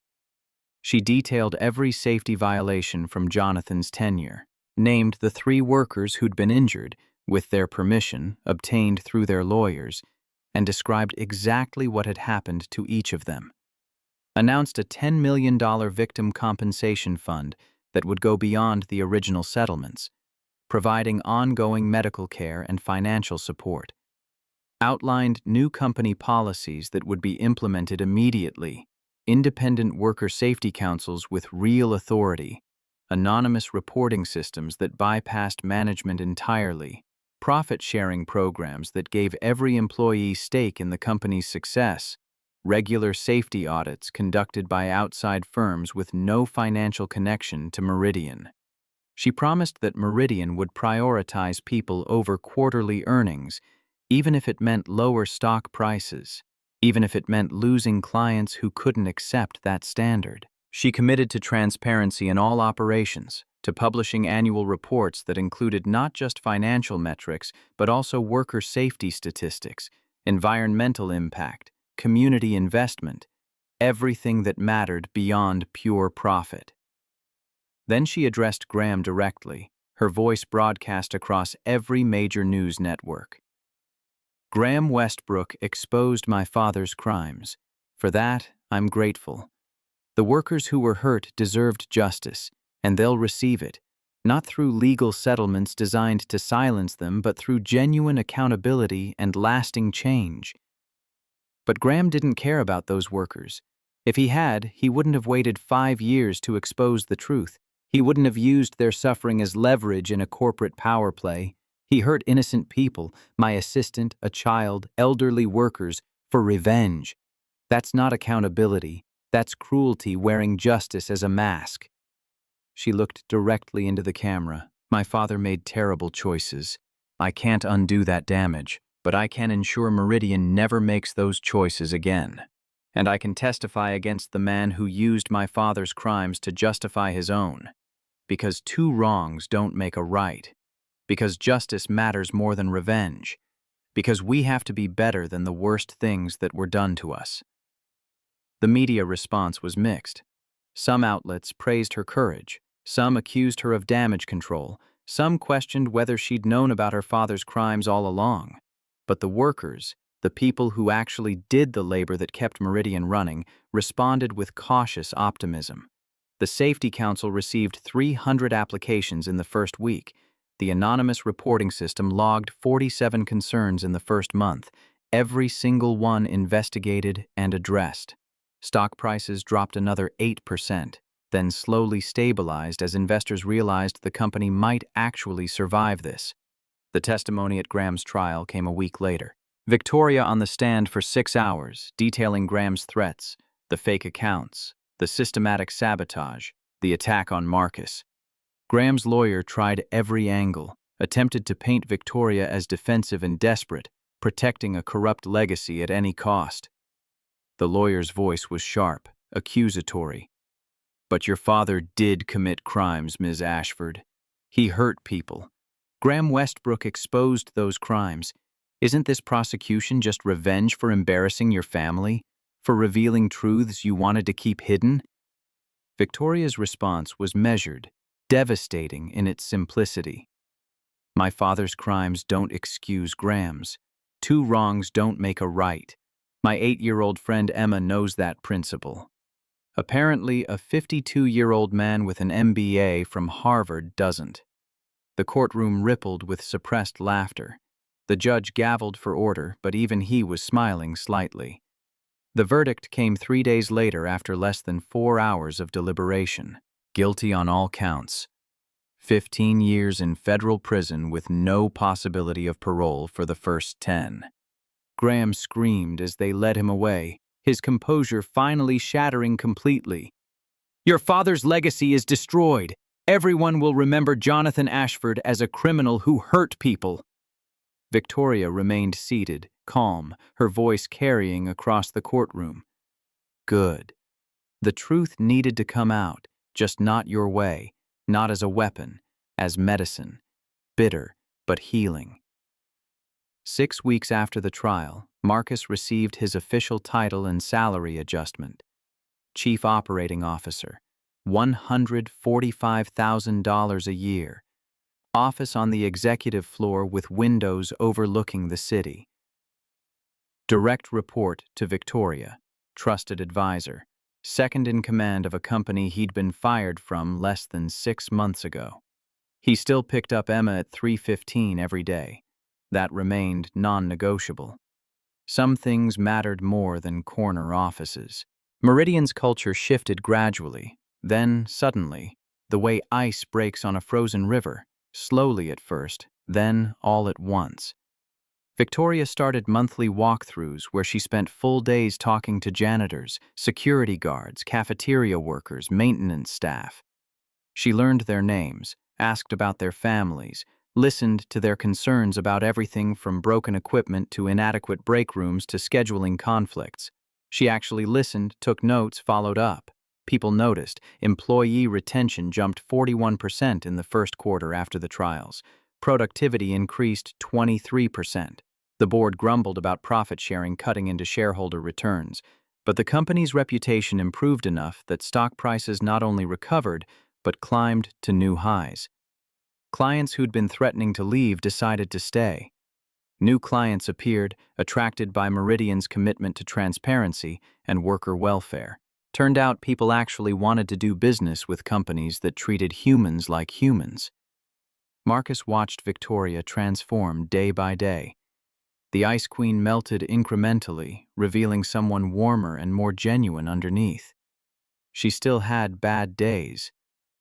She detailed every safety violation from Jonathan's tenure, named the 3 workers who'd been injured, with their permission, obtained through their lawyers, and described exactly what had happened to each of them. Announced a $10 million victim compensation fund that would go beyond the original settlements, providing ongoing medical care and financial support. Outlined new company policies that would be implemented immediately, independent worker safety councils with real authority, anonymous reporting systems that bypassed management entirely, profit-sharing programs that gave every employee stake in the company's success, regular safety audits conducted by outside firms with no financial connection to Meridian. She promised that Meridian would prioritize people over quarterly earnings, even if it meant lower stock prices, even if it meant losing clients who couldn't accept that standard. She committed to transparency in all operations, to publishing annual reports that included not just financial metrics, but also worker safety statistics, environmental impact, community investment, everything that mattered beyond pure profit. Then she addressed Graham directly, her voice broadcast across every major news network. Graham Westbrook exposed my father's crimes. For that, I'm grateful. The workers who were hurt deserved justice, and they'll receive it, not through legal settlements designed to silence them, but through genuine accountability and lasting change. But Graham didn't care about those workers. If he had, he wouldn't have waited 5 years to expose the truth. He wouldn't have used their suffering as leverage in a corporate power play. He hurt innocent people, my assistant, a child, elderly workers, for revenge. That's not accountability. That's cruelty wearing justice as a mask. She looked directly into the camera. My father made terrible choices. I can't undo that damage, but I can ensure Meridian never makes those choices again. And I can testify against the man who used my father's crimes to justify his own. Because two wrongs don't make a right. Because justice matters more than revenge. Because we have to be better than the worst things that were done to us. The media response was mixed. Some outlets praised her courage. Some accused her of damage control. Some questioned whether she'd known about her father's crimes all along. But the workers, the people who actually did the labor that kept Meridian running, responded with cautious optimism. The Safety Council received 300 applications in the first week. The anonymous reporting system logged 47 concerns in the first month, every single one investigated and addressed. Stock prices dropped another 8%, then slowly stabilized as investors realized the company might actually survive this. The testimony at Graham's trial came a week later. Victoria on the stand for 6 hours, detailing Graham's threats, the fake accounts, the systematic sabotage, the attack on Marcus. Graham's lawyer tried every angle, attempted to paint Victoria as defensive and desperate, protecting a corrupt legacy at any cost. The lawyer's voice was sharp, accusatory. But your father did commit crimes, Ms. Ashford. He hurt people. Graham Westbrook exposed those crimes. Isn't this prosecution just revenge for embarrassing your family? For revealing truths you wanted to keep hidden? Victoria's response was measured, devastating in its simplicity. My father's crimes don't excuse Graham's. Two wrongs don't make a right. My 8-year-old friend Emma knows that principle. Apparently, a 52-year-old man with an MBA from Harvard doesn't. The courtroom rippled with suppressed laughter. The judge gavelled for order, but even he was smiling slightly. The verdict came 3 days later after less than 4 hours of deliberation. Guilty on all counts. 15 years in federal prison with no possibility of parole for the first 10. Graham screamed as they led him away, his composure finally shattering completely. Your father's legacy is destroyed. Everyone will remember Jonathan Ashford as a criminal who hurt people. Victoria remained seated, calm, her voice carrying across the courtroom. Good. The truth needed to come out, just not your way, not as a weapon, as medicine. Bitter, but healing. 6 weeks after the trial, Marcus received his official title and salary adjustment. Chief Operating Officer, $145,000 a year. Office on the executive floor with windows overlooking the city. Direct report to Victoria, trusted advisor, second in command of a company he'd been fired from less than 6 months ago. He still picked up Emma at 3:15 every day. That remained non-negotiable. Some things mattered more than corner offices. Meridian's culture shifted gradually, then, suddenly, the way ice breaks on a frozen river, slowly at first, then all at once. Victoria started monthly walkthroughs where she spent full days talking to janitors, security guards, cafeteria workers, maintenance staff. She learned their names, asked about their families, listened to their concerns about everything from broken equipment to inadequate break rooms to scheduling conflicts. She actually listened, took notes, followed up. People noticed. Employee retention jumped 41% in the first quarter after the trials. Productivity increased 23%. The board grumbled about profit sharing cutting into shareholder returns, but the company's reputation improved enough that stock prices not only recovered, but climbed to new highs. Clients who'd been threatening to leave decided to stay. New clients appeared, attracted by Meridian's commitment to transparency and worker welfare. Turned out people actually wanted to do business with companies that treated humans like humans. Marcus watched Victoria transform day by day. The Ice Queen melted incrementally, revealing someone warmer and more genuine underneath. She still had bad days,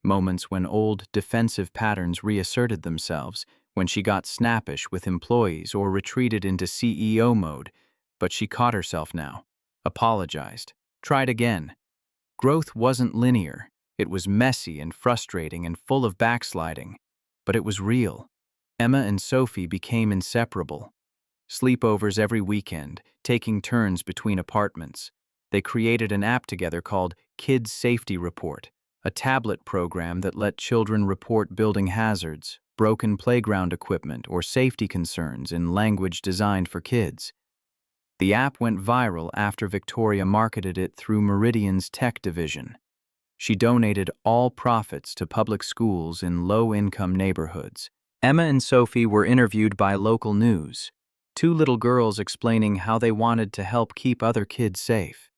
moments when old defensive patterns reasserted themselves, when she got snappish with employees or retreated into CEO mode, but she caught herself now, apologized, tried again. Growth wasn't linear. It was messy and frustrating and full of backsliding, but it was real. Emma and Sophie became inseparable. Sleepovers every weekend, taking turns between apartments. They created an app together called Kids Safety Report, a tablet program that let children report building hazards, broken playground equipment, or safety concerns in language designed for kids. The app went viral after Victoria marketed it through Meridian's tech division. She donated all profits to public schools in low-income neighborhoods. Emma and Sophie were interviewed by local news, two little girls explaining how they wanted to help keep other kids safe.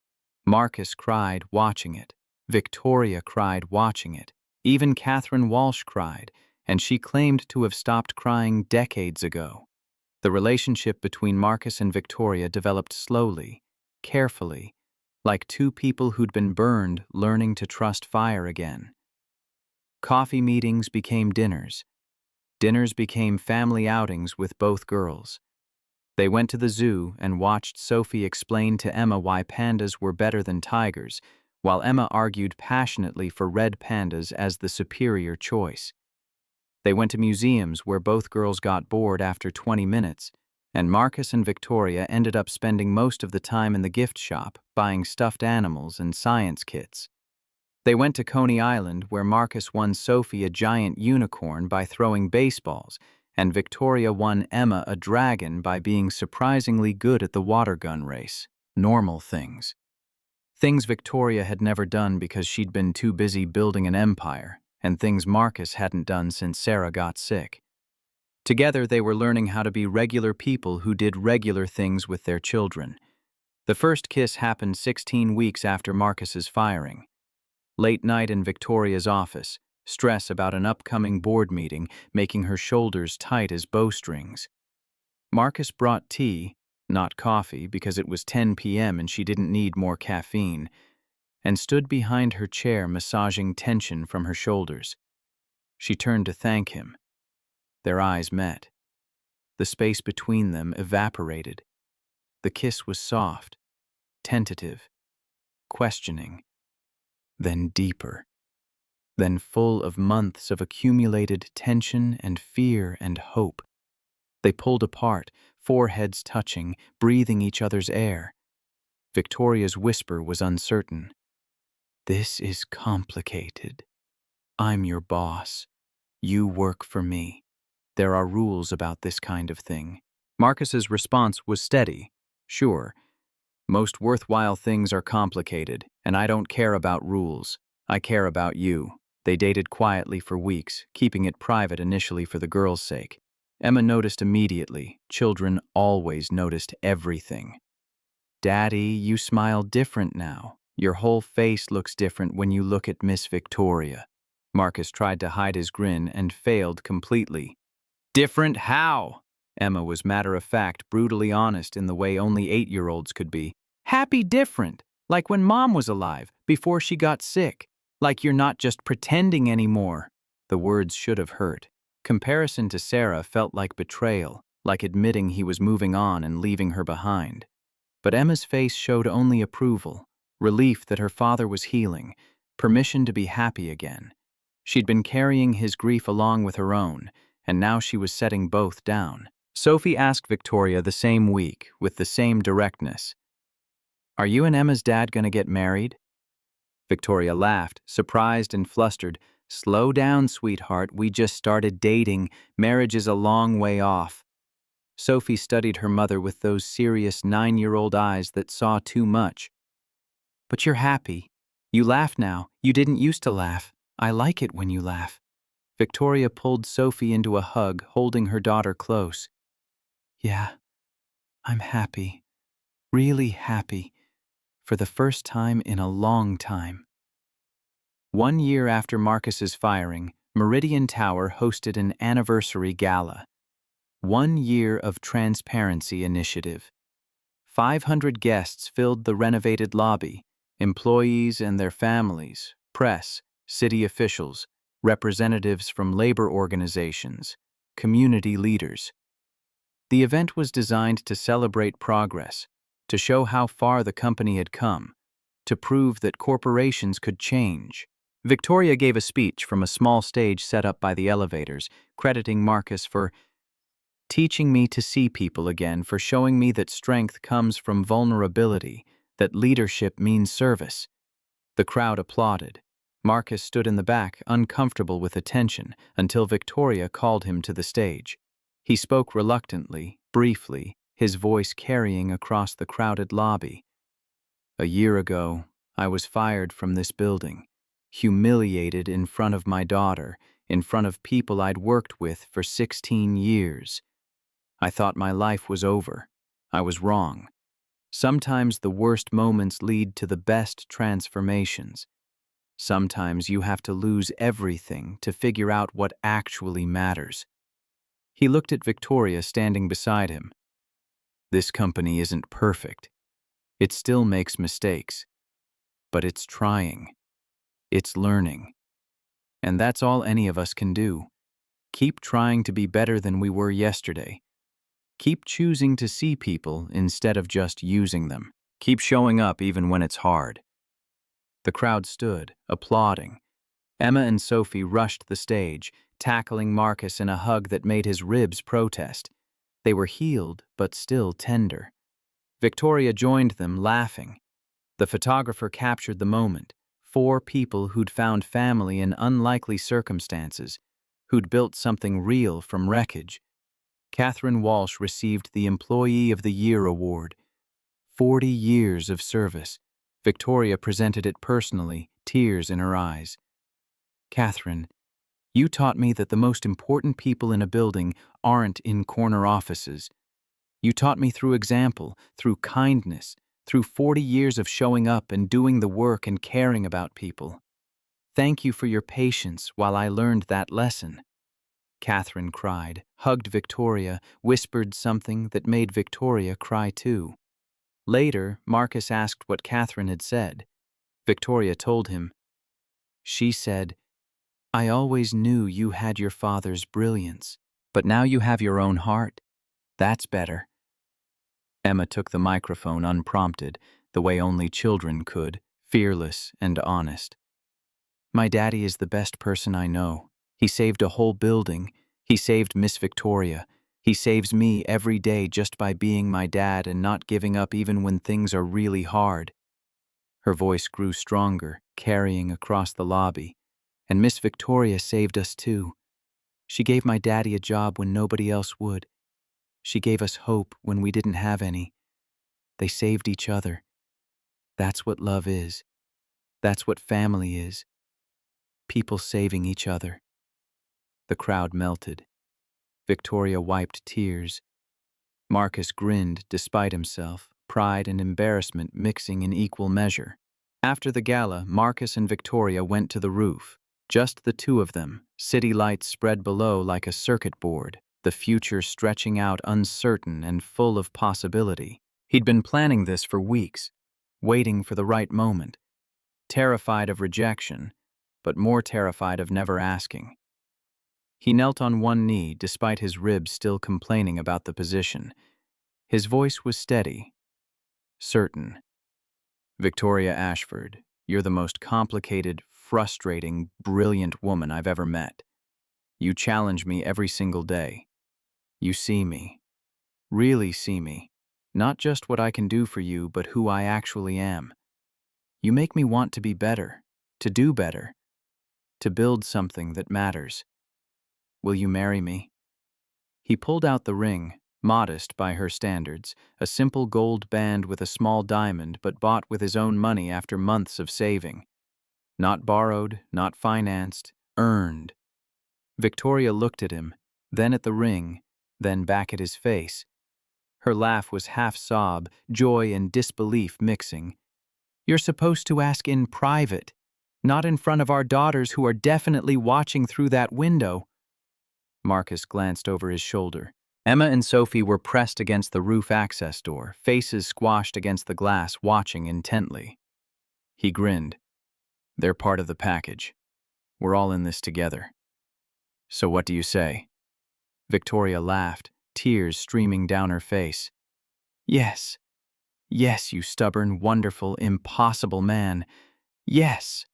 Marcus cried watching it. Victoria cried watching it. Even Catherine Walsh cried, and she claimed to have stopped crying decades ago. The relationship between Marcus and Victoria developed slowly, carefully, like two people who'd been burned learning to trust fire again. Coffee meetings became dinners. Dinners became family outings with both girls. They went to the zoo and watched Sophie explain to Emma why pandas were better than tigers, while Emma argued passionately for red pandas as the superior choice. They went to museums where both girls got bored after 20 minutes, and Marcus and Victoria ended up spending most of the time in the gift shop, buying stuffed animals and science kits. They went to Coney Island, where Marcus won Sophie a giant unicorn by throwing baseballs, and Victoria won Emma a dragon by being surprisingly good at the water gun race. Normal things. Things Victoria had never done because she'd been too busy building an empire, and things Marcus hadn't done since Sarah got sick. Together, they were learning how to be regular people who did regular things with their children. The first kiss happened 16 weeks after Marcus's firing. Late night in Victoria's office, stress about an upcoming board meeting making her shoulders tight as bowstrings. Marcus brought tea, not coffee because it was 10 p.m. and she didn't need more caffeine, and stood behind her chair massaging tension from her shoulders. She turned to thank him. Their eyes met. The space between them evaporated. The kiss was soft, tentative, questioning, then deeper, then full of months of accumulated tension and fear and hope. They pulled apart, foreheads touching, breathing each other's air. Victoria's whisper was uncertain. "This is complicated. I'm your boss. You work for me. There are rules about this kind of thing." Marcus's response was steady. "Sure. Most worthwhile things are complicated, and I don't care about rules. I care about you." They dated quietly for weeks, keeping it private initially for the girls' sake. Emma noticed immediately. Children always noticed everything. "Daddy, you smile different now. Your whole face looks different when you look at Miss Victoria." Marcus tried to hide his grin and failed completely. "Different how?" Emma was matter-of-fact, brutally honest in the way only 8-year-olds could be. "Happy different, like when Mom was alive, before she got sick. Like you're not just pretending anymore." The words should have hurt. Comparison to Sarah felt like betrayal, like admitting he was moving on and leaving her behind. But Emma's face showed only approval, relief that her father was healing, permission to be happy again. She'd been carrying his grief along with her own, and now she was setting both down. Sophie asked Victoria the same week, with the same directness, "Are you and Emma's dad going to get married?" Victoria laughed, surprised and flustered. "Slow down, sweetheart. We just started dating. Marriage is a long way off." Sophie studied her mother with those serious 9-year-old eyes that saw too much. "But you're happy. You laugh now. You didn't used to laugh. I like it when you laugh." Victoria pulled Sophie into a hug, holding her daughter close. "Yeah, I'm happy. Really happy. For the first time in a long time." 1 year after Marcus's firing, Meridian Tower hosted an anniversary gala. 1 year of Transparency Initiative. 500 guests filled the renovated lobby, employees and their families, press, city officials, representatives from labor organizations, community leaders. The event was designed to celebrate progress, to show how far the company had come, to prove that corporations could change. Victoria gave a speech from a small stage set up by the elevators, crediting Marcus for teaching me to see people again, for showing me that strength comes from vulnerability, that leadership means service. The crowd applauded. Marcus stood in the back, uncomfortable with attention, until Victoria called him to the stage. He spoke reluctantly, briefly, his voice carrying across the crowded lobby. "A year ago, I was fired from this building, humiliated in front of my daughter, in front of people I'd worked with for 16 years. I thought my life was over. I was wrong. Sometimes the worst moments lead to the best transformations. Sometimes you have to lose everything to figure out what actually matters." He looked at Victoria standing beside him. "This company isn't perfect. It still makes mistakes. But it's trying. It's learning. And that's all any of us can do. Keep trying to be better than we were yesterday. Keep choosing to see people instead of just using them. Keep showing up even when it's hard." The crowd stood, applauding. Emma and Sophie rushed the stage, tackling Marcus in a hug that made his ribs protest. They were healed, but still tender. Victoria joined them, laughing. The photographer captured the moment. 4 people who'd found family in unlikely circumstances, who'd built something real from wreckage. Catherine Walsh received the Employee of the Year award. 40 years of service. Victoria presented it personally, tears in her eyes. "Catherine, you taught me that the most important people in a building aren't in corner offices. You taught me through example, through kindness, through 40 years of showing up and doing the work and caring about people. Thank you for your patience while I learned that lesson." Catherine cried, hugged Victoria, whispered something that made Victoria cry too. Later, Marcus asked what Catherine had said. Victoria told him. She said, "I always knew you had your father's brilliance, but now you have your own heart. That's better." Emma took the microphone unprompted, the way only children could, fearless and honest. "My daddy is the best person I know. He saved a whole building. He saved Miss Victoria. He saves me every day just by being my dad and not giving up even when things are really hard." Her voice grew stronger, carrying across the lobby. "And Miss Victoria saved us too. She gave my daddy a job when nobody else would. She gave us hope when we didn't have any. They saved each other. That's what love is. That's what family is. People saving each other." The crowd melted. Victoria wiped tears. Marcus grinned despite himself, pride and embarrassment mixing in equal measure. After the gala, Marcus and Victoria went to the roof. Just the two of them, city lights spread below like a circuit board, the future stretching out uncertain and full of possibility. He'd been planning this for weeks, waiting for the right moment, terrified of rejection, but more terrified of never asking. He knelt on one knee despite his ribs still complaining about the position. His voice was steady, certain. "Victoria Ashford, you're the most complicated, frustrating, brilliant woman I've ever met. You challenge me every single day. You see me, really see me, not just what I can do for you, but who I actually am. You make me want to be better, to do better, to build something that matters. Will you marry me?" He pulled out the ring, modest by her standards, a simple gold band with a small diamond but bought with his own money after months of saving. Not borrowed, not financed, earned. Victoria looked at him, then at the ring, then back at his face. Her laugh was half sob, joy and disbelief mixing. "You're supposed to ask in private, not in front of our daughters who are definitely watching through that window." Marcus glanced over his shoulder. Emma and Sophie were pressed against the roof access door, faces squashed against the glass, watching intently. He grinned. "They're part of the package. We're all in this together. So what do you say?" Victoria laughed, tears streaming down her face. "Yes. Yes, you stubborn, wonderful, impossible man. Yes."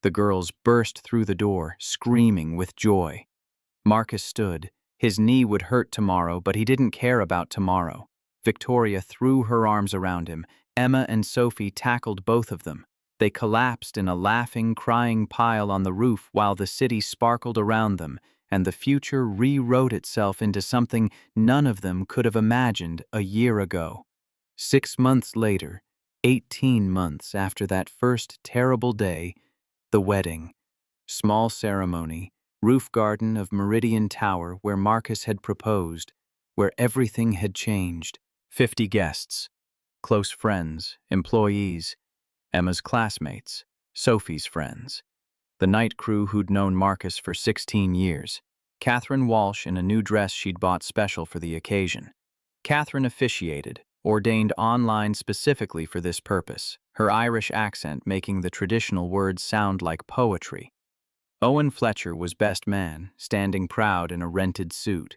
The girls burst through the door, screaming with joy. Marcus stood. His knee would hurt tomorrow, but he didn't care about tomorrow. Victoria threw her arms around him. Emma and Sophie tackled both of them. They collapsed in a laughing, crying pile on the roof while the city sparkled around them, and the future rewrote itself into something none of them could have imagined a year ago. 6 months later, 18 months after that first terrible day, the wedding. Small ceremony, roof garden of Meridian Tower where Marcus had proposed, where everything had changed. 50 guests, close friends, employees, Emma's classmates, Sophie's friends, the night crew who'd known Marcus for 16 years, Catherine Walsh in a new dress she'd bought special for the occasion. Catherine officiated, ordained online specifically for this purpose, her Irish accent making the traditional words sound like poetry. Owen Fletcher was best man, standing proud in a rented suit.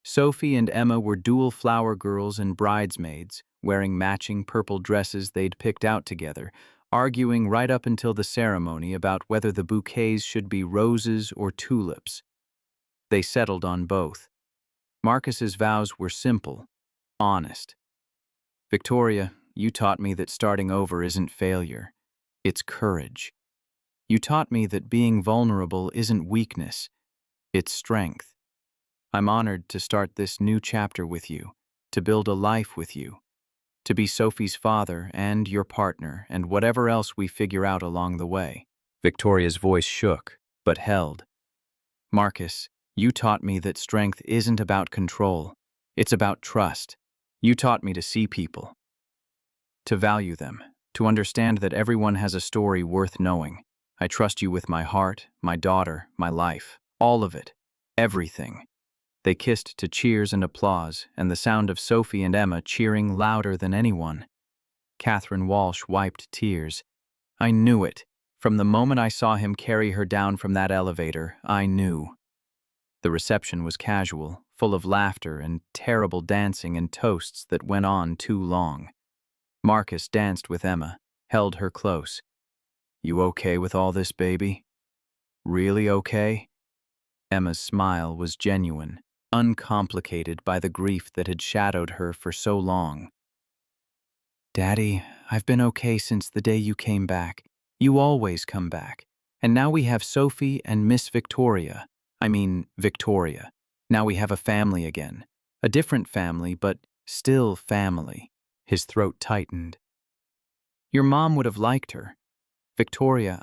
Sophie and Emma were dual flower girls and bridesmaids, wearing matching purple dresses they'd picked out together, arguing right up until the ceremony about whether the bouquets should be roses or tulips. They settled on both. Marcus's vows were simple, honest. Victoria, you taught me that starting over isn't failure, it's courage. You taught me that being vulnerable isn't weakness, it's strength. I'm honored to start this new chapter with you, to build a life with you, to be Sophie's father and your partner and whatever else we figure out along the way. Victoria's voice shook, but held. Marcus, you taught me that strength isn't about control, it's about trust. You taught me to see people, to value them, to understand that everyone has a story worth knowing. I trust you with my heart, my daughter, my life, all of it, everything. They kissed to cheers and applause, and the sound of Sophie and Emma cheering louder than anyone. Catherine Walsh wiped tears. I knew it. From the moment I saw him carry her down from that elevator, I knew. The reception was casual, full of laughter and terrible dancing and toasts that went on too long. Marcus danced with Emma, held her close. You okay with all this, baby? Really okay? Emma's smile was genuine, uncomplicated by the grief that had shadowed her for so long. Daddy, I've been okay since the day you came back. You always come back. And now we have Sophie and Miss Victoria. Victoria. Now we have a family again. A different family, but still family. His throat tightened. Your mom would have liked her. Victoria,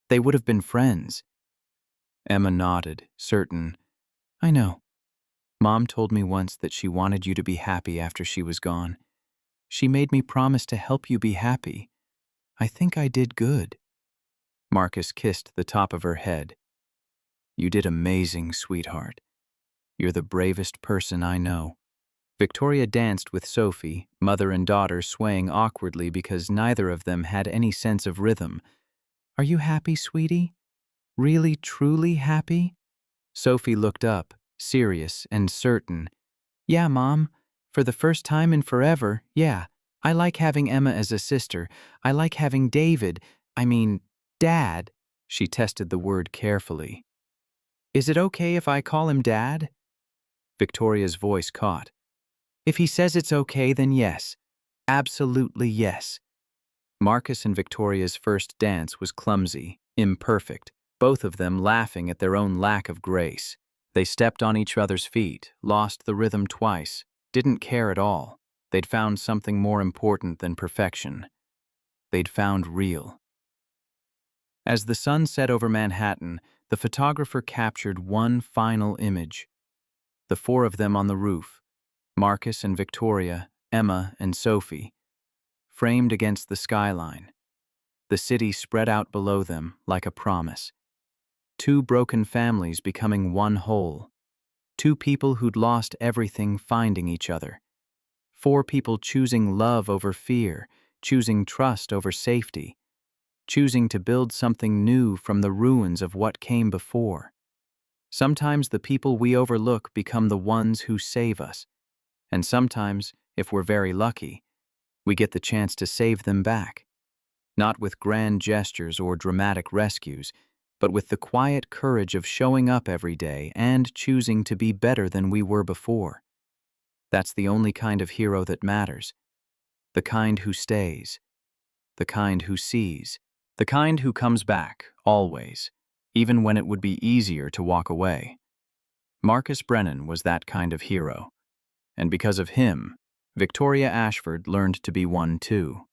they would have been friends. Emma nodded, certain. I know. Mom told me once that she wanted you to be happy after she was gone. She made me promise to help you be happy. I think I did good. Marcus kissed the top of her head. You did amazing, sweetheart. You're the bravest person I know. Victoria danced with Sophie, mother and daughter swaying awkwardly because neither of them had any sense of rhythm. Are you happy, sweetie? Really, truly happy? Sophie looked up, serious and certain. Yeah, Mom. For the first time in forever, yeah. I like having Emma as a sister. I like having Dad. She tested the word carefully. Is it okay if I call him Dad? Victoria's voice caught. If he says it's okay, then yes. Absolutely yes. Marcus and Victoria's first dance was clumsy, imperfect, both of them laughing at their own lack of grace. They stepped on each other's feet, lost the rhythm twice, didn't care at all. They'd found something more important than perfection. They'd found real. As the sun set over Manhattan, the photographer captured one final image. The four of them on the roof, Marcus and Victoria, Emma and Sophie, framed against the skyline. The city spread out below them like a promise. Two broken families becoming one whole. Two people who'd lost everything finding each other. Four people choosing love over fear, choosing trust over safety, choosing to build something new from the ruins of what came before. Sometimes the people we overlook become the ones who save us, and sometimes, if we're very lucky, we get the chance to save them back. Not with grand gestures or dramatic rescues, but with the quiet courage of showing up every day and choosing to be better than we were before. That's the only kind of hero that matters. The kind who stays. The kind who sees. The kind who comes back, always, even when it would be easier to walk away. Marcus Brennan was that kind of hero. And because of him, Victoria Ashford learned to be one too.